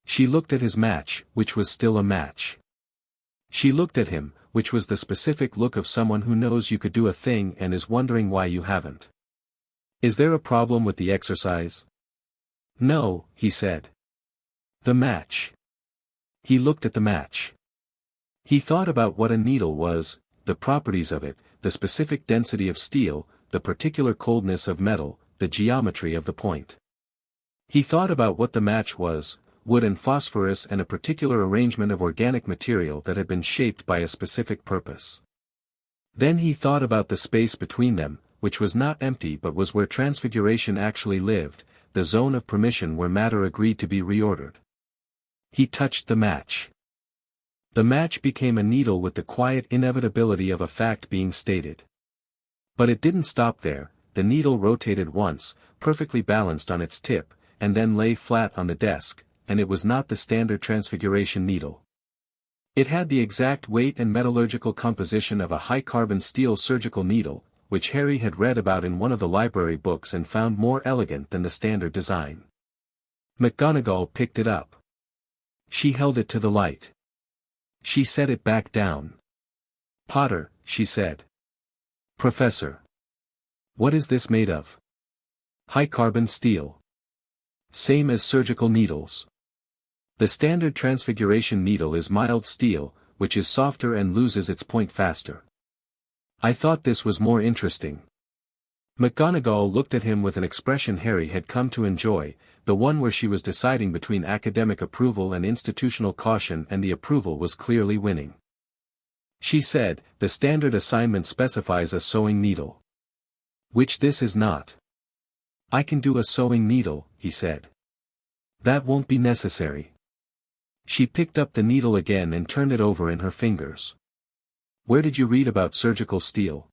She looked at his match, which was still a match. She looked at him, which was the specific look of someone who knows you could do a thing and is wondering why you haven't. Is there a problem with the exercise? No, he said. The match. He looked at the match. He thought about what a needle was, the properties of it, the specific density of steel, the particular coldness of metal, the geometry of the point. He thought about what the match was, wood and phosphorus and a particular arrangement of organic material that had been shaped by a specific purpose. Then he thought about the space between them, which was not empty but was where transfiguration actually lived, the zone of permission where matter agreed to be reordered. He touched the match. The match became a needle with the quiet inevitability of a fact being stated. But it didn't stop there. The needle rotated once, perfectly balanced on its tip, and then lay flat on the desk, and it was not the standard transfiguration needle. It had the exact weight and metallurgical composition of a high-carbon steel surgical needle, which Harry had read about in one of the library books and found more elegant than the standard design. McGonagall picked it up. She held it to the light. She set it back down. "Potter," she said. "Professor. What is this made of?" "High-carbon steel. Same as surgical needles. The standard transfiguration needle is mild steel, which is softer and loses its point faster. I thought this was more interesting." McGonagall looked at him with an expression Harry had come to enjoy, the one where she was deciding between academic approval and institutional caution, and the approval was clearly winning. She said, "The standard assignment specifies a sewing needle. Which this is not." "I can do a sewing needle," he said. "That won't be necessary." She picked up the needle again and turned it over in her fingers. "Where did you read about surgical steel?"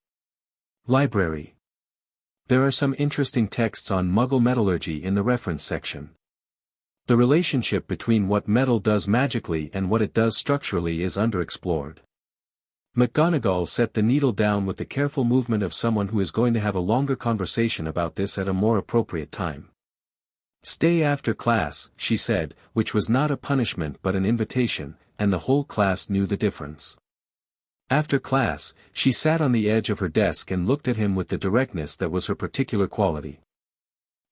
"Library. There are some interesting texts on Muggle metallurgy in the reference section. The relationship between what metal does magically and what it does structurally is underexplored." McGonagall set the needle down with the careful movement of someone who is going to have a longer conversation about this at a more appropriate time. "Stay after class," she said, which was not a punishment but an invitation, and the whole class knew the difference. After class, she sat on the edge of her desk and looked at him with the directness that was her particular quality.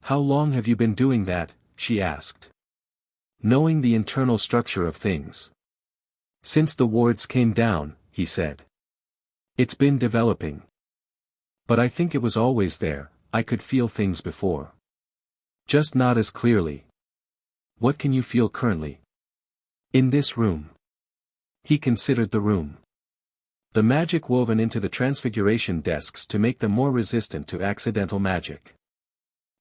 "How long have you been doing that?" she asked. "Knowing the internal structure of things." "Since the wards came down," he said. "It's been developing. But I think it was always there. I could feel things before. Just not as clearly." "What can you feel currently?" "In this room." He considered the room. The magic woven into the transfiguration desks to make them more resistant to accidental magic.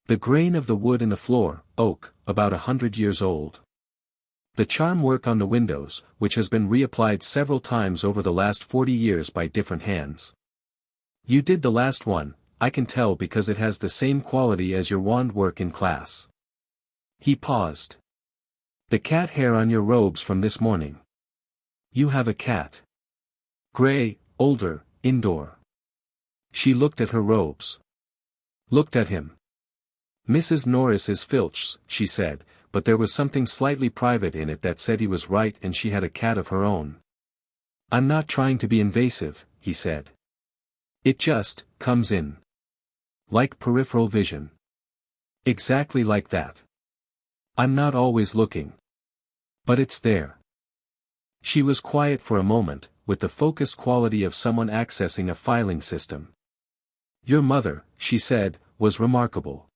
The grain of the wood in the floor, oak, about 100 years old. The charm work on the windows, which has been reapplied several times over the last 40 years by different hands. "You did the last one, I can tell, because it has the same quality as your wand work in class." He paused. "The cat hair on your robes from this morning." "You have a cat." "Gray, older, indoor." She looked at her robes. Looked at him. "Mrs. Norris is Filch's," she said, but there was something slightly private in it that said he was right and she had a cat of her own. "I'm not trying to be invasive," he said. "It just comes in. Like peripheral vision." "Exactly like that. I'm not always looking. But it's there." She was quiet for a moment, with the focused quality of someone accessing a filing system. "Your mother," she said, "was remarkable.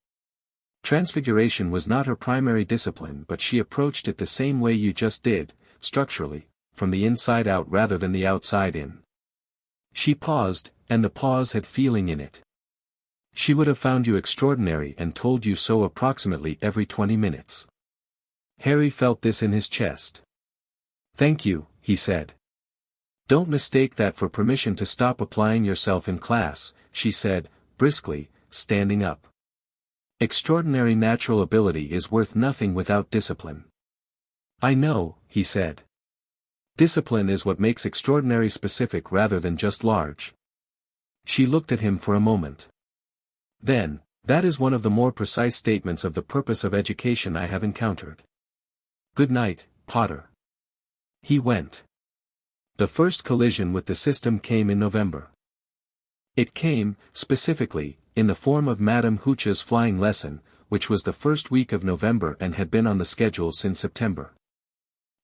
Transfiguration was not her primary discipline, but she approached it the same way you just did, structurally, from the inside out rather than the outside in." She paused, and the pause had feeling in it. "She would have found you extraordinary and told you so approximately every 20 minutes. Harry felt this in his chest. "Thank you," he said. "Don't mistake that for permission to stop applying yourself in class," she said, briskly, standing up. "Extraordinary natural ability is worth nothing without discipline." "I know," he said. "Discipline is what makes extraordinary specific rather than just large." She looked at him for a moment. Then, "That is one of the more precise statements of the purpose of education I have encountered. Good night, Potter." He went. The first collision with the system came in November. It came, specifically, in the form of Madame Hooch's flying lesson, which was the first week of November and had been on the schedule since September.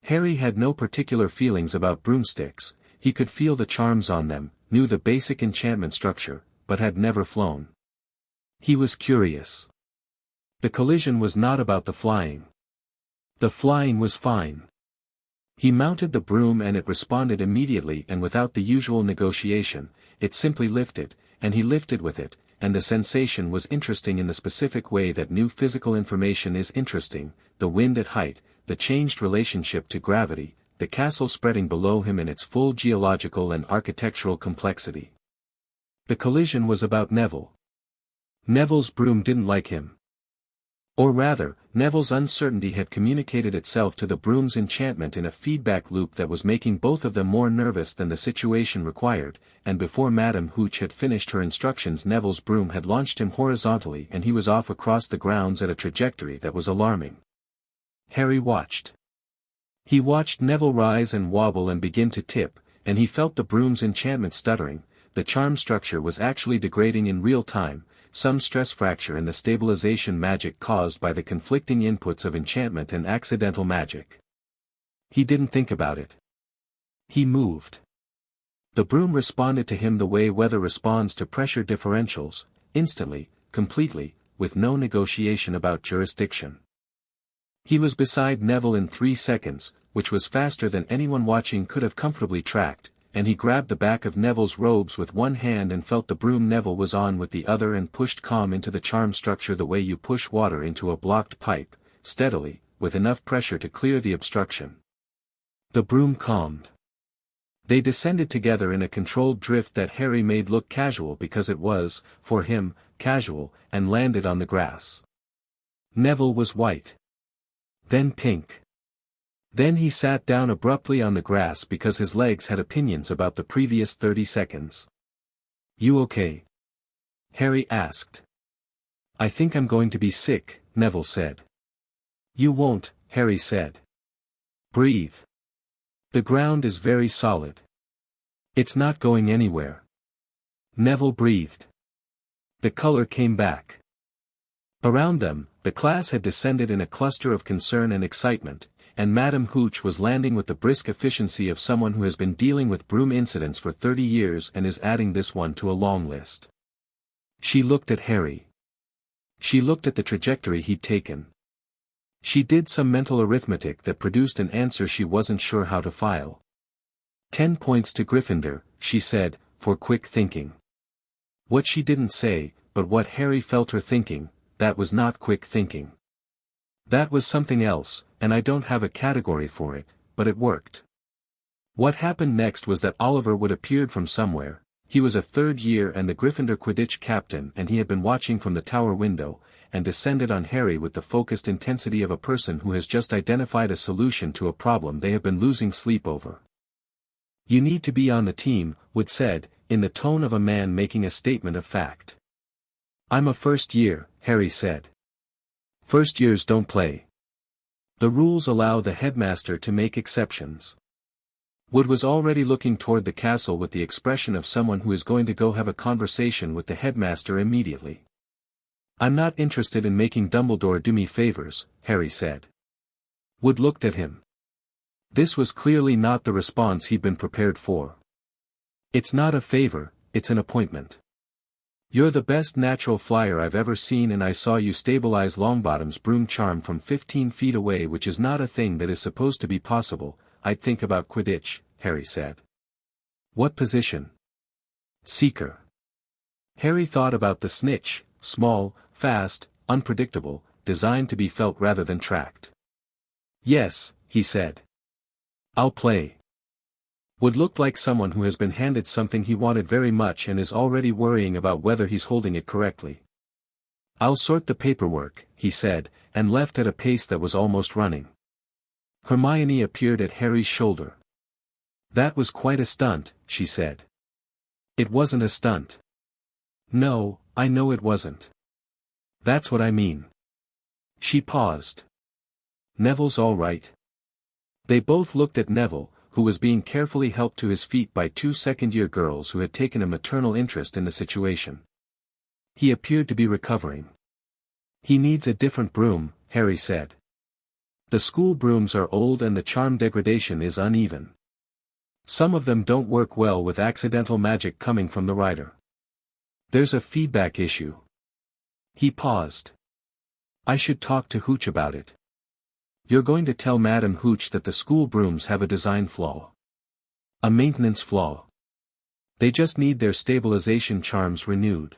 Harry had no particular feelings about broomsticks. He could feel the charms on them, knew the basic enchantment structure, but had never flown. He was curious. The collision was not about the flying. The flying was fine. He mounted the broom and it responded immediately and without the usual negotiation, it simply lifted, and he lifted with it, and the sensation was interesting in the specific way that new physical information is interesting, the wind at height, the changed relationship to gravity, the castle spreading below him in its full geological and architectural complexity. The collision was about Neville. Neville's broom didn't like him. Or rather, Neville's uncertainty had communicated itself to the broom's enchantment in a feedback loop that was making both of them more nervous than the situation required, and before Madame Hooch had finished her instructions Neville's broom had launched him horizontally and he was off across the grounds at a trajectory that was alarming. Harry watched. He watched Neville rise and wobble and begin to tip, and he felt the broom's enchantment stuttering. The charm structure was actually degrading in real time, some stress fracture in the stabilization magic caused by the conflicting inputs of enchantment and accidental magic. He didn't think about it. He moved. The broom responded to him the way weather responds to pressure differentials, instantly, completely, with no negotiation about jurisdiction. He was beside Neville in 3 seconds, which was faster than anyone watching could have comfortably tracked, and he grabbed the back of Neville's robes with one hand and felt the broom Neville was on with the other and pushed calm into the charm structure the way you push water into a blocked pipe, steadily, with enough pressure to clear the obstruction. The broom calmed. They descended together in a controlled drift that Harry made look casual because it was, for him, casual, and landed on the grass. Neville was white. Then pink. Then he sat down abruptly on the grass because his legs had opinions about the previous 30 seconds. "You okay?" Harry asked. "I think I'm going to be sick," Neville said. "You won't," Harry said. "Breathe. The ground is very solid. It's not going anywhere." Neville breathed. The color came back. Around them, the class had descended in a cluster of concern and excitement, and Madame Hooch was landing with the brisk efficiency of someone who has been dealing with broom incidents for 30 years and is adding this one to a long list. She looked at Harry. She looked at the trajectory he'd taken. She did some mental arithmetic that produced an answer she wasn't sure how to file. 10 points to Gryffindor, she said, for quick thinking. What she didn't say, but what Harry felt her thinking, that was not quick thinking. That was something else, and I don't have a category for it, but it worked. What happened next was that Oliver Wood appeared from somewhere. He was a 3rd year and the Gryffindor Quidditch captain and he had been watching from the tower window, and descended on Harry with the focused intensity of a person who has just identified a solution to a problem they have been losing sleep over. "You need to be on the team," Wood said, in the tone of a man making a statement of fact. "I'm a 1st year," Harry said. "First years don't play. The rules allow the headmaster to make exceptions." Wood was already looking toward the castle with the expression of someone who is going to go have a conversation with the headmaster immediately. "I'm not interested in making Dumbledore do me favors," Harry said. Wood looked at him. This was clearly not the response he'd been prepared for. "It's not a favor, it's an appointment. You're the best natural flyer I've ever seen and I saw you stabilize Longbottom's broom charm from 15 feet away, which is not a thing that is supposed to be possible. I'd think about Quidditch," Harry said. "What position?" "Seeker." Harry thought about the snitch, small, fast, unpredictable, designed to be felt rather than tracked. "Yes," he said. "I'll play." Would look like someone who has been handed something he wanted very much and is already worrying about whether he's holding it correctly. "I'll sort the paperwork," he said, and left at a pace that was almost running. Hermione appeared at Harry's shoulder. "That was quite a stunt," she said. "It wasn't a stunt." "No, I know it wasn't. That's what I mean." She paused. "Neville's all right." They both looked at Neville, who was being carefully helped to his feet by 2 second-year girls who had taken a maternal interest in the situation. He appeared to be recovering. "He needs a different broom," Harry said. "The school brooms are old and the charm degradation is uneven. Some of them don't work well with accidental magic coming from the rider. There's a feedback issue." He paused. I should talk to Hooch about it. You're going to tell Madam Hooch that the school brooms have a design flaw. A maintenance flaw. They just need their stabilization charms renewed.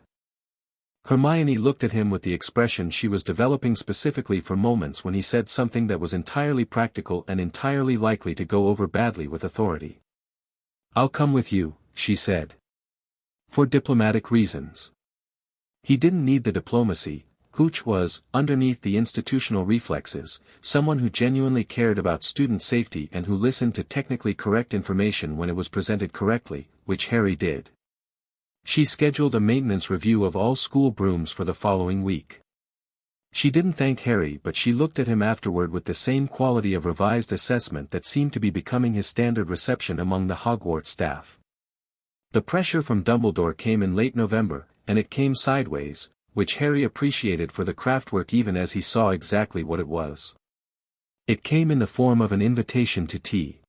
Hermione looked at him with the expression she was developing specifically for moments when he said something that was entirely practical and entirely likely to go over badly with authority. I'll come with you, she said. For diplomatic reasons. He didn't need the diplomacy. Hooch was, underneath the institutional reflexes, someone who genuinely cared about student safety and who listened to technically correct information when it was presented correctly, which Harry did. She scheduled a maintenance review of all school brooms for the following week. She didn't thank Harry, but she looked at him afterward with the same quality of revised assessment that seemed to be becoming his standard reception among the Hogwarts staff. The pressure from Dumbledore came in late November, and it came sideways, which Harry appreciated for the craftwork even as he saw exactly what it was. It came in the form of an invitation to tea.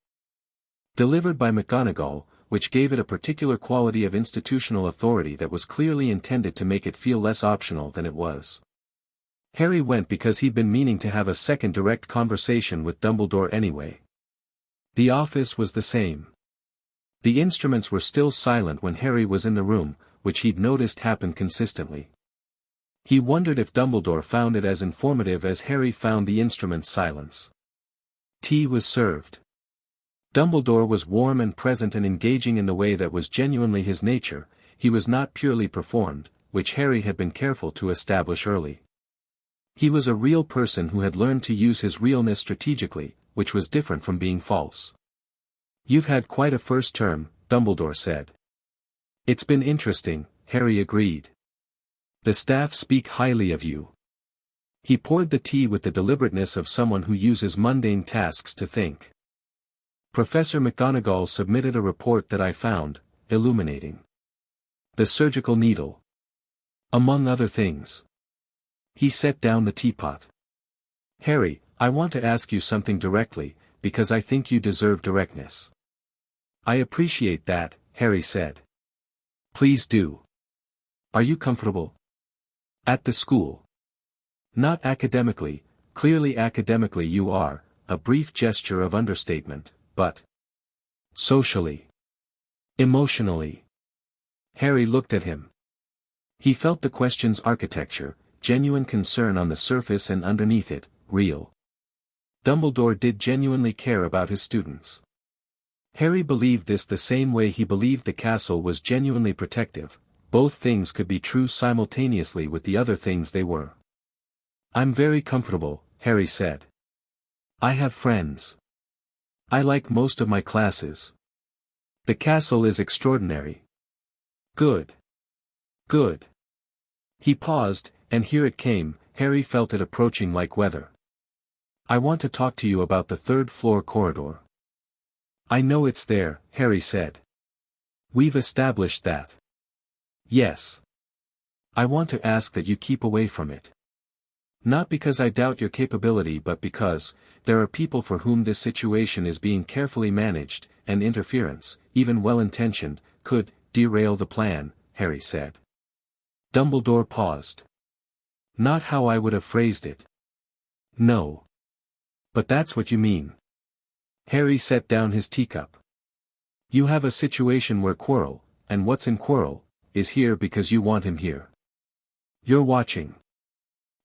Delivered by McGonagall, which gave it a particular quality of institutional authority that was clearly intended to make it feel less optional than it was. Harry went because he'd been meaning to have a second direct conversation with Dumbledore anyway. The office was the same. The instruments were still silent when Harry was in the room, which he'd noticed happened consistently. He wondered if Dumbledore found it as informative as Harry found the instrument's silence. Tea was served. Dumbledore was warm and present and engaging in the way that was genuinely his nature. He was not purely performed, which Harry had been careful to establish early. He was a real person who had learned to use his realness strategically, which was different from being false. You've had quite a first term, Dumbledore said. It's been interesting, Harry agreed. The staff speak highly of you. He poured the tea with the deliberateness of someone who uses mundane tasks to think. Professor McGonagall submitted a report that I found illuminating. The surgical needle. Among other things. He set down the teapot. Harry, I want to ask you something directly, because I think you deserve directness. I appreciate that, Harry said. Please do. Are you comfortable? At the school. Not academically, clearly academically you are, a brief gesture of understatement, but socially. Emotionally. Harry looked at him. He felt the question's architecture, genuine concern on the surface and underneath it, real. Dumbledore did genuinely care about his students. Harry believed this the same way he believed the castle was genuinely protective. Both things could be true simultaneously with the other things they were. I'm very comfortable, Harry said. I have friends. I like most of my classes. The castle is extraordinary. Good. Good. He paused, and here it came. Harry felt it approaching like weather. I want to talk to you about the third-floor corridor. I know it's there, Harry said. We've established that. Yes. I want to ask that you keep away from it. Not because I doubt your capability but because, there are people for whom this situation is being carefully managed, and interference, even well-intentioned, could derail the plan, Harry said. Dumbledore paused. Not how I would have phrased it. No. But that's what you mean. Harry set down his teacup. You have a situation where Quirrell, and what's in Quirrell, is here because you want him here. You're watching.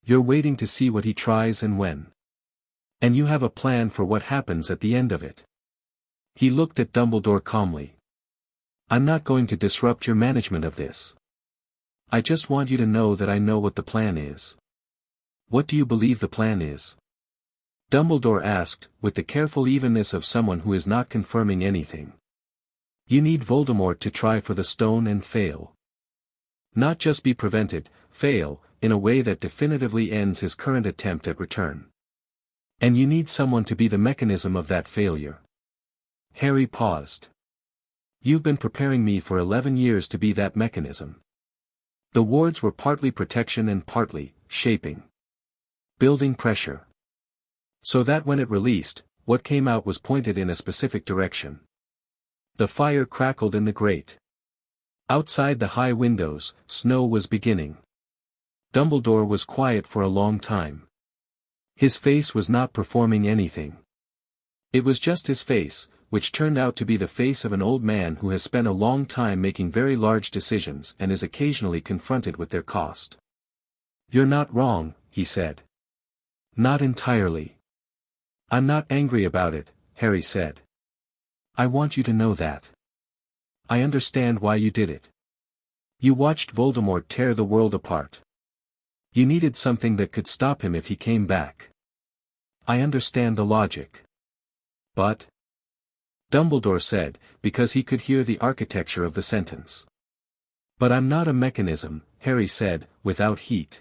You're waiting to see what he tries and when. And you have a plan for what happens at the end of it. He looked at Dumbledore calmly. I'm not going to disrupt your management of this. I just want you to know that I know what the plan is. What do you believe the plan is? Dumbledore asked, with the careful evenness of someone who is not confirming anything. You need Voldemort to try for the stone and fail. Not just be prevented, fail, in a way that definitively ends his current attempt at return. And you need someone to be the mechanism of that failure. Harry paused. You've been preparing me for 11 years to be that mechanism. The wards were partly protection and partly shaping. Building pressure. So that when it released, what came out was pointed in a specific direction. The fire crackled in the grate. Outside the high windows, snow was beginning. Dumbledore was quiet for a long time. His face was not performing anything. It was just his face, which turned out to be the face of an old man who has spent a long time making very large decisions and is occasionally confronted with their cost. "You're not wrong," he said. "Not entirely." "I'm not angry about it," Harry said. "I want you to know that. I understand why you did it. You watched Voldemort tear the world apart. You needed something that could stop him if he came back. I understand the logic. But," Dumbledore said, because he could hear the architecture of the sentence. "But I'm not a mechanism," Harry said, without heat.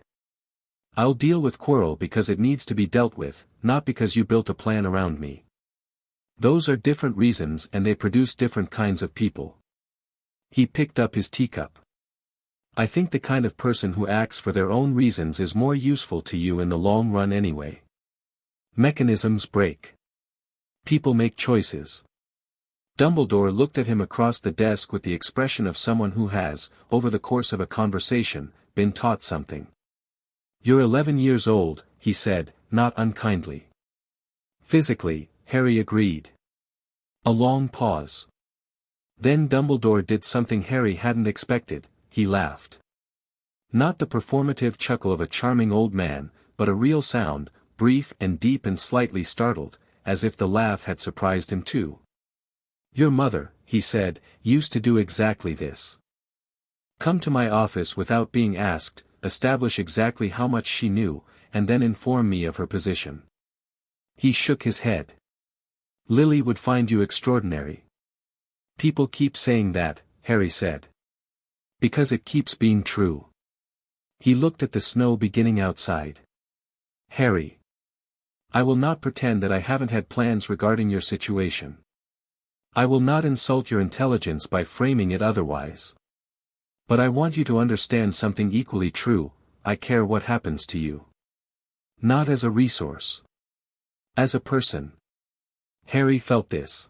"I'll deal with Quirrell because it needs to be dealt with, not because you built a plan around me. Those are different reasons and they produce different kinds of people." He picked up his teacup. "I think the kind of person who acts for their own reasons is more useful to you in the long run anyway. Mechanisms break. People make choices." Dumbledore looked at him across the desk with the expression of someone who has, over the course of a conversation, been taught something. "You're 11 years old," he said, not unkindly. "Physically," Harry agreed. A long pause. Then Dumbledore did something Harry hadn't expected. He laughed. Not the performative chuckle of a charming old man, but a real sound, brief and deep and slightly startled, as if the laugh had surprised him too. "Your mother," he said, "used to do exactly this. Come to my office without being asked, establish exactly how much she knew, and then inform me of her position." He shook his head. "Lily would find you extraordinary." "People keep saying that," Harry said. "Because it keeps being true." He looked at the snow beginning outside. "Harry. I will not pretend that I haven't had plans regarding your situation. I will not insult your intelligence by framing it otherwise. But I want you to understand something equally true: I care what happens to you. Not as a resource. As a person." Harry felt this.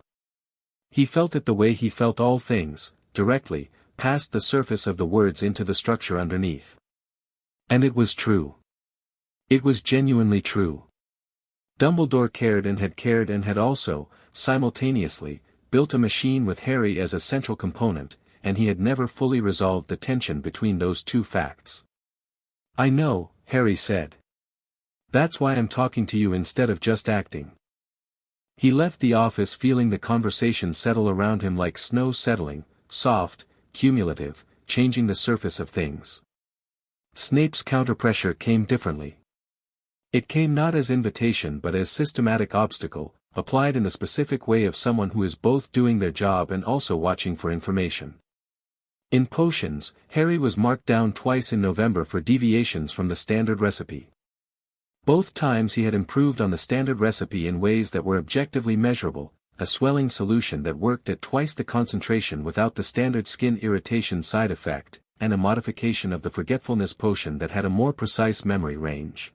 He felt it the way he felt all things, directly, past the surface of the words into the structure underneath. And it was true. It was genuinely true. Dumbledore cared and had also, simultaneously, built a machine with Harry as a central component, and he had never fully resolved the tension between those two facts. "I know," Harry said. "That's why I'm talking to you instead of just acting." He left the office feeling the conversation settle around him like snow settling, soft, cumulative, changing the surface of things. Snape's counterpressure came differently. It came not as invitation but as systematic obstacle, applied in the specific way of someone who is both doing their job and also watching for information. In potions, Harry was marked down twice in November for deviations from the standard recipe. Both times he had improved on the standard recipe in ways that were objectively measurable: a swelling solution that worked at twice the concentration without the standard skin irritation side effect, and a modification of the forgetfulness potion that had a more precise memory range.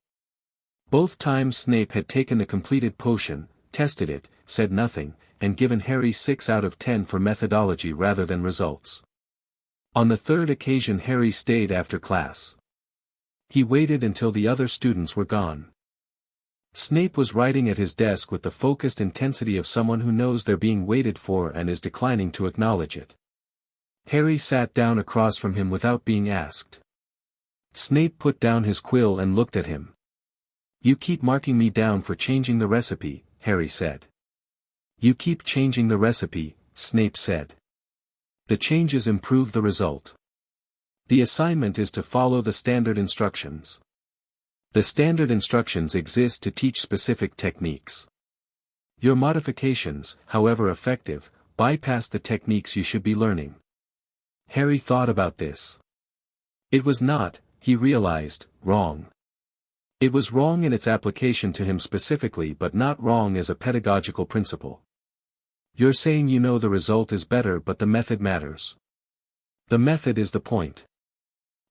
Both times Snape had taken the completed potion, tested it, said nothing, and given Harry 6 out of 10 for methodology rather than results. On the third occasion Harry stayed after class. He waited until the other students were gone. Snape was writing at his desk with the focused intensity of someone who knows they're being waited for and is declining to acknowledge it. Harry sat down across from him without being asked. Snape put down his quill and looked at him. "You keep marking me down for changing the recipe," Harry said. "You keep changing the recipe," Snape said. "The changes improve the result. The assignment is to follow the standard instructions. The standard instructions exist to teach specific techniques. Your modifications, however effective, bypass the techniques you should be learning." Harry thought about this. It was not, he realized, wrong. It was wrong in its application to him specifically but not wrong as a pedagogical principle. "You're saying you know the result is better but the method matters. The method is the point.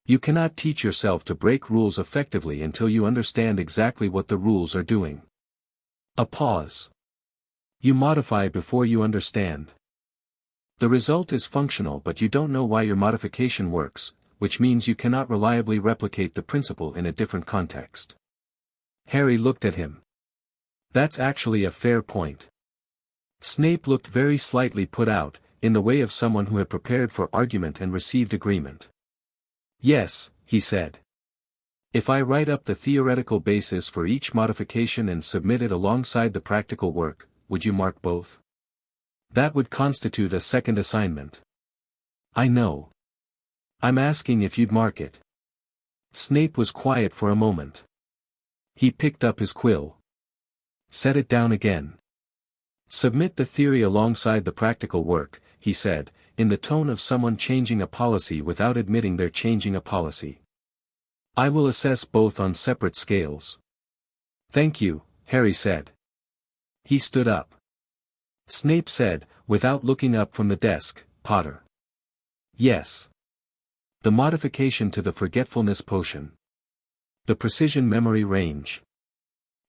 You cannot teach yourself to break rules effectively until you understand exactly what the rules are doing." A pause. "You modify before you understand. The result is functional but you don't know why your modification works, which means you cannot reliably replicate the principle in a different context. Harry looked at him. That's actually a fair point. Snape looked very slightly put out, in the way of someone who had prepared for argument and received agreement. Yes, he said. If I write up the theoretical basis for each modification and submit it alongside the practical work, would you mark both? That would constitute a second assignment. I know. I'm asking if you'd mark it. Snape was quiet for a moment. He picked up his quill. Set it down again. Submit the theory alongside the practical work, he said, in the tone of someone changing a policy without admitting they're changing a policy. I will assess both on separate scales. Thank you, Harry said. He stood up. Snape said, without looking up from the desk, Potter. Yes. The modification to the forgetfulness potion. The precision memory range.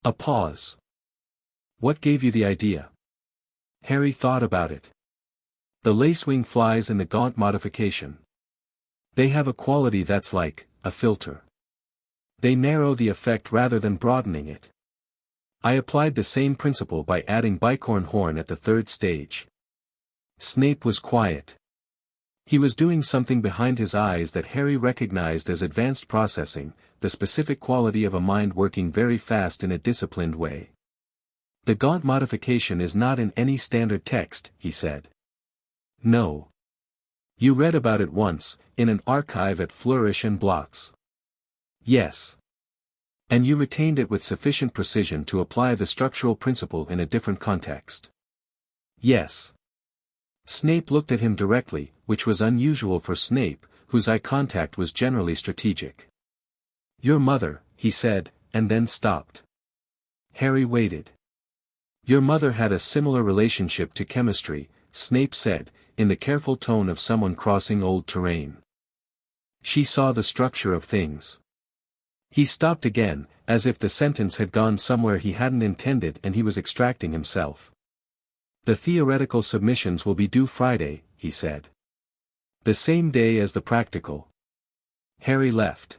A pause. What gave you the idea? Harry thought about it. The lacewing flies and the gaunt modification. They have a quality that's like a filter. They narrow the effect rather than broadening it. I applied the same principle by adding bicorn horn at the third stage. Snape was quiet. He was doing something behind his eyes that Harry recognized as advanced processing, the specific quality of a mind working very fast in a disciplined way. The gaunt modification is not in any standard text, he said. No. You read about it once, in an archive at Flourish and Blotts. Yes. And you retained it with sufficient precision to apply the structural principle in a different context. Yes. Snape looked at him directly, which was unusual for Snape, whose eye contact was generally strategic. Your mother, he said, and then stopped. Harry waited. Your mother had a similar relationship to chemistry, Snape said, in the careful tone of someone crossing old terrain. She saw the structure of things. He stopped again, as if the sentence had gone somewhere he hadn't intended and he was extracting himself. The theoretical submissions will be due Friday, he said. The same day as the practical. Harry left.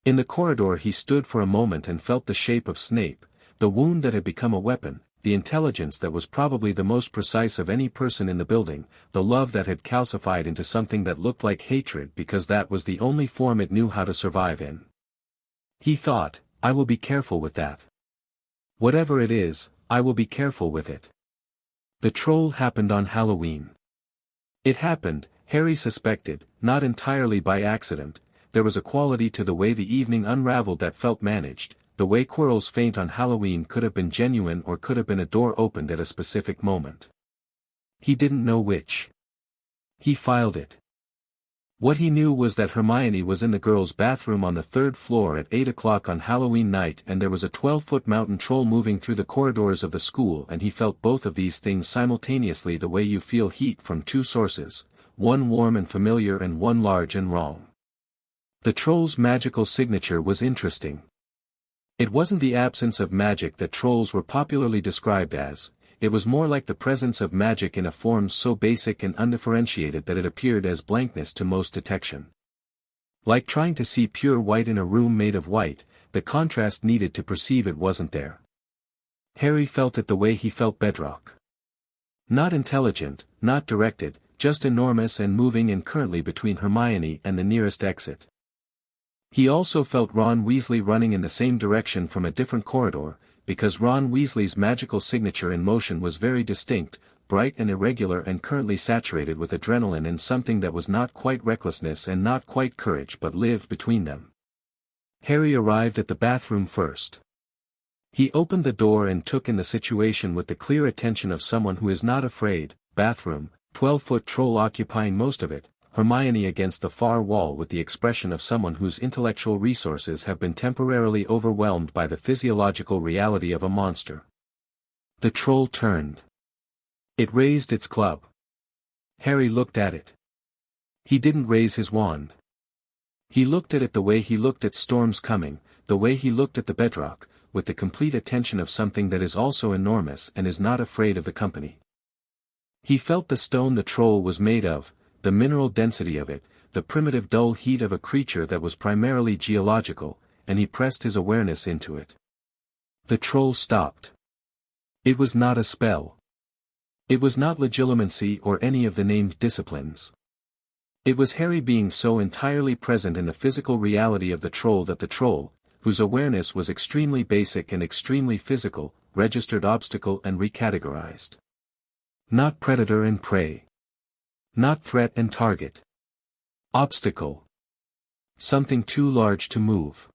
In the corridor he stood for a moment and felt the shape of Snape, the wound that had become a weapon, the intelligence that was probably the most precise of any person in the building, the love that had calcified into something that looked like hatred because that was the only form it knew how to survive in. He thought, I will be careful with that. Whatever it is, I will be careful with it. The troll happened on Halloween. It happened, Harry suspected, not entirely by accident. There was a quality to the way the evening unraveled that felt managed. The way Quirrell's faint on Halloween could have been genuine or could have been a door opened at a specific moment. He didn't know which. He filed it. What he knew was that Hermione was in the girls' bathroom on the 3rd floor at 8 o'clock on Halloween night and there was a 12-foot mountain troll moving through the corridors of the school and he felt both of these things simultaneously the way you feel heat from two sources, one warm and familiar and one large and wrong. The troll's magical signature was interesting. It wasn't the absence of magic that trolls were popularly described as, it was more like the presence of magic in a form so basic and undifferentiated that it appeared as blankness to most detection. Like trying to see pure white in a room made of white, the contrast needed to perceive it wasn't there. Harry felt it the way he felt bedrock. Not intelligent, not directed, just enormous and moving and currently between Hermione and the nearest exit. He also felt Ron Weasley running in the same direction from a different corridor, because Ron Weasley's magical signature in motion was very distinct, bright and irregular and currently saturated with adrenaline and something that was not quite recklessness and not quite courage but lived between them. Harry arrived at the bathroom first. He opened the door and took in the situation with the clear attention of someone who is not afraid. Bathroom, 12-foot troll occupying most of it, Hermione against the far wall with the expression of someone whose intellectual resources have been temporarily overwhelmed by the physiological reality of a monster. The troll turned. It raised its club. Harry looked at it. He didn't raise his wand. He looked at it the way he looked at storms coming, the way he looked at the bedrock, with the complete attention of something that is also enormous and is not afraid of the company. He felt the stone the troll was made of, the mineral density of it, the primitive dull heat of a creature that was primarily geological, and he pressed his awareness into it. The troll stopped. It was not a spell. It was not legilimency or any of the named disciplines. It was Harry being so entirely present in the physical reality of the troll that the troll, whose awareness was extremely basic and extremely physical, registered obstacle and recategorized. Not predator and prey. Not threat and target. Obstacle. Something too large to move.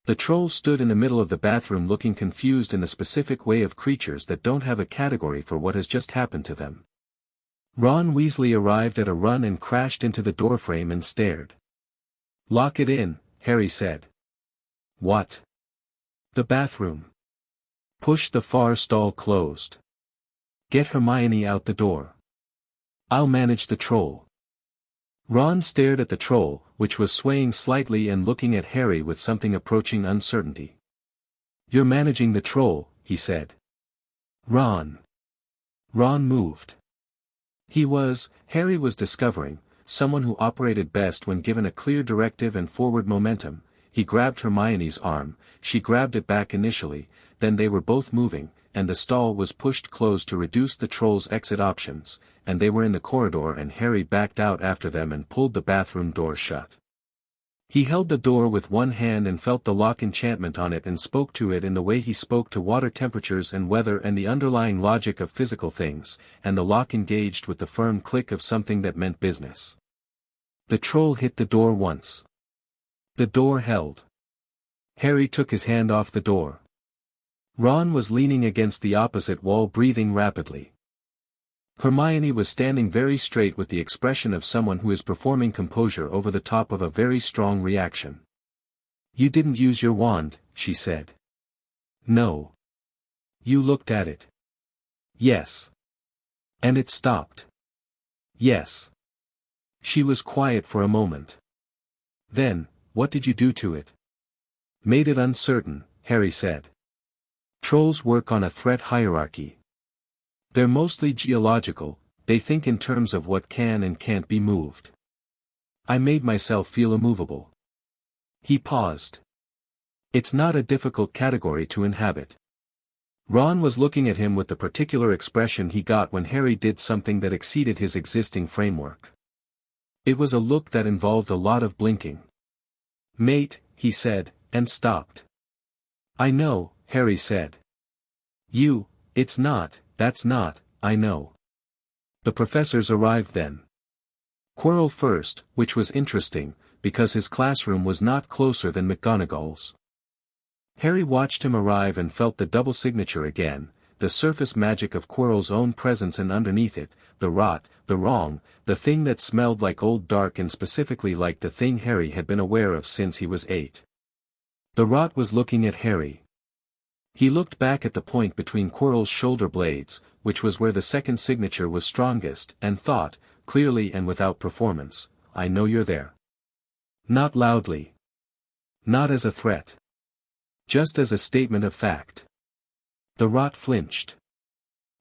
The troll stood in the middle of the bathroom looking confused in the specific way of creatures that don't have a category for what has just happened to them. Ron Weasley arrived at a run and crashed into the doorframe and stared. "Lock it in," Harry said. "What?" "The bathroom. Push the far stall closed. Get Hermione out the door. I'll manage the troll." Ron stared at the troll, which was swaying slightly and looking at Harry with something approaching uncertainty. "You're managing the troll," he said. "Ron." Ron moved. Harry was discovering, someone who operated best when given a clear directive and forward momentum. He grabbed Hermione's arm, she grabbed it back initially, then they were both moving, and the stall was pushed closed to reduce the troll's exit options, and they were in the corridor and Harry backed out after them and pulled the bathroom door shut. He held the door with one hand and felt the lock enchantment on it and spoke to it in the way he spoke to water temperatures and weather and the underlying logic of physical things, and the lock engaged with the firm click of something that meant business. The troll hit the door once. The door held. Harry took his hand off the door. Ron was leaning against the opposite wall breathing rapidly. Hermione was standing very straight with the expression of someone who is performing composure over the top of a very strong reaction. "You didn't use your wand," she said. "No." "You looked at it." "Yes." "And it stopped." "Yes." She was quiet for a moment. "Then, what did you do to it?" "Made it uncertain," Harry said. "Trolls work on a threat hierarchy. They're mostly geological, they think in terms of what can and can't be moved. I made myself feel immovable." He paused. "It's not a difficult category to inhabit." Ron was looking at him with the particular expression he got when Harry did something that exceeded his existing framework. It was a look that involved a lot of blinking. "Mate," he said, and stopped. "I know," Harry said. It's not, that's not, I know." The professors arrived then. Quirrell first, which was interesting, because his classroom was not closer than McGonagall's. Harry watched him arrive and felt the double signature again, the surface magic of Quirrell's own presence and underneath it, the rot, the wrong, the thing that smelled like old dark and specifically like the thing Harry had been aware of since he was 8. The rot was looking at Harry. He looked back at the point between Quirrell's shoulder blades, which was where the second signature was strongest, and thought, clearly and without performance, "I know you're there." Not loudly. Not as a threat. Just as a statement of fact. The rot flinched.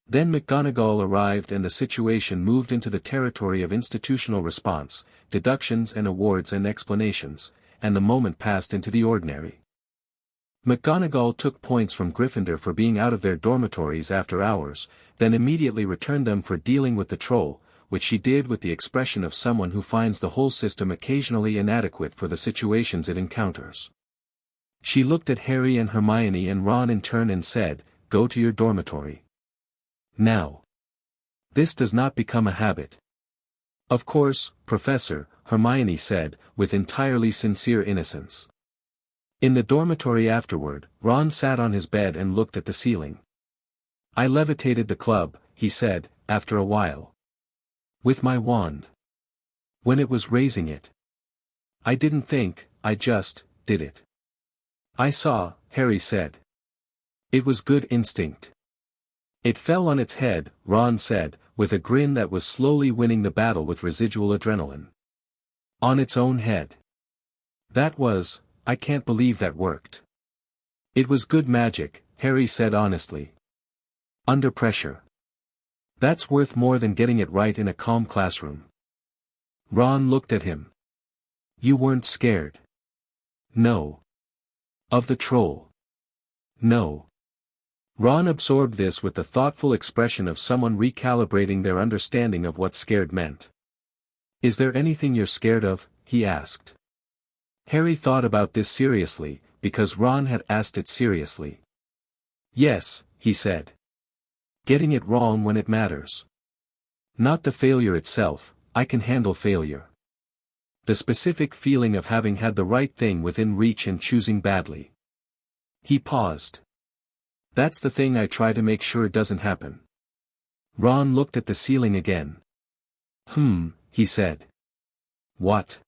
Then McGonagall arrived and the situation moved into the territory of institutional response, deductions and awards and explanations, and the moment passed into the ordinary. McGonagall took points from Gryffindor for being out of their dormitories after hours, then immediately returned them for dealing with the troll, which she did with the expression of someone who finds the whole system occasionally inadequate for the situations it encounters. She looked at Harry and Hermione and Ron in turn and said, "Go to your dormitory. Now. This does not become a habit." "Of course, Professor," Hermione said, with entirely sincere innocence. In the dormitory afterward, Ron sat on his bed and looked at the ceiling. "I levitated the club," he said, after a while. "With my wand. When it was raising it. I didn't think, I just did it." "I saw," Harry said. "It was good instinct." "It fell on its head," Ron said, with a grin that was slowly winning the battle with residual adrenaline. "On its own head. I can't believe that worked." "It was good magic," Harry said honestly. "Under pressure. That's worth more than getting it right in a calm classroom." Ron looked at him. You weren't scared. No. Of the troll. No. Ron absorbed this with the thoughtful expression of someone recalibrating their understanding of what scared meant. Is there anything you're scared of? He asked. Harry thought about this seriously, because Ron had asked it seriously. Yes, he said. Getting it wrong when it matters. Not the failure itself, I can handle failure. The specific feeling of having had the right thing within reach and choosing badly. He paused. That's the thing I try to make sure doesn't happen. Ron looked at the ceiling again. He said. What?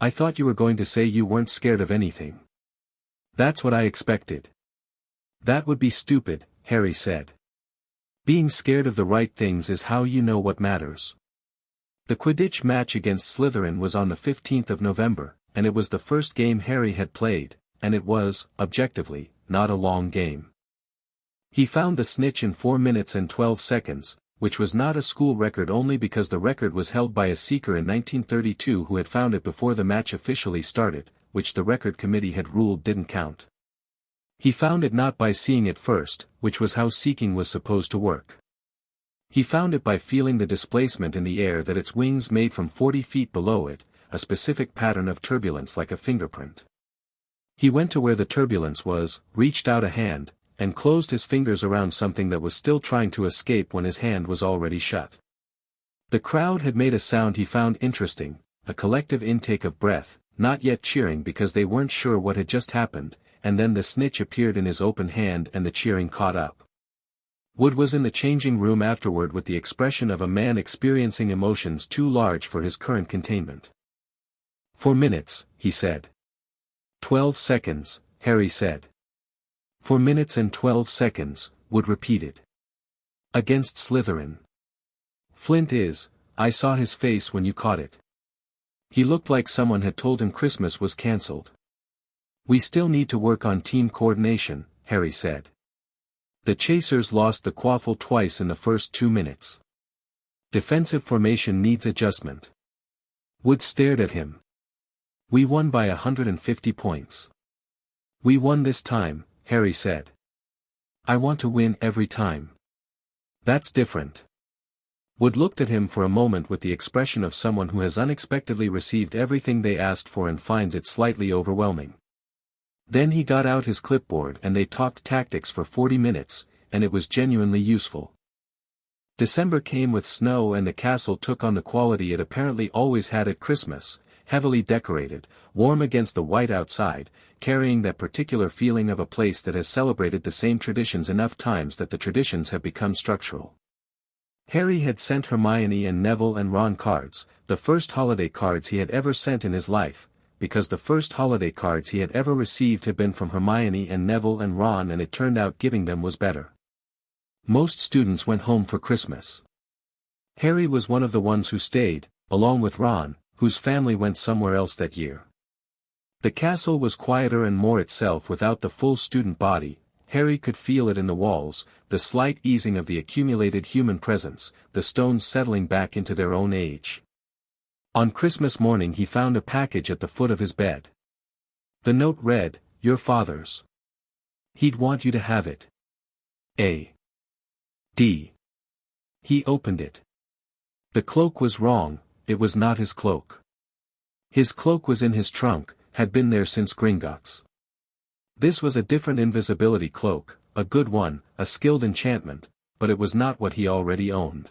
I thought you were going to say you weren't scared of anything. That's what I expected. That would be stupid, Harry said. Being scared of the right things is how you know what matters. The Quidditch match against Slytherin was on the 15th of November, and it was the first game Harry had played, and it was, objectively, not a long game. He found the snitch in 4 minutes and 12 seconds, which was not a school record only because the record was held by a seeker in 1932 who had found it before the match officially started, which the record committee had ruled didn't count. He found it not by seeing it first, which was how seeking was supposed to work. He found it by feeling the displacement in the air that its wings made from 40 feet below it, a specific pattern of turbulence like a fingerprint. He went to where the turbulence was, reached out a hand, and closed his fingers around something that was still trying to escape when his hand was already shut. The crowd had made a sound he found interesting, a collective intake of breath, not yet cheering because they weren't sure what had just happened, and then the snitch appeared in his open hand and the cheering caught up. Wood was in the changing room afterward with the expression of a man experiencing emotions too large for his current containment. 4 minutes, he said. 12 seconds, Harry said. 4 minutes and 12 seconds, Wood repeated. Against Slytherin. Flint is, I saw his face when you caught it. He looked like someone had told him Christmas was cancelled. We still need to work on team coordination, Harry said. The Chasers lost the quaffle twice in the first 2 minutes. Defensive formation needs adjustment. Wood stared at him. We won by 150 points. We won this time, Harry said. I want to win every time. That's different. Wood looked at him for a moment with the expression of someone who has unexpectedly received everything they asked for and finds it slightly overwhelming. Then he got out his clipboard and they talked tactics for 40 minutes, and it was genuinely useful. December came with snow and the castle took on the quality it apparently always had at Christmas, heavily decorated, warm against the white outside, carrying that particular feeling of a place that has celebrated the same traditions enough times that the traditions have become structural. Harry had sent Hermione and Neville and Ron cards, the first holiday cards he had ever sent in his life, because the first holiday cards he had ever received had been from Hermione and Neville and Ron, and it turned out giving them was better. Most students went home for Christmas. Harry was one of the ones who stayed, along with Ron, whose family went somewhere else that year. The castle was quieter and more itself without the full student body. Harry could feel it in the walls, the slight easing of the accumulated human presence, the stones settling back into their own age. On Christmas morning he found a package at the foot of his bed. The note read, "Your father's. He'd want you to have it. A.D." He opened it. The cloak was wrong, it was not his cloak. His cloak was in his trunk, had been there since Gringotts. This was a different invisibility cloak, a good one, a skilled enchantment, but it was not what he already owned.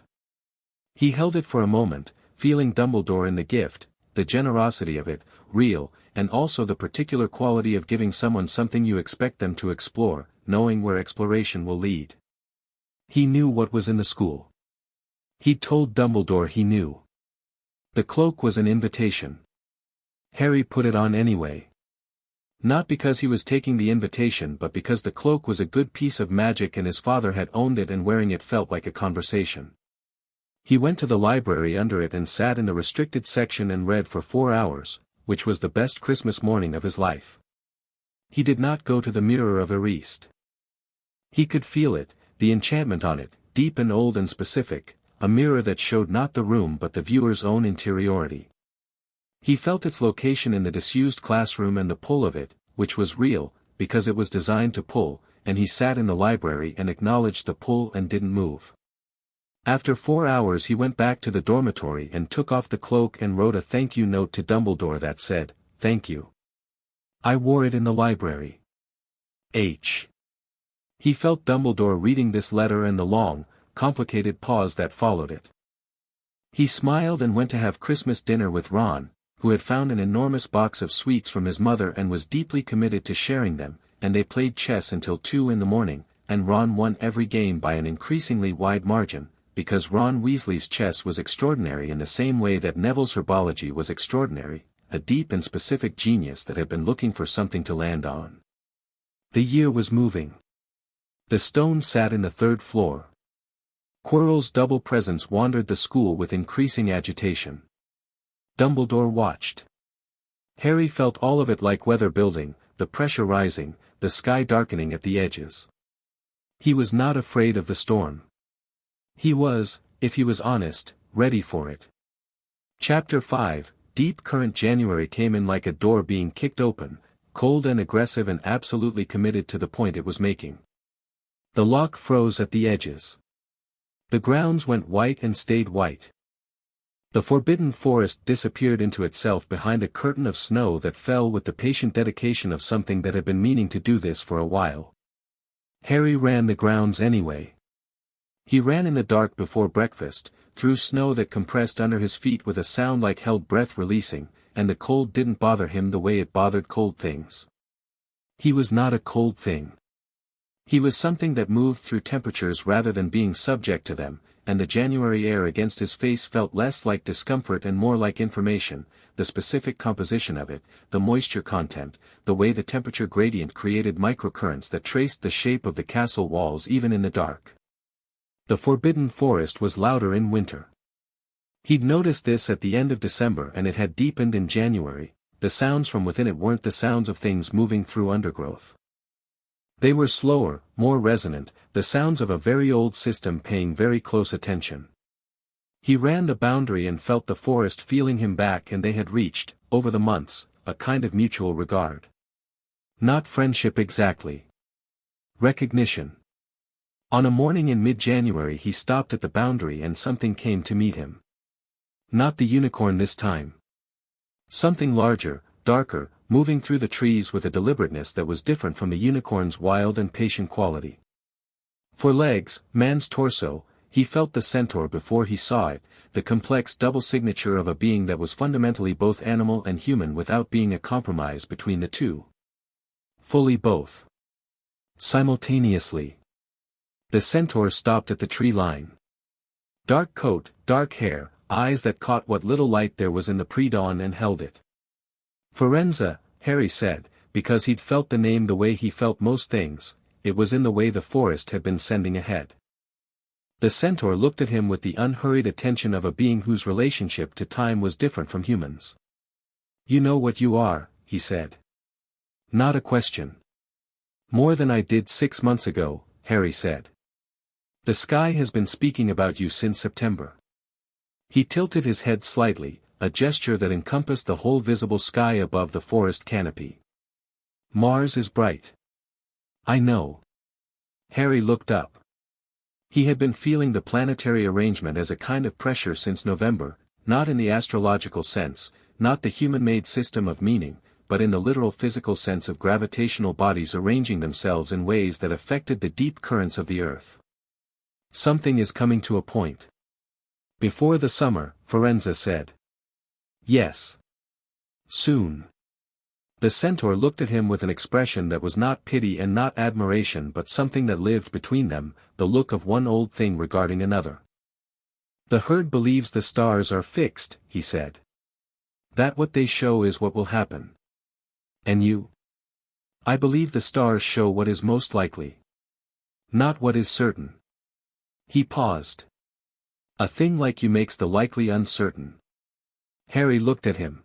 He held it for a moment, feeling Dumbledore in the gift, the generosity of it, real, and also the particular quality of giving someone something you expect them to explore, knowing where exploration will lead. He knew what was in the school. He'd told Dumbledore he knew. The cloak was an invitation. Harry put it on anyway. Not because he was taking the invitation but because the cloak was a good piece of magic and his father had owned it and wearing it felt like a conversation. He went to the library under it and sat in the restricted section and read for 4 hours, which was the best Christmas morning of his life. He did not go to the Mirror of Erist. He could feel it, the enchantment on it, deep and old and specific, a mirror that showed not the room but the viewer's own interiority. He felt its location in the disused classroom and the pull of it, which was real, because it was designed to pull, and he sat in the library and acknowledged the pull and didn't move. After 4 hours he went back to the dormitory and took off the cloak and wrote a thank you note to Dumbledore that said, "Thank you. I wore it in the library. H." He felt Dumbledore reading this letter and the long, complicated pause that followed it. He smiled and went to have Christmas dinner with Ron, who had found an enormous box of sweets from his mother and was deeply committed to sharing them, and they played chess until 2 in the morning, and Ron won every game by an increasingly wide margin, because Ron Weasley's chess was extraordinary in the same way that Neville's herbology was extraordinary, a deep and specific genius that had been looking for something to land on. The year was moving. The stone sat in the 3rd floor. Quirrell's double presence wandered the school with increasing agitation. Dumbledore watched. Harry felt all of it like weather building, the pressure rising, the sky darkening at the edges. He was not afraid of the storm. He was, if he was honest, ready for it. Chapter 5, Deep Current. January came in like a door being kicked open, cold and aggressive and absolutely committed to the point it was making. The lock froze at the edges. The grounds went white and stayed white. The forbidden forest disappeared into itself behind a curtain of snow that fell with the patient dedication of something that had been meaning to do this for a while. Harry ran the grounds anyway. He ran in the dark before breakfast, through snow that compressed under his feet with a sound like held breath releasing, and the cold didn't bother him the way it bothered cold things. He was not a cold thing. He was something that moved through temperatures rather than being subject to them, and the January air against his face felt less like discomfort and more like information, the specific composition of it, the moisture content, the way the temperature gradient created microcurrents that traced the shape of the castle walls even in the dark. The forbidden forest was louder in winter. He'd noticed this at the end of December and it had deepened in January. The sounds from within it weren't the sounds of things moving through undergrowth. They were slower, more resonant, the sounds of a very old system paying very close attention. He ran the boundary and felt the forest feeling him back, and they had reached, over the months, a kind of mutual regard. Not friendship exactly. Recognition. On a morning in mid-January he stopped at the boundary and something came to meet him. Not the unicorn this time. Something larger, darker, moving through the trees with a deliberateness that was different from the unicorn's wild and patient quality. For legs, man's torso, he felt the centaur before he saw it, the complex double signature of a being that was fundamentally both animal and human without being a compromise between the two. Fully both. Simultaneously. The centaur stopped at the tree line. Dark coat, dark hair, eyes that caught what little light there was in the pre-dawn and held it. Firenze, Harry said, because he'd felt the name the way he felt most things, it was in the way the forest had been sending ahead. The centaur looked at him with the unhurried attention of a being whose relationship to time was different from humans. "You know what you are," he said. "Not a question." "More than I did 6 months ago," Harry said. "The sky has been speaking about you since September." He tilted his head slightly, a gesture that encompassed the whole visible sky above the forest canopy. "Mars is bright." "I know." Harry looked up. He had been feeling the planetary arrangement as a kind of pressure since November, not in the astrological sense, not the human-made system of meaning, but in the literal physical sense of gravitational bodies arranging themselves in ways that affected the deep currents of the earth. "Something is coming to a point." "Before the summer," Firenze said. "Yes. Soon." The centaur looked at him with an expression that was not pity and not admiration but something that lived between them, the look of one old thing regarding another. "The herd believes the stars are fixed," he said. "That what they show is what will happen." "And you?" "I believe the stars show what is most likely. Not what is certain." He paused. "A thing like you makes the likely uncertain." Harry looked at him.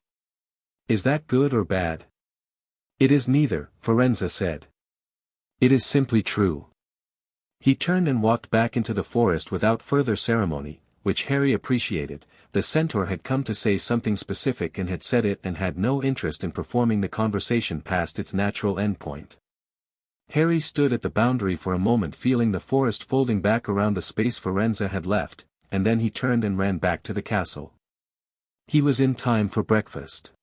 "Is that good or bad?" "It is neither," Firenze said. "It is simply true." He turned and walked back into the forest without further ceremony, which Harry appreciated. The centaur had come to say something specific and had said it and had no interest in performing the conversation past its natural endpoint. Harry stood at the boundary for a moment, feeling the forest folding back around the space Firenze had left, and then he turned and ran back to the castle. He was in time for breakfast.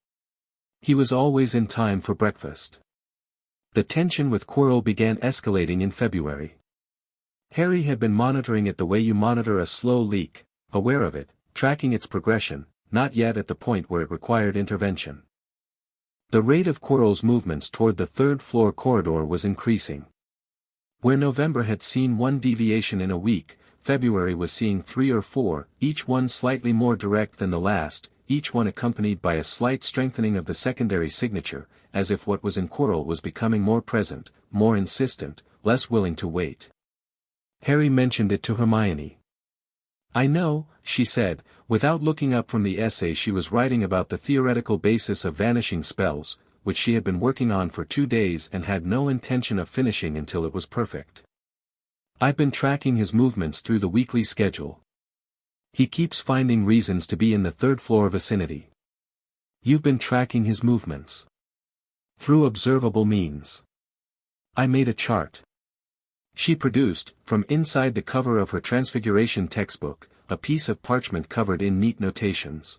He was always in time for breakfast. The tension with Quirrell began escalating in February. Harry had been monitoring it the way you monitor a slow leak, aware of it, tracking its progression, not yet at the point where it required intervention. The rate of Quirrell's movements toward the third-floor corridor was increasing. Where November had seen one deviation in a week, February was seeing 3 or 4, each one slightly more direct than the last, each one accompanied by a slight strengthening of the secondary signature, as if what was in Quirrell was becoming more present, more insistent, less willing to wait. Harry mentioned it to Hermione. "I know," she said, without looking up from the essay she was writing about the theoretical basis of vanishing spells, which she had been working on for 2 days and had no intention of finishing until it was perfect. "I've been tracking his movements through the weekly schedule. He keeps finding reasons to be in the third-floor vicinity." "You've been tracking his movements?" "Through observable means. I made a chart." She produced, from inside the cover of her Transfiguration textbook, a piece of parchment covered in neat notations.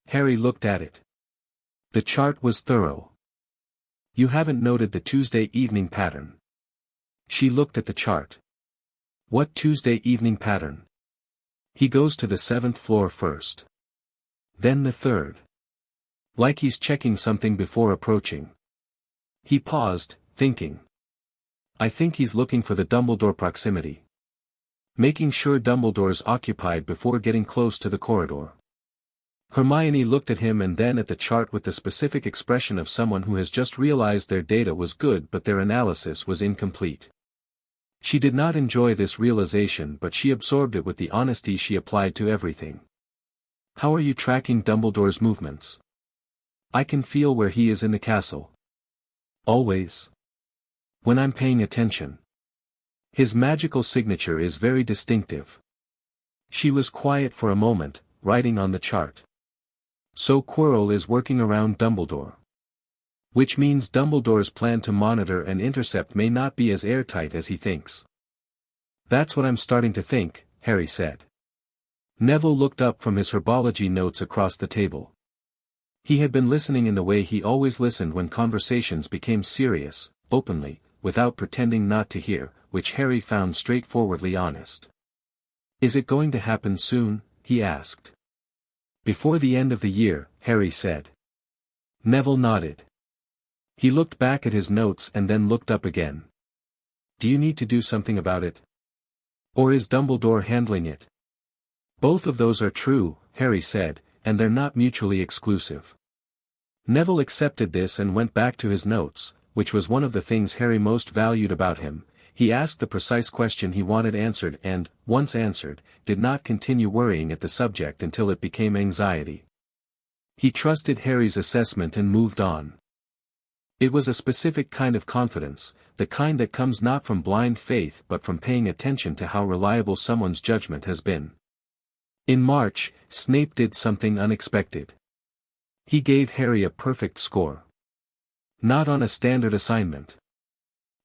Harry looked at it. The chart was thorough. "You haven't noted the Tuesday evening pattern." She looked at the chart. "What Tuesday evening pattern?" "He goes to the 7th floor first. Then the 3rd. Like he's checking something before approaching." He paused, thinking. "I think he's looking for the Dumbledore proximity. Making sure Dumbledore's occupied before getting close to the corridor." Hermione looked at him and then at the chart with the specific expression of someone who has just realized their data was good but their analysis was incomplete. She did not enjoy this realization, but she absorbed it with the honesty she applied to everything. "How are you tracking Dumbledore's movements?" "I can feel where he is in the castle." "Always?" "When I'm paying attention. His magical signature is very distinctive." She was quiet for a moment, writing on the chart. "So Quirrell is working around Dumbledore. Which means Dumbledore's plan to monitor and intercept may not be as airtight as he thinks." "That's what I'm starting to think," Harry said. Neville looked up from his herbology notes across the table. He had been listening in the way he always listened when conversations became serious, openly, without pretending not to hear, which Harry found straightforwardly honest. "Is it going to happen soon?" he asked. "Before the end of the year," Harry said. Neville nodded. He looked back at his notes and then looked up again. "Do you need to do something about it? Or is Dumbledore handling it?" "Both of those are true," Harry said, "and they're not mutually exclusive." Neville accepted this and went back to his notes, which was one of the things Harry most valued about him. He asked the precise question he wanted answered and, once answered, did not continue worrying at the subject until it became anxiety. He trusted Harry's assessment and moved on. It was a specific kind of confidence, the kind that comes not from blind faith but from paying attention to how reliable someone's judgment has been. In March, Snape did something unexpected. He gave Harry a perfect score. Not on a standard assignment.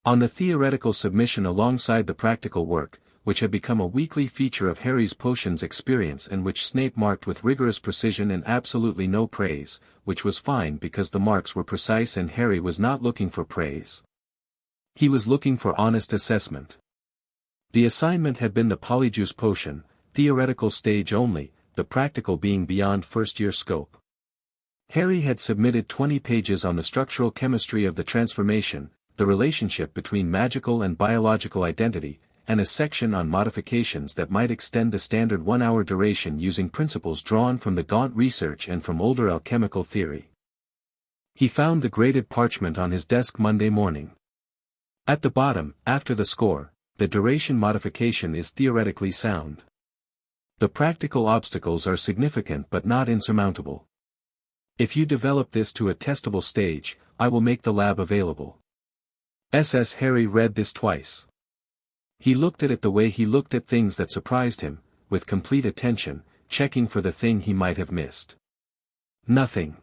On the theoretical submission alongside the practical work, which had become a weekly feature of Harry's potions experience and which Snape marked with rigorous precision and absolutely no praise, which was fine because the marks were precise and Harry was not looking for praise. He was looking for honest assessment. The assignment had been the Polyjuice potion, theoretical stage only, the practical being beyond first-year scope. Harry had submitted 20 pages on the structural chemistry of the transformation, the relationship between magical and biological identity, and a section on modifications that might extend the standard 1-hour duration using principles drawn from the Gaunt research and from older alchemical theory. He found the graded parchment on his desk Monday morning. At the bottom, after the score, the duration modification is theoretically sound. The practical obstacles are significant but not insurmountable. If you develop this to a testable stage, I will make the lab available. Harry read this twice. He looked at it the way he looked at things that surprised him, with complete attention, checking for the thing he might have missed. Nothing.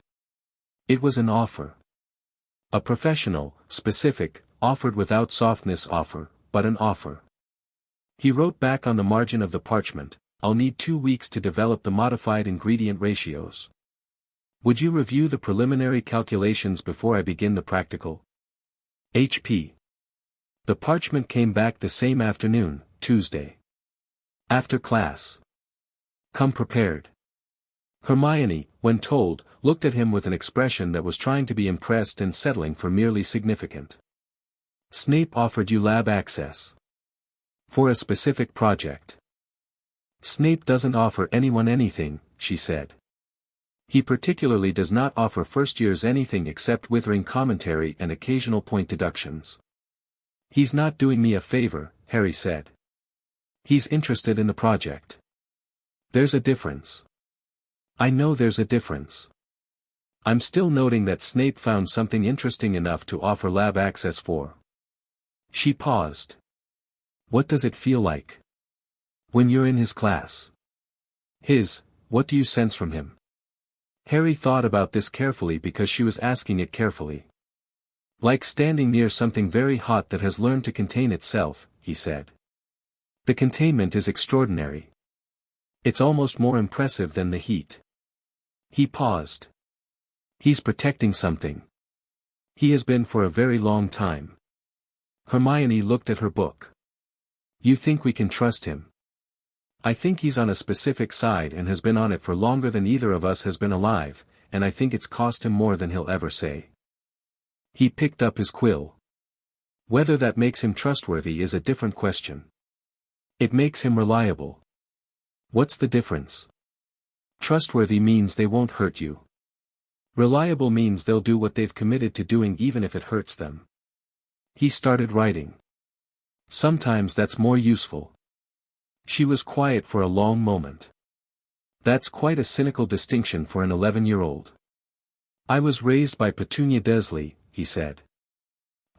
It was an offer. A professional, specific, offered without softness offer, but an offer. He wrote back on the margin of the parchment, "I'll need 2 weeks to develop the modified ingredient ratios. Would you review the preliminary calculations before I begin the practical? HP." The parchment came back the same afternoon, Tuesday. After class. Come prepared. Hermione, when told, looked at him with an expression that was trying to be impressed and settling for merely significant. "Snape offered you lab access. For a specific project." "Snape doesn't offer anyone anything," she said. "He particularly does not offer first-years anything except withering commentary and occasional point deductions." "He's not doing me a favor," Harry said. "He's interested in the project." "There's a difference." "I know there's a difference. I'm still noting that Snape found something interesting enough to offer lab access for." She paused. "What does it feel like? When you're in his class? What do you sense from him?" Harry thought about this carefully because she was asking it carefully. "Like standing near something very hot that has learned to contain itself," he said. "The containment is extraordinary. It's almost more impressive than the heat." He paused. "He's protecting something. He has been for a very long time." Hermione looked at her book. "You think we can trust him?" "I think he's on a specific side and has been on it for longer than either of us has been alive, and I think it's cost him more than he'll ever say." He picked up his quill. "Whether that makes him trustworthy is a different question. It makes him reliable." "What's the difference?" "Trustworthy means they won't hurt you. Reliable means they'll do what they've committed to doing even if it hurts them." He started writing. "Sometimes that's more useful." She was quiet for a long moment. "That's quite a cynical distinction for an 11-year-old. "I was raised by Petunia Desley," he said.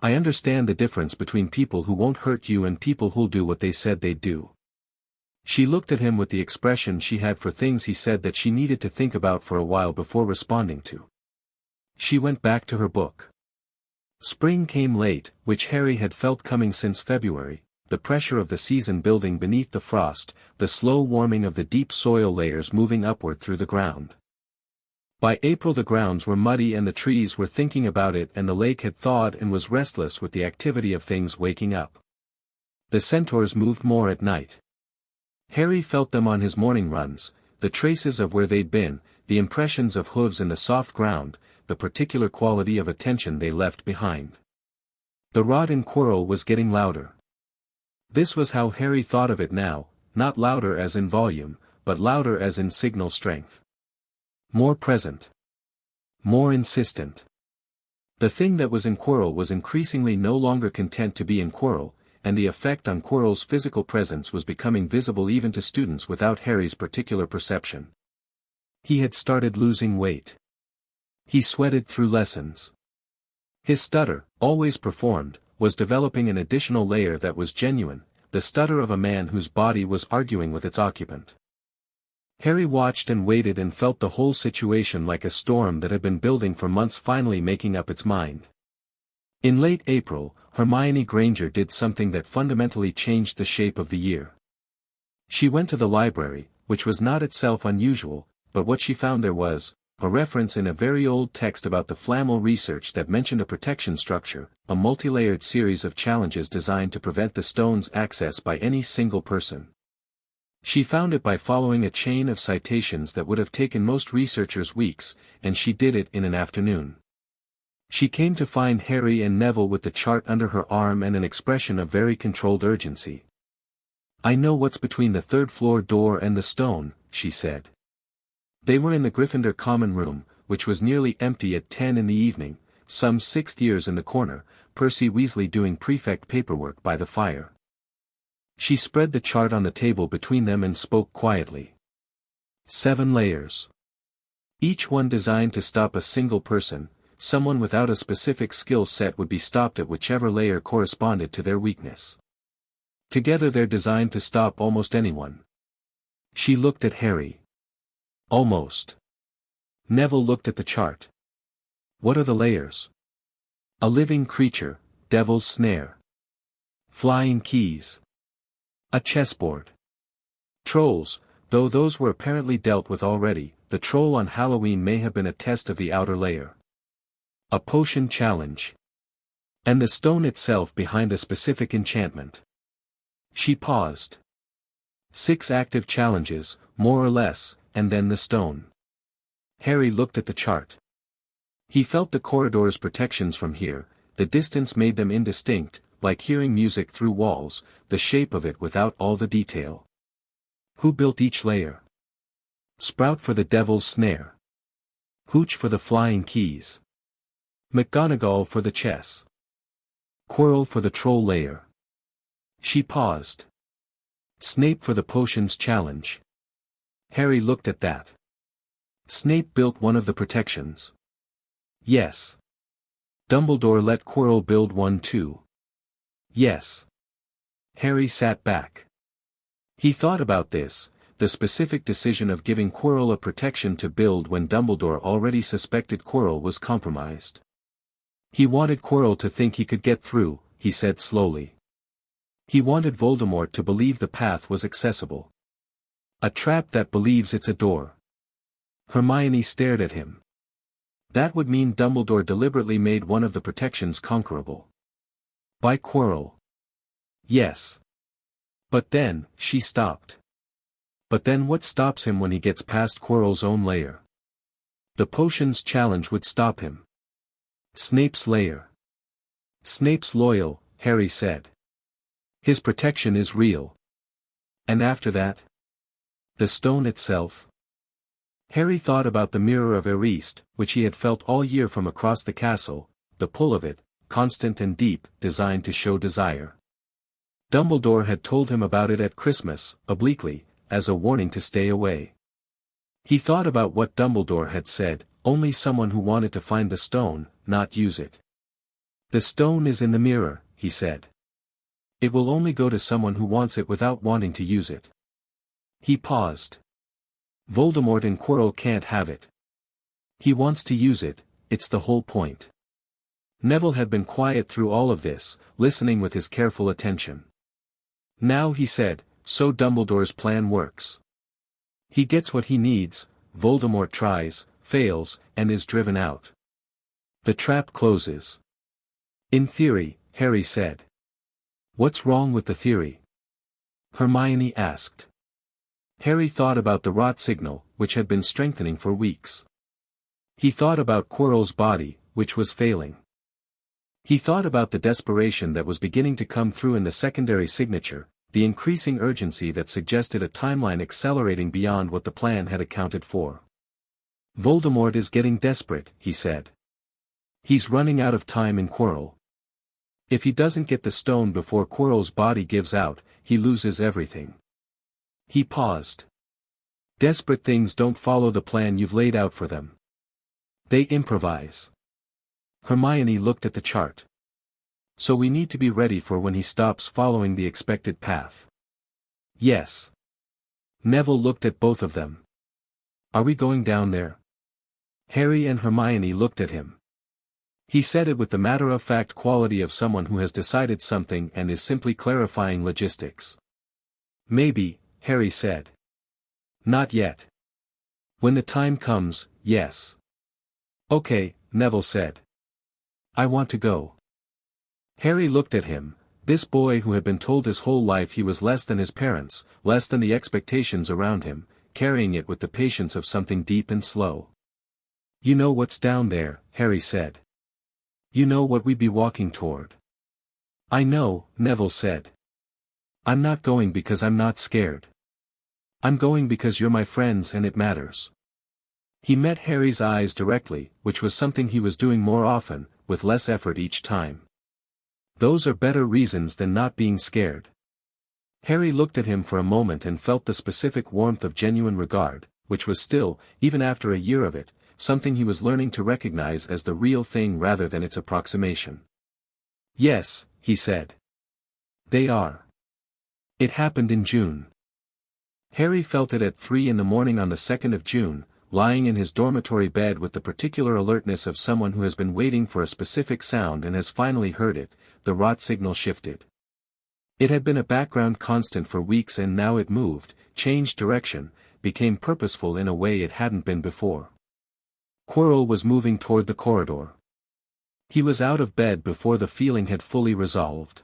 "I understand the difference between people who won't hurt you and people who'll do what they said they'd do." She looked at him with the expression she had for things he said that she needed to think about for a while before responding to. She went back to her book. Spring came late, which Harry had felt coming since February, the pressure of the season building beneath the frost, the slow warming of the deep soil layers moving upward through the ground. By April the grounds were muddy and the trees were thinking about it and the lake had thawed and was restless with the activity of things waking up. The centaurs moved more at night. Harry felt them on his morning runs, the traces of where they'd been, the impressions of hooves in the soft ground, the particular quality of attention they left behind. The rod and quarrel was getting louder. This was how Harry thought of it now, not louder as in volume, but louder as in signal strength. More present. More insistent. The thing that was in Quirrell was increasingly no longer content to be in Quirrell, and the effect on Quirrell's physical presence was becoming visible even to students without Harry's particular perception. He had started losing weight. He sweated through lessons. His stutter, always performed, was developing an additional layer that was genuine, the stutter of a man whose body was arguing with its occupant. Harry watched and waited and felt the whole situation like a storm that had been building for months finally making up its mind. In late April, Hermione Granger did something that fundamentally changed the shape of the year. She went to the library, which was not itself unusual, but what she found there was a reference in a very old text about the Flamel research that mentioned a protection structure, a multi-layered series of challenges designed to prevent the stone's access by any single person. She found it by following a chain of citations that would have taken most researchers weeks, and she did it in an afternoon. She came to find Harry and Neville with the chart under her arm and an expression of very controlled urgency. "I know what's between the third-floor door and the stone," she said. They were in the Gryffindor common room, which was nearly empty at 10 in the evening, some 6 years in the corner, Percy Weasley doing prefect paperwork by the fire. She spread the chart on the table between them and spoke quietly. 7 layers. Each one designed to stop a single person, someone without a specific skill set would be stopped at whichever layer corresponded to their weakness. Together they're designed to stop almost anyone. She looked at Harry. Almost. Neville looked at the chart. What are the layers? A living creature, devil's snare. Flying keys. A chessboard. Trolls, though those were apparently dealt with already, the troll on Halloween may have been a test of the outer layer. A potion challenge. And the stone itself behind a specific enchantment. She paused. 6 active challenges, more or less, and then the stone. Harry looked at the chart. He felt the corridor's protections from here, the distance made them indistinct, like hearing music through walls, the shape of it without all the detail. Who built each layer? Sprout for the devil's snare. Hooch for the flying keys. McGonagall for the chess. Quirrell for the troll layer. She paused. Snape for the potions challenge. Harry looked at that. Snape built one of the protections. Yes. Dumbledore let Quirrell build one too. Yes. Harry sat back. He thought about this, the specific decision of giving Quirrell a protection to build when Dumbledore already suspected Quirrell was compromised. He wanted Quirrell to think he could get through, he said slowly. He wanted Voldemort to believe the path was accessible. A trap that believes it's a door. Hermione stared at him. That would mean Dumbledore deliberately made one of the protections conquerable. By Quirrell. Yes. But then, she stopped. But then what stops him when he gets past Quirrell's own lair? The potions challenge would stop him. Snape's lair. Snape's loyal, Harry said. His protection is real. And after that? The stone itself? Harry thought about the mirror of Erist, which he had felt all year from across the castle, the pull of it, constant and deep, designed to show desire. Dumbledore had told him about it at Christmas, obliquely, as a warning to stay away. He thought about what Dumbledore had said, only someone who wanted to find the stone, not use it. The stone is in the mirror, he said. It will only go to someone who wants it without wanting to use it. He paused. Voldemort and Quirrell can't have it. He wants to use it, it's the whole point. Neville had been quiet through all of this, listening with his careful attention. Now he said, so Dumbledore's plan works. He gets what he needs, Voldemort tries, fails, and is driven out. The trap closes. In theory, Harry said. What's wrong with the theory? Hermione asked. Harry thought about the rot signal, which had been strengthening for weeks. He thought about Quirrell's body, which was failing. He thought about the desperation that was beginning to come through in the secondary signature, the increasing urgency that suggested a timeline accelerating beyond what the plan had accounted for. Voldemort is getting desperate, he said. He's running out of time in Quirrell. If he doesn't get the stone before Quirrell's body gives out, he loses everything. He paused. Desperate things don't follow the plan you've laid out for them. They improvise. Hermione looked at the chart. So we need to be ready for when he stops following the expected path. Yes. Neville looked at both of them. Are we going down there? Harry and Hermione looked at him. He said it with the matter-of-fact quality of someone who has decided something and is simply clarifying logistics. Maybe, Harry said. Not yet. When the time comes, yes. Okay, Neville said. I want to go. Harry looked at him, this boy who had been told his whole life he was less than his parents, less than the expectations around him, carrying it with the patience of something deep and slow. You know what's down there, Harry said. You know what we'd be walking toward. I know, Neville said. I'm not going because I'm not scared. I'm going because you're my friends and it matters. He met Harry's eyes directly, which was something he was doing more often, with less effort each time. Those are better reasons than not being scared. Harry looked at him for a moment and felt the specific warmth of genuine regard, which was still, even after a year of it, something he was learning to recognize as the real thing rather than its approximation. Yes, he said. They are. It happened in June. Harry felt it at 3 in the morning on the 2nd of June, lying in his dormitory bed with the particular alertness of someone who has been waiting for a specific sound and has finally heard it. The rot signal shifted. It had been a background constant for weeks and now it moved, changed direction, became purposeful in a way it hadn't been before. Quirrell was moving toward the corridor. He was out of bed before the feeling had fully resolved.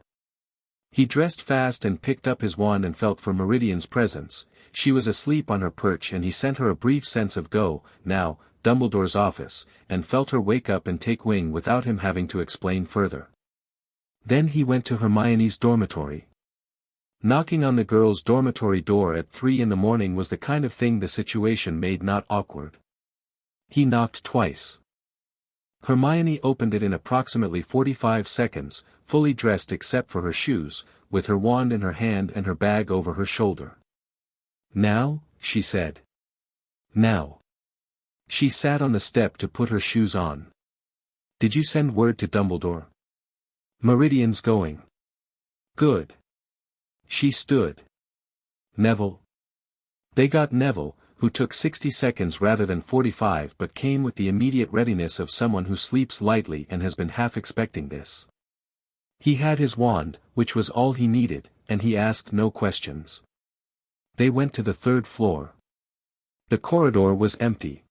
He dressed fast and picked up his wand and felt for Meridian's presence. She was asleep on her perch and he sent her a brief sense of go, now, Dumbledore's office, and felt her wake up and take wing without him having to explain further. Then he went to Hermione's dormitory. Knocking on the girls' dormitory door at 3 in the morning was the kind of thing the situation made not awkward. He knocked twice. Hermione opened it in approximately 45 seconds, fully dressed except for her shoes, with her wand in her hand and her bag over her shoulder. "Now?" she said. "Now." She sat on the step to put her shoes on. "Did you send word to Dumbledore?" "Meridian's going." "Good." She stood. "Neville?" They got Neville, who took 60 seconds rather than 45 but came with the immediate readiness of someone who sleeps lightly and has been half expecting this. He had his wand, which was all he needed, and he asked no questions. They went to the 3rd floor. The corridor was empty.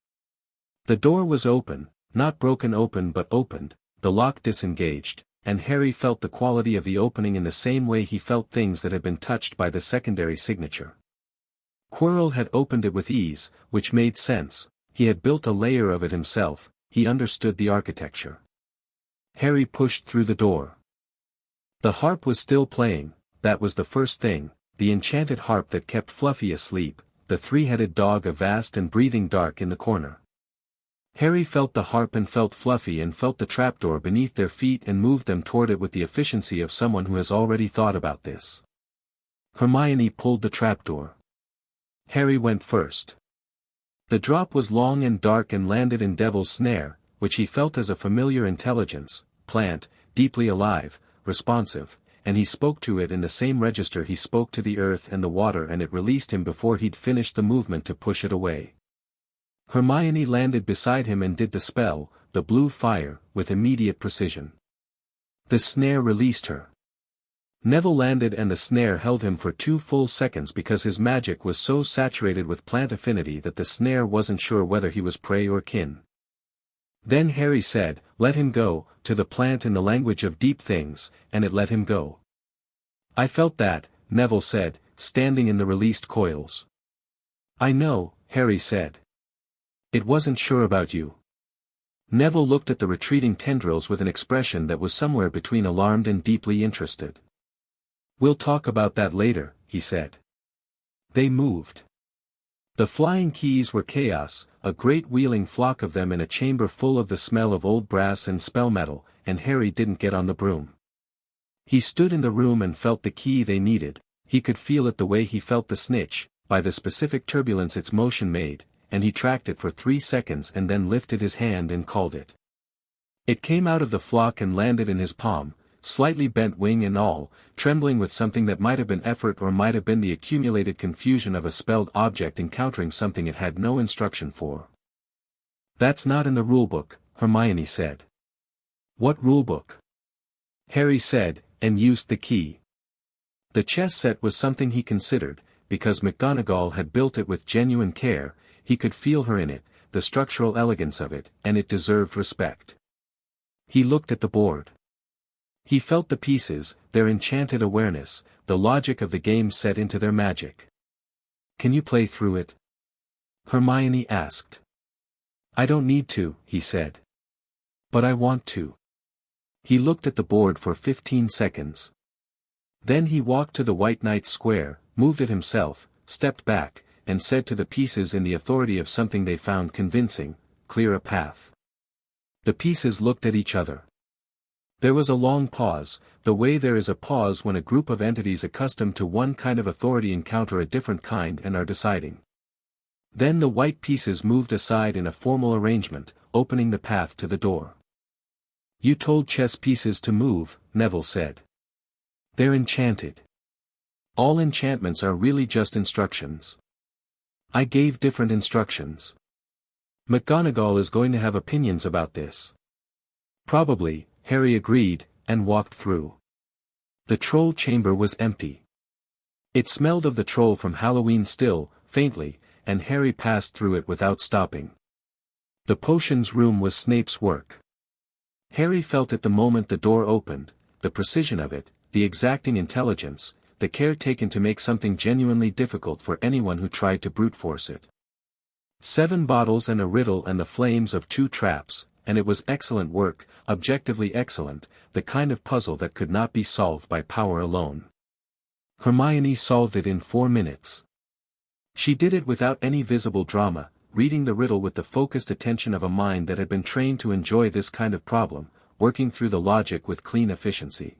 The door was open, not broken open but opened, the lock disengaged, and Harry felt the quality of the opening in the same way he felt things that had been touched by the secondary signature. Quirrell had opened it with ease, which made sense. He had built a layer of it himself, he understood the architecture. Harry pushed through the door. The harp was still playing, that was the first thing, the enchanted harp that kept Fluffy asleep, the three-headed dog a vast and breathing dark in the corner. Harry felt the harp and felt Fluffy and felt the trapdoor beneath their feet and moved them toward it with the efficiency of someone who has already thought about this. Hermione pulled the trapdoor. Harry went first. The drop was long and dark and landed in Devil's Snare, which he felt as a familiar intelligence, plant, deeply alive, responsive, and he spoke to it in the same register he spoke to the earth and the water and it released him before he'd finished the movement to push it away. Hermione landed beside him and did the spell, the blue fire, with immediate precision. The snare released her. Neville landed and the snare held him for 2 full seconds because his magic was so saturated with plant affinity that the snare wasn't sure whether he was prey or kin. Then Harry said, "Let him go," to the plant in the language of deep things, and it let him go. "I felt that," Neville said, standing in the released coils. "I know," Harry said. "It wasn't sure about you." Neville looked at the retreating tendrils with an expression that was somewhere between alarmed and deeply interested. "We'll talk about that later," he said. They moved. The flying keys were chaos, a great wheeling flock of them in a chamber full of the smell of old brass and spell metal, and Harry didn't get on the broom. He stood in the room and felt the key they needed, he could feel it the way he felt the snitch, by the specific turbulence its motion made, and he tracked it for 3 seconds and then lifted his hand and called it. It came out of the flock and landed in his palm, slightly bent wing and all, trembling with something that might have been effort or might have been the accumulated confusion of a spelled object encountering something it had no instruction for. "That's not in the rulebook," Hermione said. "What rulebook?" Harry said, and used the key. The chess set was something he considered, because McGonagall had built it with genuine care, he could feel her in it, the structural elegance of it, and it deserved respect. He looked at the board. He felt the pieces, their enchanted awareness, the logic of the game set into their magic. "Can you play through it?" Hermione asked. "I don't need to," he said. "But I want to." He looked at the board for 15 seconds. Then he walked to the White Knight's square, moved it himself, stepped back, and said to the pieces in the authority of something they found convincing, "Clear a path." The pieces looked at each other. There was a long pause, the way there is a pause when a group of entities accustomed to one kind of authority encounter a different kind and are deciding. Then the white pieces moved aside in a formal arrangement, opening the path to the door. "You told chess pieces to move," Neville said. "They're enchanted. All enchantments are really just instructions. I gave different instructions. McGonagall is going to have opinions about this. Probably, Harry agreed, and walked through. The troll chamber was empty. It smelled of the troll from Halloween still, faintly, and Harry passed through it without stopping. The potions room was Snape's work. Harry felt it the moment the door opened, the precision of it, the exacting intelligence, the care taken to make something genuinely difficult for anyone who tried to brute force it. 7 bottles and a riddle and the flames of 2 traps, and it was excellent work, objectively excellent, the kind of puzzle that could not be solved by power alone. Hermione solved it in 4 minutes. She did it without any visible drama, reading the riddle with the focused attention of a mind that had been trained to enjoy this kind of problem, working through the logic with clean efficiency.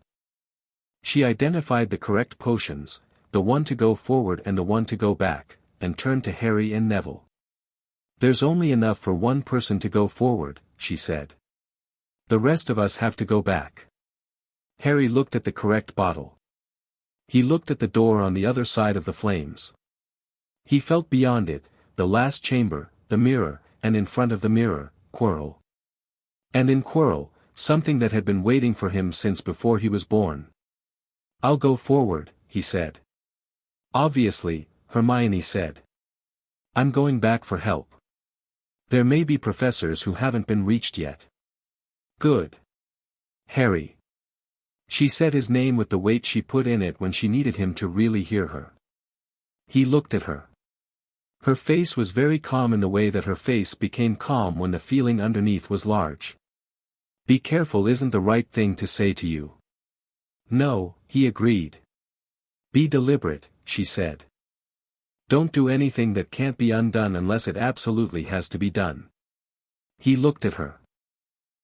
She identified the correct potions, the one to go forward and the one to go back, and turned to Harry and Neville. "There's only enough for one person to go forward," she said. "The rest of us have to go back." Harry looked at the correct bottle. He looked at the door on the other side of the flames. He felt beyond it, the last chamber, the mirror, and in front of the mirror, Quirrell. And in Quirrell, something that had been waiting for him since before he was born. "I'll go forward," he said. "Obviously," Hermione said. "I'm going back for help. There may be professors who haven't been reached yet." "Good. Harry." She said his name with the weight she put in it when she needed him to really hear her. He looked at her. Her face was very calm in the way that her face became calm when the feeling underneath was large. "Be careful isn't the right thing to say to you." "No," he agreed. "Be deliberate," she said. "Don't do anything that can't be undone unless it absolutely has to be done." He looked at her.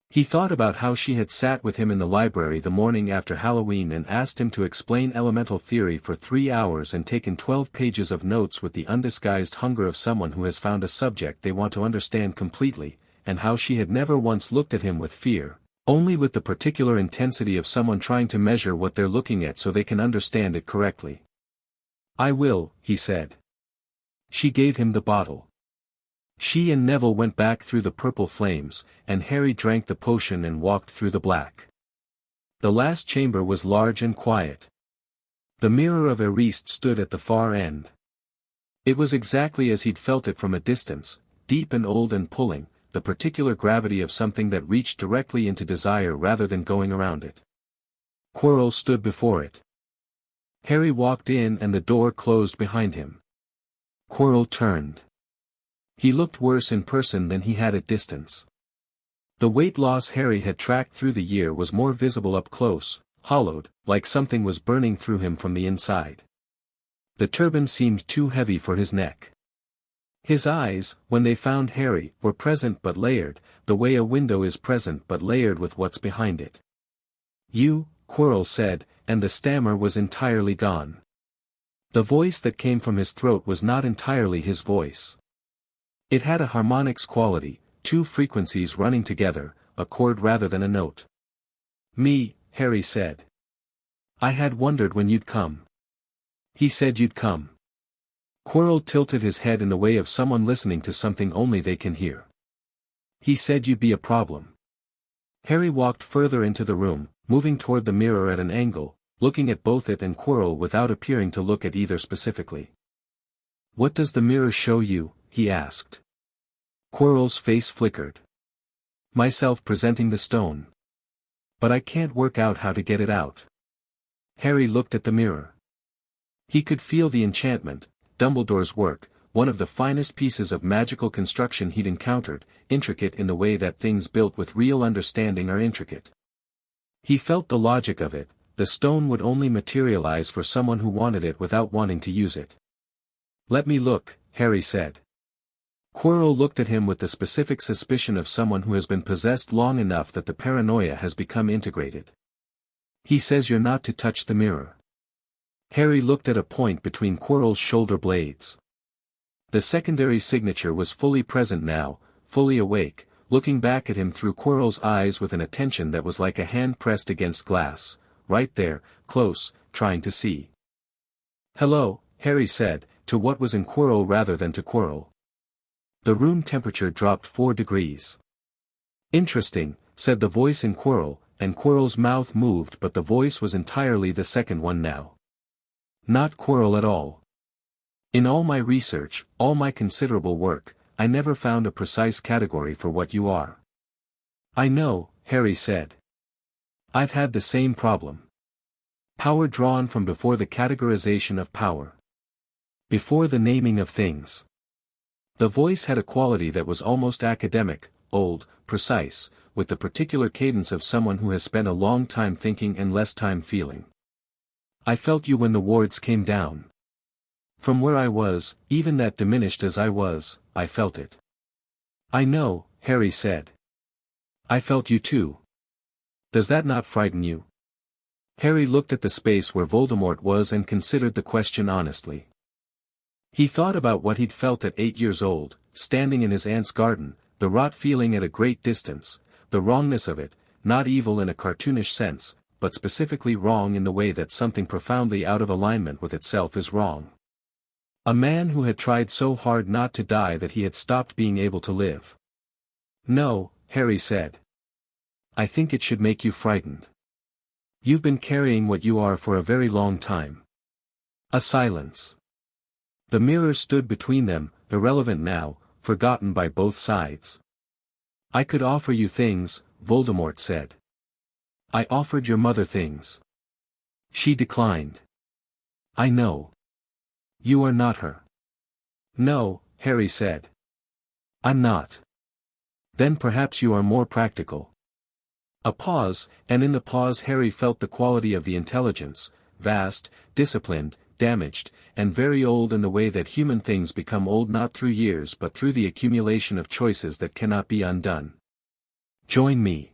He thought about how she had sat with him in the library the morning after Halloween and asked him to explain elemental theory for 3 hours and taken 12 pages of notes with the undisguised hunger of someone who has found a subject they want to understand completely, and how she had never once looked at him with fear, only with the particular intensity of someone trying to measure what they're looking at so they can understand it correctly. "I will," he said. She gave him the bottle. She and Neville went back through the purple flames, and Harry drank the potion and walked through the black. The last chamber was large and quiet. The mirror of Eriste stood at the far end. It was exactly as he'd felt it from a distance, deep and old and pulling, the particular gravity of something that reached directly into desire rather than going around it. Quirrell stood before it. Harry walked in and the door closed behind him. Quirrell turned. He looked worse in person than he had at distance. The weight loss Harry had tracked through the year was more visible up close, hollowed, like something was burning through him from the inside. The turban seemed too heavy for his neck. His eyes, when they found Harry, were present but layered, the way a window is present but layered with what's behind it. "You," Quirrell said, and the stammer was entirely gone. The voice that came from his throat was not entirely his voice. It had a harmonics quality, 2 frequencies running together, a chord rather than a note. "Me," Harry said. "I had wondered when you'd come." "He said you'd come." Quirrell tilted his head in the way of someone listening to something only they can hear. "He said you'd be a problem." Harry walked further into the room, moving toward the mirror at an angle, looking at both it and Quirrell without appearing to look at either specifically. "What does the mirror show you?" he asked. Quirrell's face flickered. "Myself presenting the stone. But I can't work out how to get it out." Harry looked at the mirror. He could feel the enchantment, Dumbledore's work, one of the finest pieces of magical construction he'd encountered, intricate in the way that things built with real understanding are intricate. He felt the logic of it, the stone would only materialize for someone who wanted it without wanting to use it. "Let me look," Harry said. Quirrell looked at him with the specific suspicion of someone who has been possessed long enough that the paranoia has become integrated. "He says you're not to touch the mirror." Harry looked at a point between Quirrell's shoulder blades. The secondary signature was fully present now, fully awake, looking back at him through Quirrell's eyes with an attention that was like a hand pressed against glass, right there, close, trying to see. "Hello," Harry said, to what was in Quirrell rather than to Quirrell. The room temperature dropped 4 degrees. Interesting, said the voice in Quirrell, and Quirrell's mouth moved, but the voice was entirely the second one now. Not Quirrell at all. In all my research, all my considerable work, I never found a precise category for what you are. I know, Harry said. I've had the same problem. Power drawn from before the categorization of power. Before the naming of things. The voice had a quality that was almost academic, old, precise, with the particular cadence of someone who has spent a long time thinking and less time feeling. I felt you when the wards came down. From where I was, even that diminished as I was, I felt it. I know, Harry said. I felt you too. Does that not frighten you? Harry looked at the space where Voldemort was and considered the question honestly. He thought about what he'd felt at 8 years old, standing in his aunt's garden, the rot feeling at a great distance, the wrongness of it, not evil in a cartoonish sense, but specifically wrong in the way that something profoundly out of alignment with itself is wrong. A man who had tried so hard not to die that he had stopped being able to live. No, Harry said. I think it should make you frightened. You've been carrying what you are for a very long time. A silence. The mirror stood between them, irrelevant now, forgotten by both sides. I could offer you things, Voldemort said. I offered your mother things. She declined. I know. You are not her. No, Harry said. I'm not. Then perhaps you are more practical. A pause, and in the pause Harry felt the quality of the intelligence, vast, disciplined, damaged, and very old in the way that human things become old not through years but through the accumulation of choices that cannot be undone. Join me.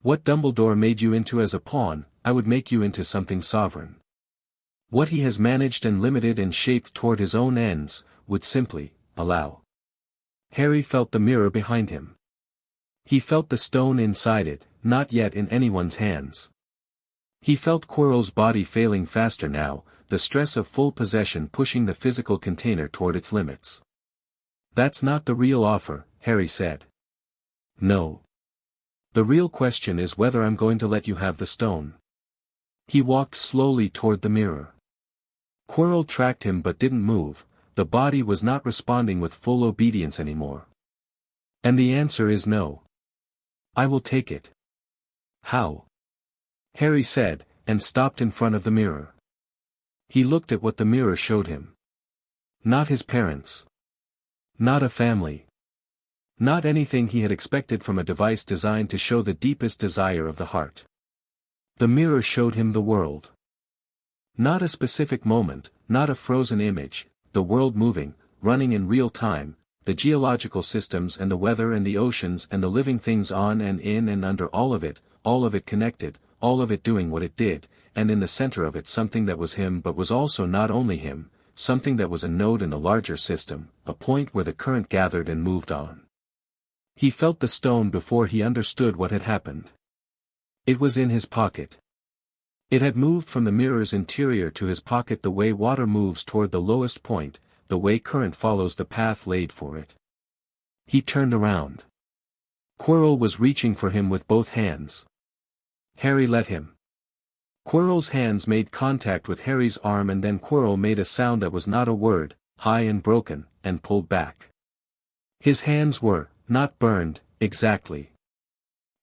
What Dumbledore made you into as a pawn, I would make you into something sovereign. What he has managed and limited and shaped toward his own ends, would simply, allow. Harry felt the mirror behind him. He felt the stone inside it, not yet in anyone's hands. He felt Quirrell's body failing faster now, the stress of full possession pushing the physical container toward its limits. That's not the real offer, Harry said. No. The real question is whether I'm going to let you have the stone. He walked slowly toward the mirror. Quirrell tracked him but didn't move, the body was not responding with full obedience anymore. And the answer is no. I will take it. How? Harry said, and stopped in front of the mirror. He looked at what the mirror showed him. Not his parents. Not a family. Not anything he had expected from a device designed to show the deepest desire of the heart. The mirror showed him the world. Not a specific moment, not a frozen image, the world moving, running in real time, the geological systems and the weather and the oceans and the living things on and in and under all of it connected, all of it doing what it did, and in the center of it something that was him but was also not only him, something that was a node in the larger system, a point where the current gathered and moved on. He felt the stone before he understood what had happened. It was in his pocket. It had moved from the mirror's interior to his pocket the way water moves toward the lowest point, the way current follows the path laid for it. He turned around. Quirrell was reaching for him with both hands. Harry let him. Quirrell's hands made contact with Harry's arm and then Quirrell made a sound that was not a word, high and broken, and pulled back. His hands were, not burned, exactly.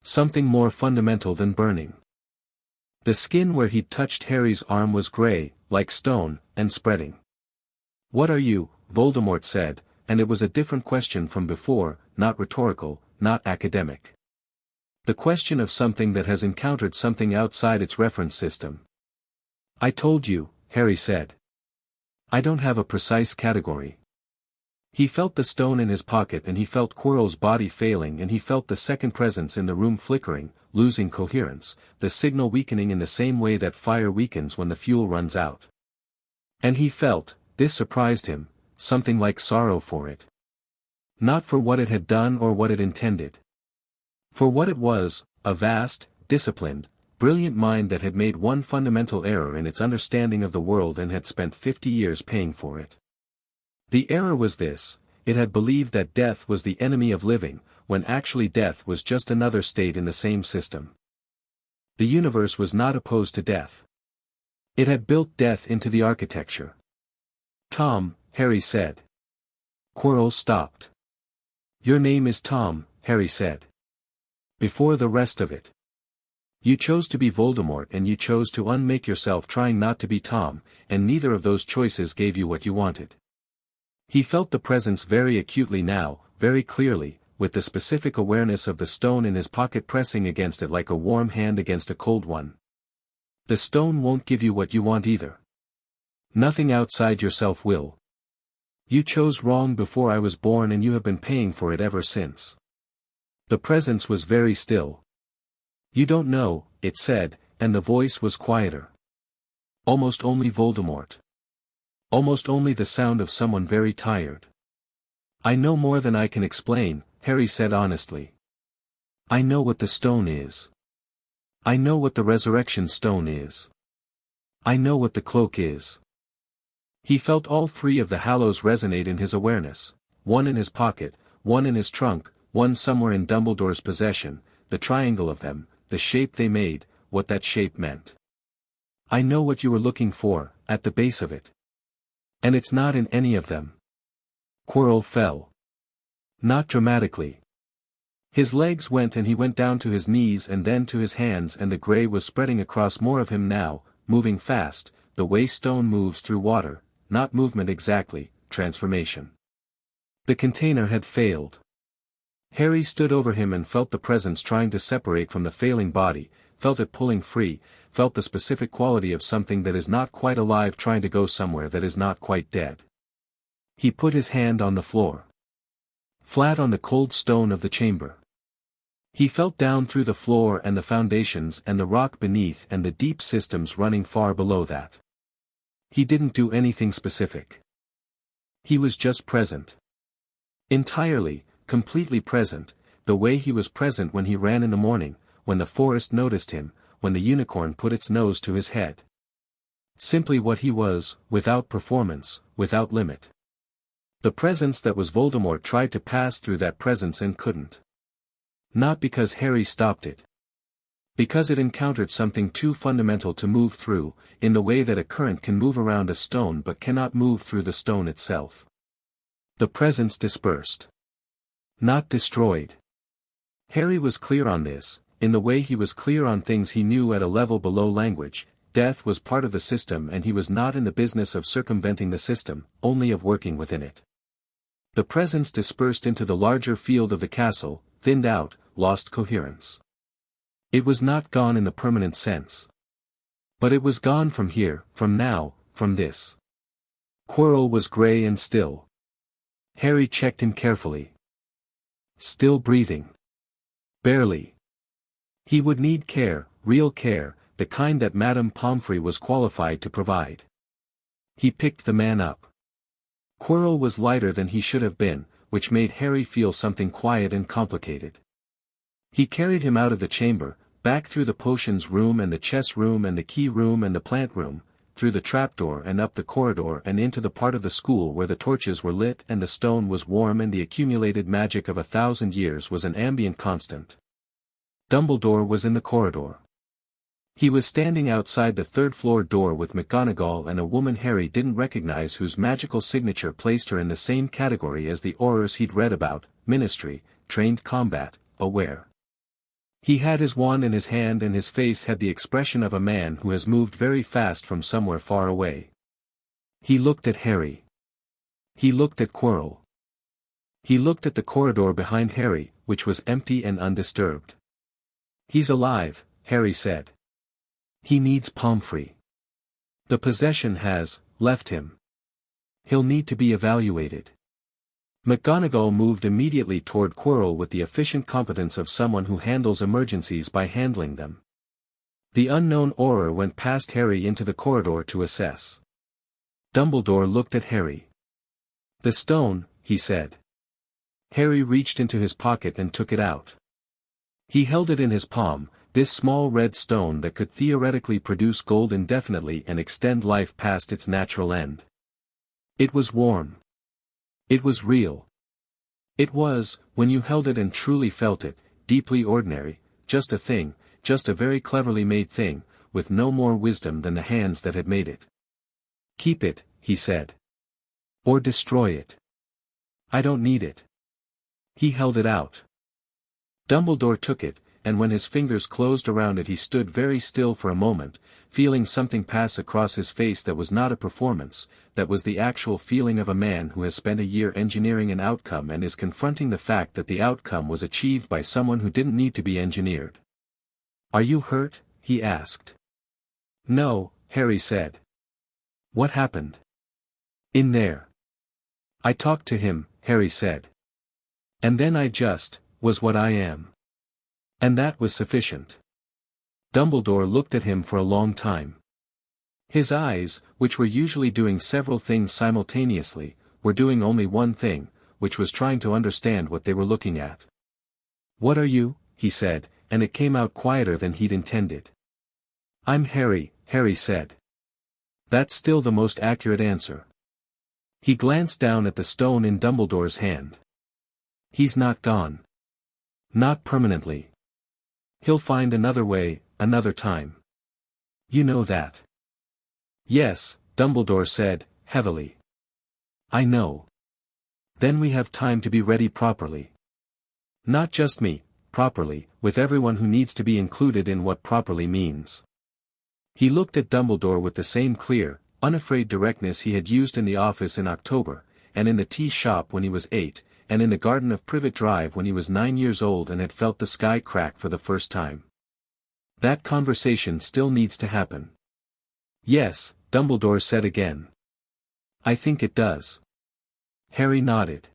Something more fundamental than burning. The skin where he'd touched Harry's arm was gray, like stone, and spreading. What are you? Voldemort said, and it was a different question from before, not rhetorical, not academic. The question of something that has encountered something outside its reference system. I told you, Harry said. I don't have a precise category. He felt the stone in his pocket and he felt Quirrell's body failing and he felt the second presence in the room flickering, losing coherence, the signal weakening in the same way that fire weakens when the fuel runs out. And he felt, this surprised him, something like sorrow for it. Not for what it had done or what it intended. For what it was, a vast, disciplined, brilliant mind that had made one fundamental error in its understanding of the world and had spent 50 years paying for it. The error was this: it had believed that death was the enemy of living, when actually death was just another state in the same system. The universe was not opposed to death. It had built death into the architecture. "Tom," Harry said. Quirrell stopped. "Your name is Tom," Harry said. "Before the rest of it. You chose to be Voldemort and you chose to unmake yourself trying not to be Tom, and neither of those choices gave you what you wanted." He felt the presence very acutely now, very clearly, with the specific awareness of the stone in his pocket pressing against it like a warm hand against a cold one. The stone won't give you what you want either. Nothing outside yourself will. You chose wrong before I was born and you have been paying for it ever since. The presence was very still. "You don't know," it said, and the voice was quieter. Almost only Voldemort. Almost only the sound of someone very tired. "I know more than I can explain," Harry said honestly. "I know what the stone is. I know what the resurrection stone is. I know what the cloak is." He felt all three of the Hallows resonate in his awareness, one in his pocket, one in his trunk, one somewhere in Dumbledore's possession, the triangle of them, the shape they made, what that shape meant. "I know what you were looking for, at the base of it. And it's not in any of them." Quirrell fell. Not dramatically. His legs went and he went down to his knees and then to his hands, and the grey was spreading across more of him now, moving fast, the way stone moves through water, not movement exactly, transformation. The container had failed. Harry stood over him and felt the presence trying to separate from the failing body, felt it pulling free, felt the specific quality of something that is not quite alive trying to go somewhere that is not quite dead. He put his hand on the floor. Flat on the cold stone of the chamber. He felt down through the floor and the foundations and the rock beneath and the deep systems running far below that. He didn't do anything specific. He was just present. Entirely, completely present, the way he was present when he ran in the morning, when the forest noticed him, when the unicorn put its nose to his head. Simply what he was, without performance, without limit. The presence that was Voldemort tried to pass through that presence and couldn't. Not because Harry stopped it. Because it encountered something too fundamental to move through, in the way that a current can move around a stone but cannot move through the stone itself. The presence dispersed. Not destroyed. Harry was clear on this, in the way he was clear on things he knew at a level below language. Death was part of the system and he was not in the business of circumventing the system, only of working within it. The presence dispersed into the larger field of the castle, thinned out, lost coherence. It was not gone in the permanent sense. But it was gone from here, from now, from this. Quirrell was grey and still. Harry checked him carefully. Still breathing. Barely. He would need care, real care, the kind that Madame Pomfrey was qualified to provide. He picked the man up. Quirrell was lighter than he should have been, which made Harry feel something quiet and complicated. He carried him out of the chamber, back through the potions room and the chess room and the key room and the plant room, through the trapdoor and up the corridor and into the part of the school where the torches were lit and the stone was warm and the accumulated magic of 1,000 years was an ambient constant. Dumbledore was in the corridor. He was standing outside the third-floor door with McGonagall and a woman Harry didn't recognize whose magical signature placed her in the same category as the Aurors he'd read about, ministry, trained combat, aware. He had his wand in his hand and his face had the expression of a man who has moved very fast from somewhere far away. He looked at Harry. He looked at Quirrell. He looked at the corridor behind Harry, which was empty and undisturbed. "He's alive," Harry said. "He needs Pomfrey. The possession has left him. He'll need to be evaluated." McGonagall moved immediately toward Quirrell with the efficient competence of someone who handles emergencies by handling them. The unknown Auror went past Harry into the corridor to assess. Dumbledore looked at Harry. "The stone," he said. Harry reached into his pocket and took it out. He held it in his palm, this small red stone that could theoretically produce gold indefinitely and extend life past its natural end. It was warm. It was real. It was, when you held it and truly felt it, deeply ordinary, just a thing, just a very cleverly made thing, with no more wisdom than the hands that had made it. Keep it, he said. Or destroy it. I don't need it. He held it out. Dumbledore took it, and when his fingers closed around it he stood very still for a moment, feeling something pass across his face that was not a performance, that was the actual feeling of a man who has spent a year engineering an outcome and is confronting the fact that the outcome was achieved by someone who didn't need to be engineered. Are you hurt? He asked. No, Harry said. What happened? In there. I talked to him, Harry said. And then I just, was what I am. And that was sufficient. Dumbledore looked at him for a long time. His eyes, which were usually doing several things simultaneously, were doing only one thing, which was trying to understand what they were looking at. What are you? He said, and it came out quieter than he'd intended. I'm Harry, Harry said. That's still the most accurate answer. He glanced down at the stone in Dumbledore's hand. He's not gone. Not permanently. He'll find another way, another time. You know that. Yes, Dumbledore said, heavily. I know. Then we have time to be ready properly. Not just me, properly, with everyone who needs to be included in what properly means. He looked at Dumbledore with the same clear, unafraid directness he had used in the office in October, and in the tea shop when he was 8, and in the garden of Privet Drive when he was 9 years old and had felt the sky crack for the first time. That conversation still needs to happen. Yes, Dumbledore said again. I think it does. Harry nodded.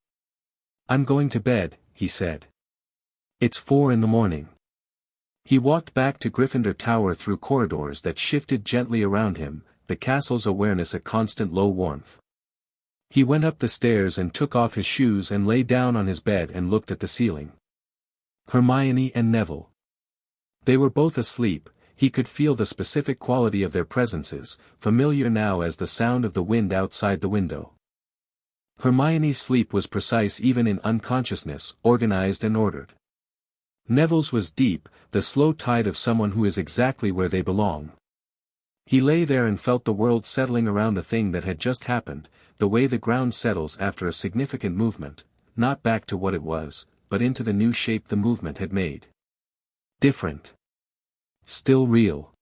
I'm going to bed, he said. It's 4 a.m. He walked back to Gryffindor Tower through corridors that shifted gently around him, the castle's awareness a constant low warmth. He went up the stairs and took off his shoes and lay down on his bed and looked at the ceiling. Hermione and Neville. They were both asleep. He could feel the specific quality of their presences, familiar now as the sound of the wind outside the window. Hermione's sleep was precise even in unconsciousness, organized and ordered. Neville's was deep, the slow tide of someone who is exactly where they belong. He lay there and felt the world settling around the thing that had just happened, the way the ground settles after a significant movement, not back to what it was, but into the new shape the movement had made. Different. Still real.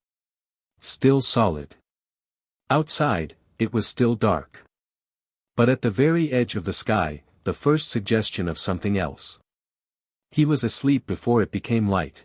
Still solid. Outside, it was still dark. But at the very edge of the sky, the first suggestion of something else. He was asleep before it became light.